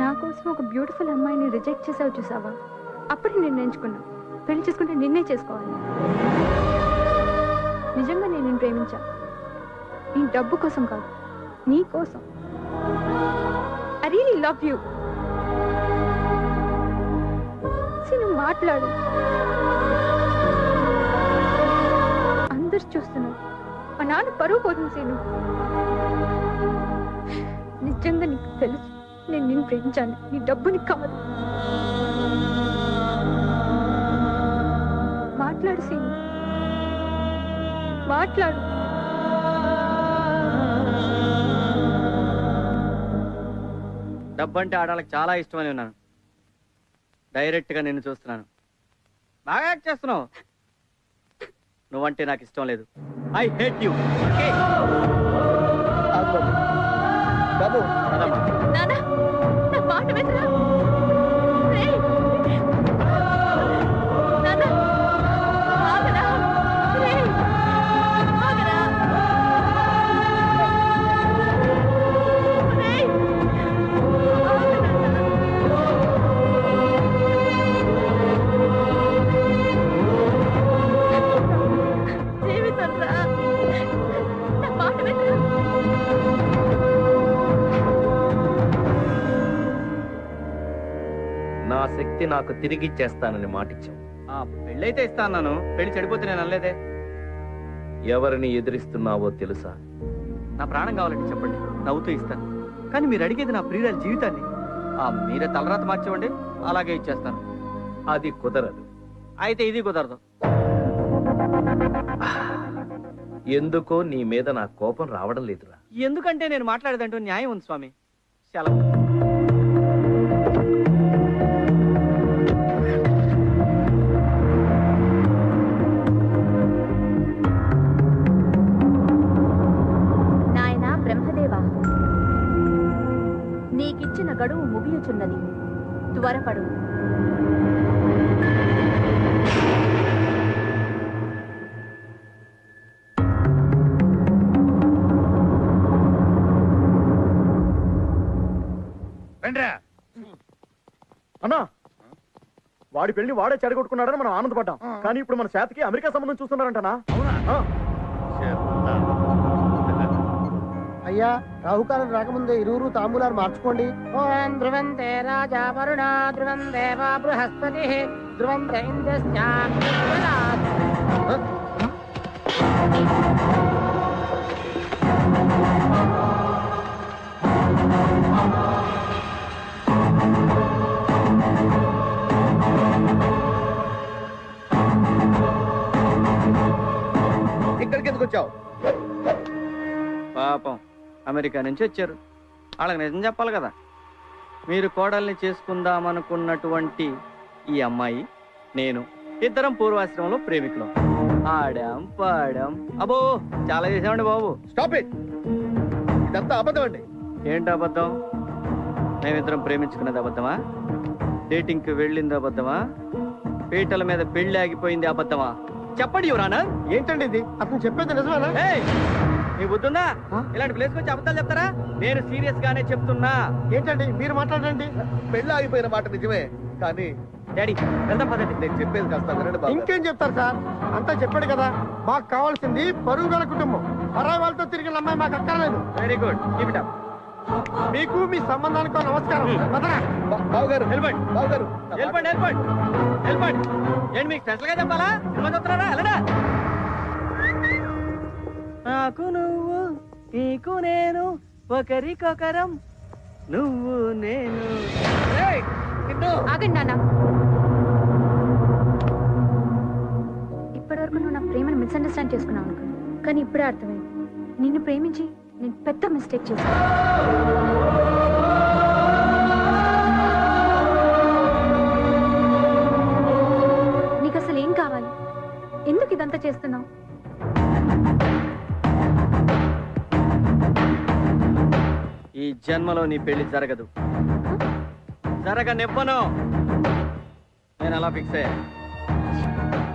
నా కోసం ఒక బ్యూటిఫుల్ అమ్మాయిని రిజెక్ట్ చేసావు చూసావా? అప్పుడు నేను ఎంచుకున్నా, పెళ్లి చేసుకుంటే నిన్నే చేసుకోవాలి. నిజంగా నేను నిన్ను ప్రేమించా. నీ డబ్బు కోసం కాదు, నీ కోసం. I really love you. నువ్వు మాట్లాడు, అందరు చూస్తున్నారు. మా నాన్న పరువు పోతుంది సీను. నిజంగా నీకు తెలుసు నేను నిన్ను ప్రేమించాను, నీ డబ్బుని కాదు. మాట్లాడు సీను, మాట్లాడు. డబ్బు అంటే ఆడాలకు చాలా ఇష్టమని ఉన్నాను. డైరెక్ట్ గా నిన్ను చూస్తున్నాను. బాగా యాక్ట్ చేస్తున్నావు. నువ్వంటే నాకు ఇష్టం లేదు. I hate you. బాబు నాన్న, నా మాట వినరా? రేయ్! నాన్న, ఆగరా? రేయ్! ఆగరా? రేయ్! జీవితంరా, నా మాట వినరా? నా శక్తి నాకు తిరిగిచ్చేస్తానని మాటిచ్చావు. పెళ్ళైతే ఇస్తాను. పెళ్లి చెడిపోతే నేను అనలేదే. ఎవరిని ఎదిరిస్తున్నావో తెలుసా? నా ప్రాణం కావాలంటే చెప్పండి, నవ్వుతూ ఇస్తాను. కానీ మీరు అడిగేది నా ప్రియురాలి జీవితాన్ని. మీరే తలరాత మార్చేవండి, అలాగే ఇచ్చేస్తాను. అది కుదరదు. అయితే ఇది కుదరదు. ఎందుకో నీ మీద నా కోపం రావడం లేదురా. ఎందుకంటే నేను మాట్లాడేదంటూ న్యాయం ఉంది స్వామి. సెలవు. నాయనా బ్రహ్మదేవా, నీకిచ్చిన గడువు ముగియుచున్నది, త్వరపడు. అన్నా, వాడి పెళ్లి వాడే చెడగొట్టుకున్నాడని మనం ఆనందపడ్డాం. కానీ ఇప్పుడు మన శాతకి అమెరికా సంబంధం చూస్తున్నారంటనా? అయ్యా, రాహుకాలం రాకముందే ఇరువురు తాంబూలాలు మార్చుకోండి. ఓం ధ్రువంతే రాజా వరుణ, ధ్రువం దేవా బృహస్పతి, ధ్రువం ఇంద్రస్య. ఇక్కడికి ఎందుకు వచ్చావు? పాపం అమెరికా నుంచి వచ్చారు. వాళ్ళకి నిజం చెప్పాలి కదా. మీరు కోడల్ని చేసుకుందామనుకున్నటువంటి ఈ అమ్మాయి, నేను ఇద్దరం పూర్వాశ్రమంలో ప్రేమికులం. ఆడాం, పాడాం, అబ్బో చాలా చేసామండి బాబు. Stop it! ఇదంతా అబద్ధం అండి. ఏంటి అబద్ధం? మేమిద్దరం ప్రేమించుకున్నది అబద్ధమా? డేటింగ్ కి వెళ్ళింది అబద్ధమా? పీటల మీద పెళ్లి ఆగిపోయింది అబద్ధమా? చెప్పండి యువరానా. ఏంటండి ఇది? అతను చెప్పేది నిజమేనా? నీ బుద్ధుందా? ఇలాంటి ప్లేస్ వచ్చి అబద్ధాలు చెప్తారా? నేను సీరియస్ గానే చెప్తున్నా. ఏంటండి మీరు మాట్లాడండి. పెళ్లి ఆగిపోయిన మాట నిజమే, కానీ డాడీ వెళ్దాం పదండి. నేను చెప్పేది కాస్త వినండి బాబు. ఇంకేం చెప్తారు సార్? అంతా చెప్పాడు కదా. మాకు కావాల్సింది పరువు గల కుటుంబం. పరాయి వాళ్ళతో తిరిగిన అమ్మాయి మాకు అక్కర్లేదు. Very good, keep it up. మీకు మీ సంబంధానికి నమస్కారం. బాబు గారు వెళ్ళిపోండి. బాబు గారు వెళ్ళిపోండి వెళ్ళిపోండి వెళ్ళిపోండి. ఏంటి మీకు స్పెషల్ గా చెప్పాలా? సినిమా చూస్తున్నారా? వెళ్ళడా. నాకు నువ్వు నీకు నేను ఒకరికొకరం నువ్వు నేను. ఆగండి నాన్న. ఇప్పటివరకు నువ్వు నా ప్రేమను మిస్అండర్స్టాండ్ చేసుకున్నావు అనుకున్నా, కానీ ఇప్పుడే అర్థమైంది. నిన్ను ప్రేమించి నేను పెద్ద మిస్టేక్ చేశాను. నీకు అసలు ఏం కావాలి? ఎందుకు ఇదంతా చేస్తున్నావు? ఈ జన్మలో నీ పెళ్లి జరగదు, జరగనివ్వను. నేను అలా ఫిక్స్ అయ్యా.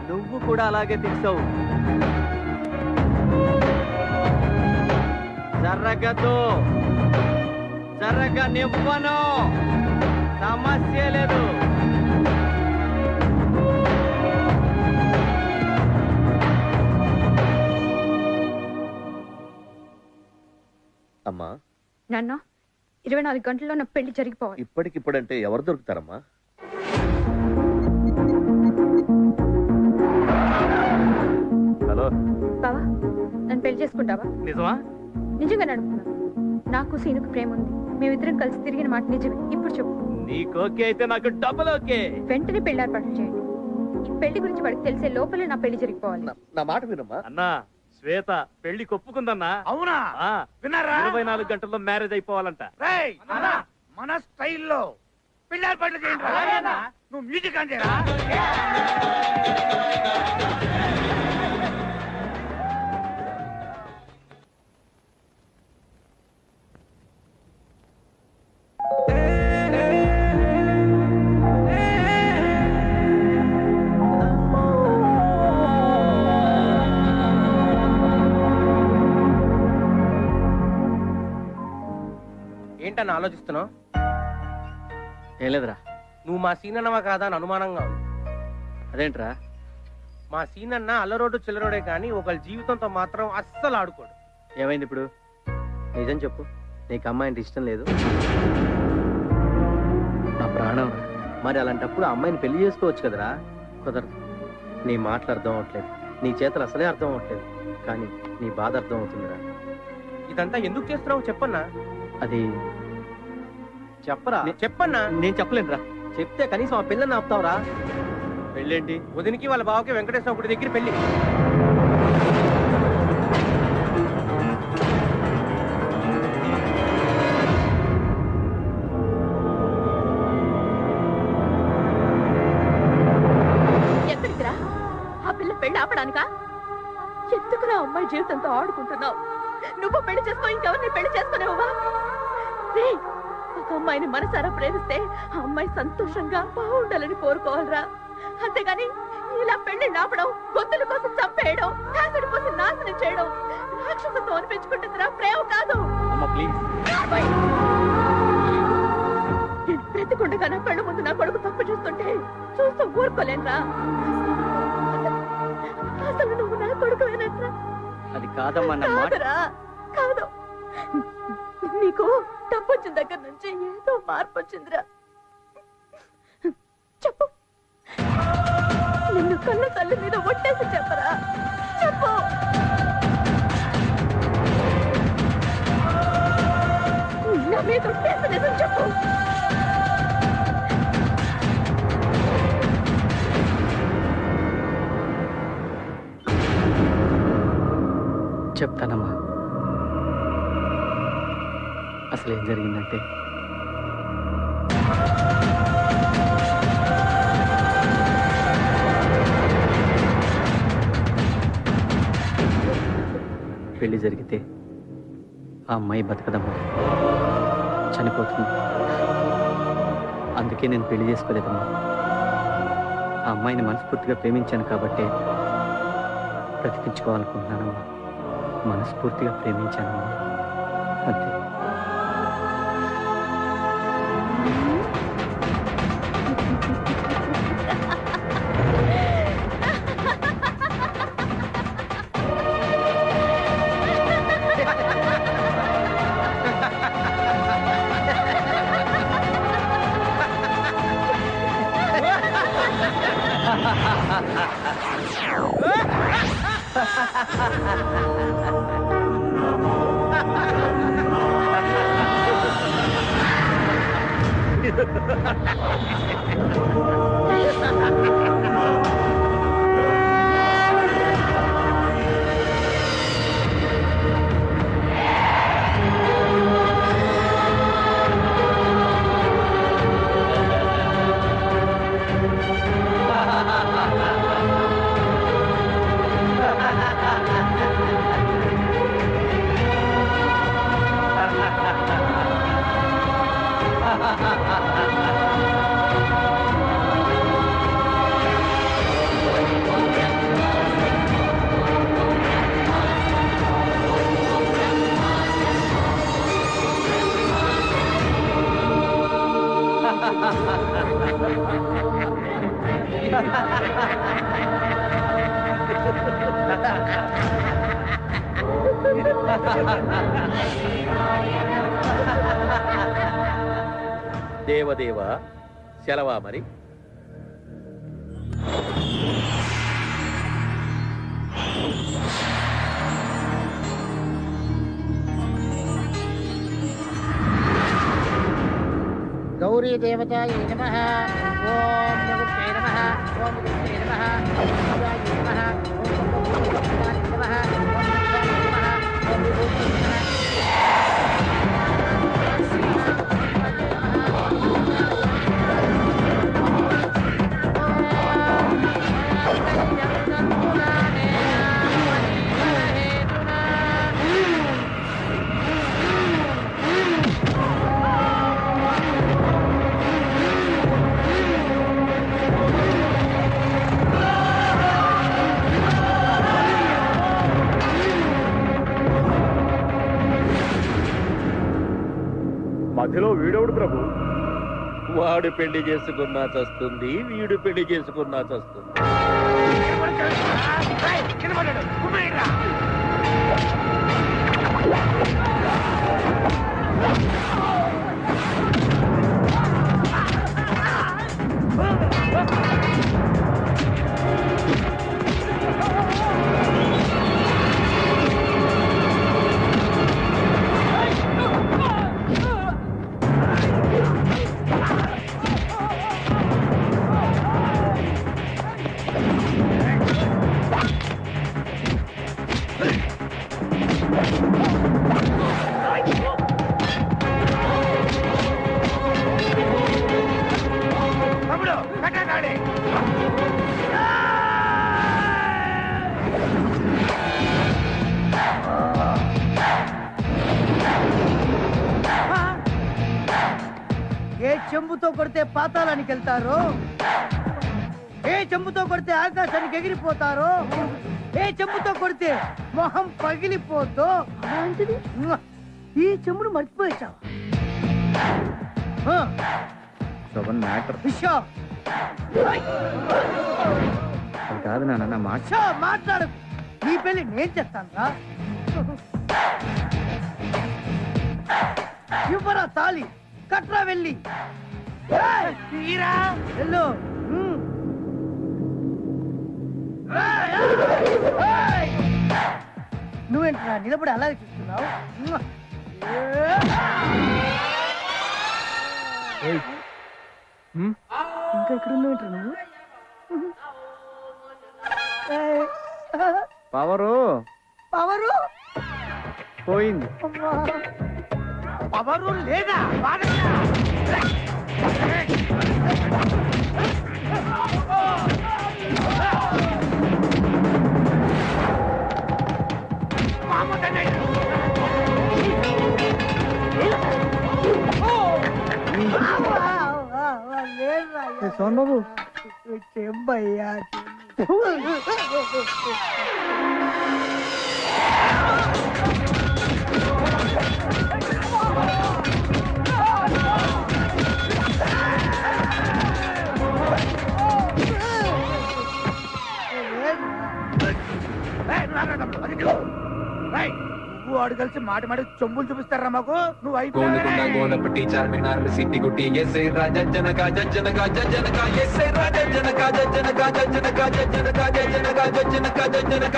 నువ్వు కూడా అలాగే ఫిక్స్ అవు. జరగదు, జరగనివ్వను. సమస్య లేదు. అమ్మా, నాన్న 24 గంటల్లో నా పెళ్లి జరిగిపోవాలి. ఇప్పటికిప్పుడంటే ఎవరు దొరుకుతారమ్మా? హలో బావా, నన్ను పెళ్లి చేసుకుంటావా? నిజమా? నిజంగా నడుపుతున్నా. నాకు సీనుకు ప్రేమ ఉంది. మేమిద్దరం కలిసి తిరిగిన మాట నిజమే. ఇప్పుడు చెప్పు. నీకు ఓకే అయితే నాకు డబుల్ ఓకే. వెంటనే పెళ్లి ఏర్పాటు చేయండి. ఈ పెళ్లి గురించి వాడికి తెలిసే లోపలే నా పెళ్లి జరిగిపోవాలి. నా మాట వినమ్మా. అన్నా, శ్వేత పెళ్లి ఒప్పుకుందన్నా. అవునా? ఆ, విన్నారా? 24 గంటల్లో మ్యారేజ్ అయిపోవాలంట. రేయ్, మన స్టైల్లో పెళ్లి ఏర్పాట్లు చేయండి. నువ్వు మ్యూజిక్ అంటేరా? ఏంటని ఆలోచిస్తున్నావు? ఏం లేదురా. నువ్వు మా సీనన్నవా కాదా అని అనుమానంగా ఉంది. అదేంట్రా? మా సీనన్న అల్లరోడు చిల్లరోడే కానీ ఒకళ్ళ జీవితంతో మాత్రం అస్సలు ఆడుకోడు. ఏమైంది ఇప్పుడు? నిజం చెప్పు. నీకు అమ్మాయి అంటే ఇష్టం లేదు? నా ప్రాణం. మరి అలాంటప్పుడు అమ్మాయిని పెళ్లి చేసుకోవచ్చు కదరా. కుదరదు. నీ మాటలు అర్థం అవట్లేదు, నీ చేతలు అసలే అర్థం అవట్లేదు, కానీ నీ బాధ అర్థం అవుతుందిరా. ఇదంతా ఎందుకు చేస్తున్నావు చెప్పన్నా? అది చెప్పరా? చెప్పన్నా. నేను చెప్పలేనురా. చెప్తే కనీసం ఆ పిల్లని ఆపుతావురా. పెళ్ళేంటి? వదినికి వాళ్ళ బావకి వెంకటేశ్వర గుడి దగ్గర పెళ్లి. ఎక్కడికిరా? ఆ పిల్ల పెళ్లి ఆపడానికా? ఎందుకురా అమ్మాయి జీవితంతో ఆడుకుంటున్నావు? నువ్వు పెళ్లి చేసుకో, ఇంకెవరిని పెళ్లి చేసుకునేవా? ఒక అమ్మాయిని మనసారా ప్రేమిస్తే ఆ అమ్మాయి సంతోషంగా బాగుండాలని కోరుకోవాలరా. అంతేగాని ఇలా పెళ్లి ఆపడం, గొంతుల కోసం చంపేయడం, యాసిడ్ పోసి నాశనం చేయడం రాక్షసత్వం అనిపించుకుంటుందిరా, ప్రేమ కాదు. నేను బ్రతికుండగా నా కళ్ళు ముందు నా కొడుకు తప్పు చేస్తుంటే చూస్తూ ఊరుకోలేనురా. అసలు నువ్వు నా కొడుకువేనట్రా? అది కాదమ్మా నా మాట. కాదు, నీకు డబ్బు వచ్చిన దగ్గర నుంచి ఏదో మార్పు వచ్చిందిరా. చెప్పు, నిన్ను కన్న తల్లి మీద ఒట్టేసి చెప్పరా. చెప్పు. నా మీద ఒట్టేసి నిజం చెప్పు. చెప్తానమ్మా. అసలు ఏం జరిగిందంటే, పెళ్లి జరిగితే ఆ అమ్మాయి బతకదమ్మా. చనిపోతుంది. అందుకే నేను పెళ్లి చేసుకోలేదమ్మా. ఆ అమ్మాయిని మనస్ఫూర్తిగా ప్రేమించాను కాబట్టే బ్రతికించుకోవాలనుకుంటున్నానమ్మా. మనస్ఫూర్తిగా ప్రేమించానమ్మా, అంతే. దేవదేవ సెలవా మరి? గౌరీ దేవతాయ నమః. ఓం నమస్తే నమః. ఓం నమస్తే నమః. ఓం శివాయ నమః. ఓం శివాయ నమః. ఓం శివాయ నమః. ఓం విభూతి నమః. మధ్యలో వీడవుడు ప్రభు. వాడు పెళ్లి చేసుకున్నా చస్తుంది, వీడు పెళ్లి చేసుకున్నా చస్తుంది. ఏ చెంబుతో కొడితే పాతాళానికి వెళ్తారో, ఏ చెంబుతో కొడితే ఆకాశానికి ఎగిరిపోతారో, ఏ చెంబుతో కొడితే మొహం పగిలిపోతో ఈ చెంబును మర్చిపోయావా? మ్యాటర్ కాదు నాన్న, నా మాట మాట్లాడు. నీ పెళ్లి నేను చేస్తాను రా. ఇవ్వరా తాళి, కట్రా వెళ్ళి. వెళ్ళు. నువ్వేంట్రా నిలబడి అలాగే చూస్తున్నావు? ఇంకా ఇక్కడ ఉన్నావేంట్రా నువ్వు? పవరు పవరు పోయింది. పవరు లేదా? సోన్ బాబు చెంబయ్యా వాడు కలిసి మాట మాట చెంబులు చూపిస్తారా మాకు నువ్వు గోనకొండ గోనపట్టి చార్మినార్ సిట్టి గుట్టి ఎస్ఐ రాజా జనక జనక జనక ఎస్ఐ రాజా జనక జనక జనక జనక జనక జనక జనక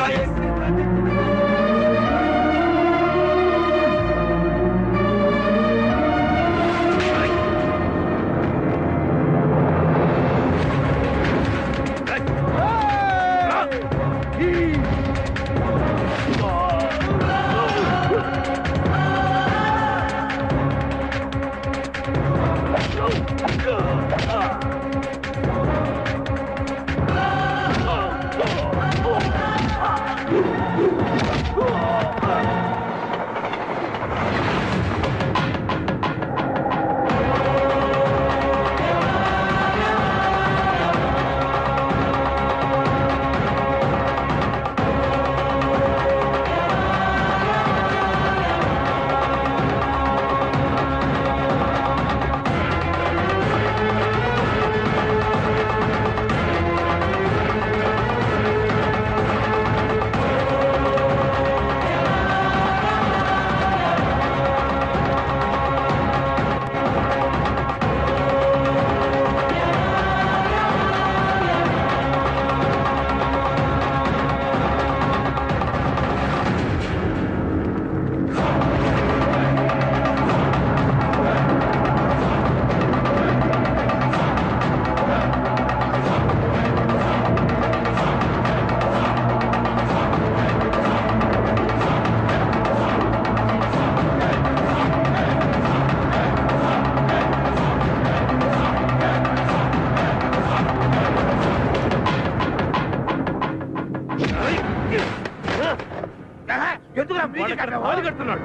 కడుతున్నాడు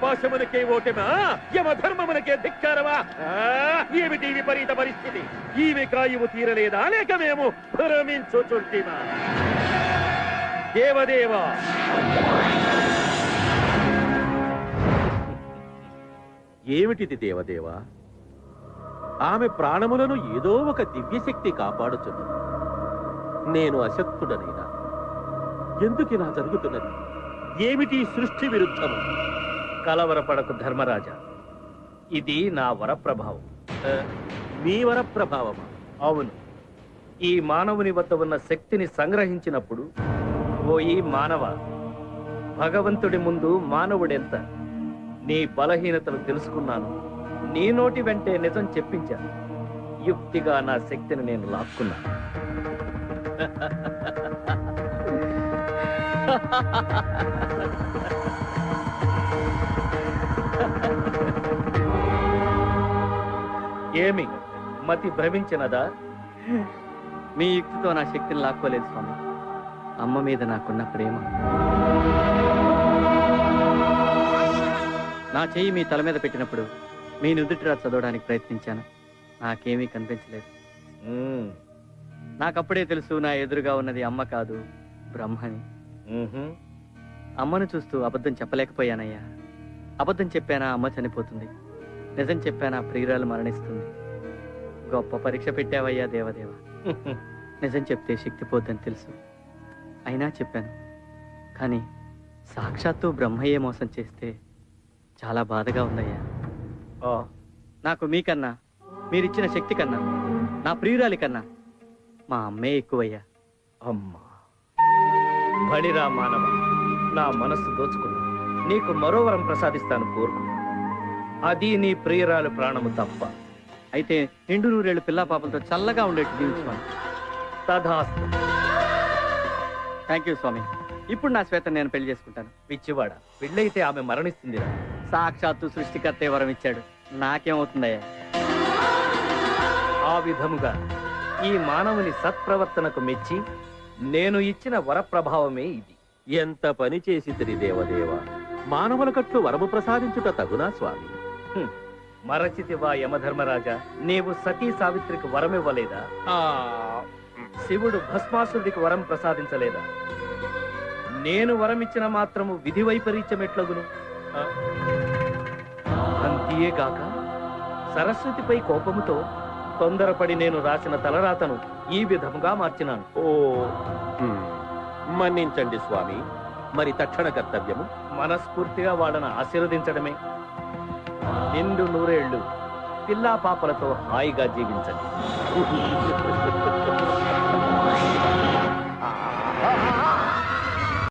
పాశమునకే ఓటమా యమ ధర్మమునకే ధిక్కారమా ఏమిటి విపరీత పరిస్థితి ఈమె కాయువు తీరలేదా లేక మేము భ్రమించుచుంటిమా దేవదేవా ఏమిటిది దేవదేవా ఆమె ప్రాణములను ఏదో ఒక దివ్యశక్తి కాపాడుచున్నది నేను అశక్తుడనైనా ఎందుకిలా జరుగుతున్నది ఏమిటి సృష్టి విరుద్ధము కలవరపడకు ధర్మరాజా ఇది నా వరప్రభావం మీ వరప్రభావమా అవును ఈ మానవుని వద్ద ఉన్న శక్తిని సంగ్రహించినప్పుడు ఓ ఈ మానవ భగవంతుడి ముందు మానవుడెంత నీ బలహీనతలు తెలుసుకున్నాను నీ నోటి వెంటే నిజం చెప్పించాను యుక్తిగా నా శక్తిని నేను లాక్కున్నాను ఏమి మతి భ్రమించినదా మీ యుక్తితో నా శక్తిని లాక్కోలేదు స్వామి అమ్మ మీద నాకున్న ప్రేమ నా చెయ్యి మీ తల మీద పెట్టినప్పుడు మీ నుదుటిరా చదవడానికి ప్రయత్నించాను నాకేమీ కనిపించలేదు నాకప్పుడే తెలుసు నా ఎదురుగా ఉన్నది అమ్మ కాదు బ్రహ్మని అమ్మను చూస్తూ అబద్ధం చెప్పలేకపోయానయ్యా అబద్ధం చెప్పానా అమ్మ చనిపోతుంది నిజం చెప్పానా ప్రియురాలు మరణిస్తుంది గొప్ప పరీక్ష పెట్టావయ్యా దేవదేవ నిజం చెప్తే శక్తి పోద్దని తెలుసు అయినా చెప్పాను కానీ సాక్షాత్తు బ్రహ్మయ్యే మోసం చేస్తే చాలా బాధగా ఉందయ్యా నాకు మీకన్నా మీరిచ్చిన శక్తి కన్నా నా ప్రియురాలి కన్నా మా అమ్మే ఎక్కువయ్యా అమ్మా బలిరా మానవ నా మనస్సు దోచుకున్నా నీకు మరో వరం ప్రసాదిస్తాను కోరుకు. అది నీ ప్రియురాలు ప్రాణము తప్ప. అయితే నిండు నూరేళ్ళు పిల్లా పాపలతో చల్లగా ఉండేట్టు దీవించుకోండి. తథాస్తు. థ్యాంక్ యూ స్వామి. ఇప్పుడు నా శ్వేత నేను పెళ్లి చేసుకుంటాను. పిచ్చివాడ, పెళ్ళైతే ఆమె మరణిస్తుందిరా. సాక్షాత్తు సృష్టికర్తే వరం ఇచ్చాడు, నాకేమవుతుందయ్యా? ఆ విధముగా ఈ మానవుని సత్ప్రవర్తనకు మెచ్చి నేను ఇచ్చిన వర ప్రభావమే ఇది. ఎంత పని చేసితిరి దేవదేవ, మానవుల కట్లు వరము ప్రసాదించుట తగునా స్వామి? మరచితివా యమధర్మరాజా, నీవు సతీ సావిత్రికి వరమివ్వలేదా? శివుడు భస్మాసురుడికి వరం ప్రసాదించలేదా? నేను వరమిచ్చిన మాత్రము విధి వైపరీత్యం ఎట్లగును? అంతేగాక సరస్వతిపై కోపముతో తొందరపడి నేను రాసిన తలరాతను ఈ విధముగా మార్చినాను. ఓ మన్నించండి స్వామి, మరి తక్షణ కర్తవ్యము? మనస్ఫూర్తిగా వాళ్ళను ఆశీర్వదించడమే. నిండు నూరేళ్లు పిల్లా పాపలతో హాయిగా జీవించండి.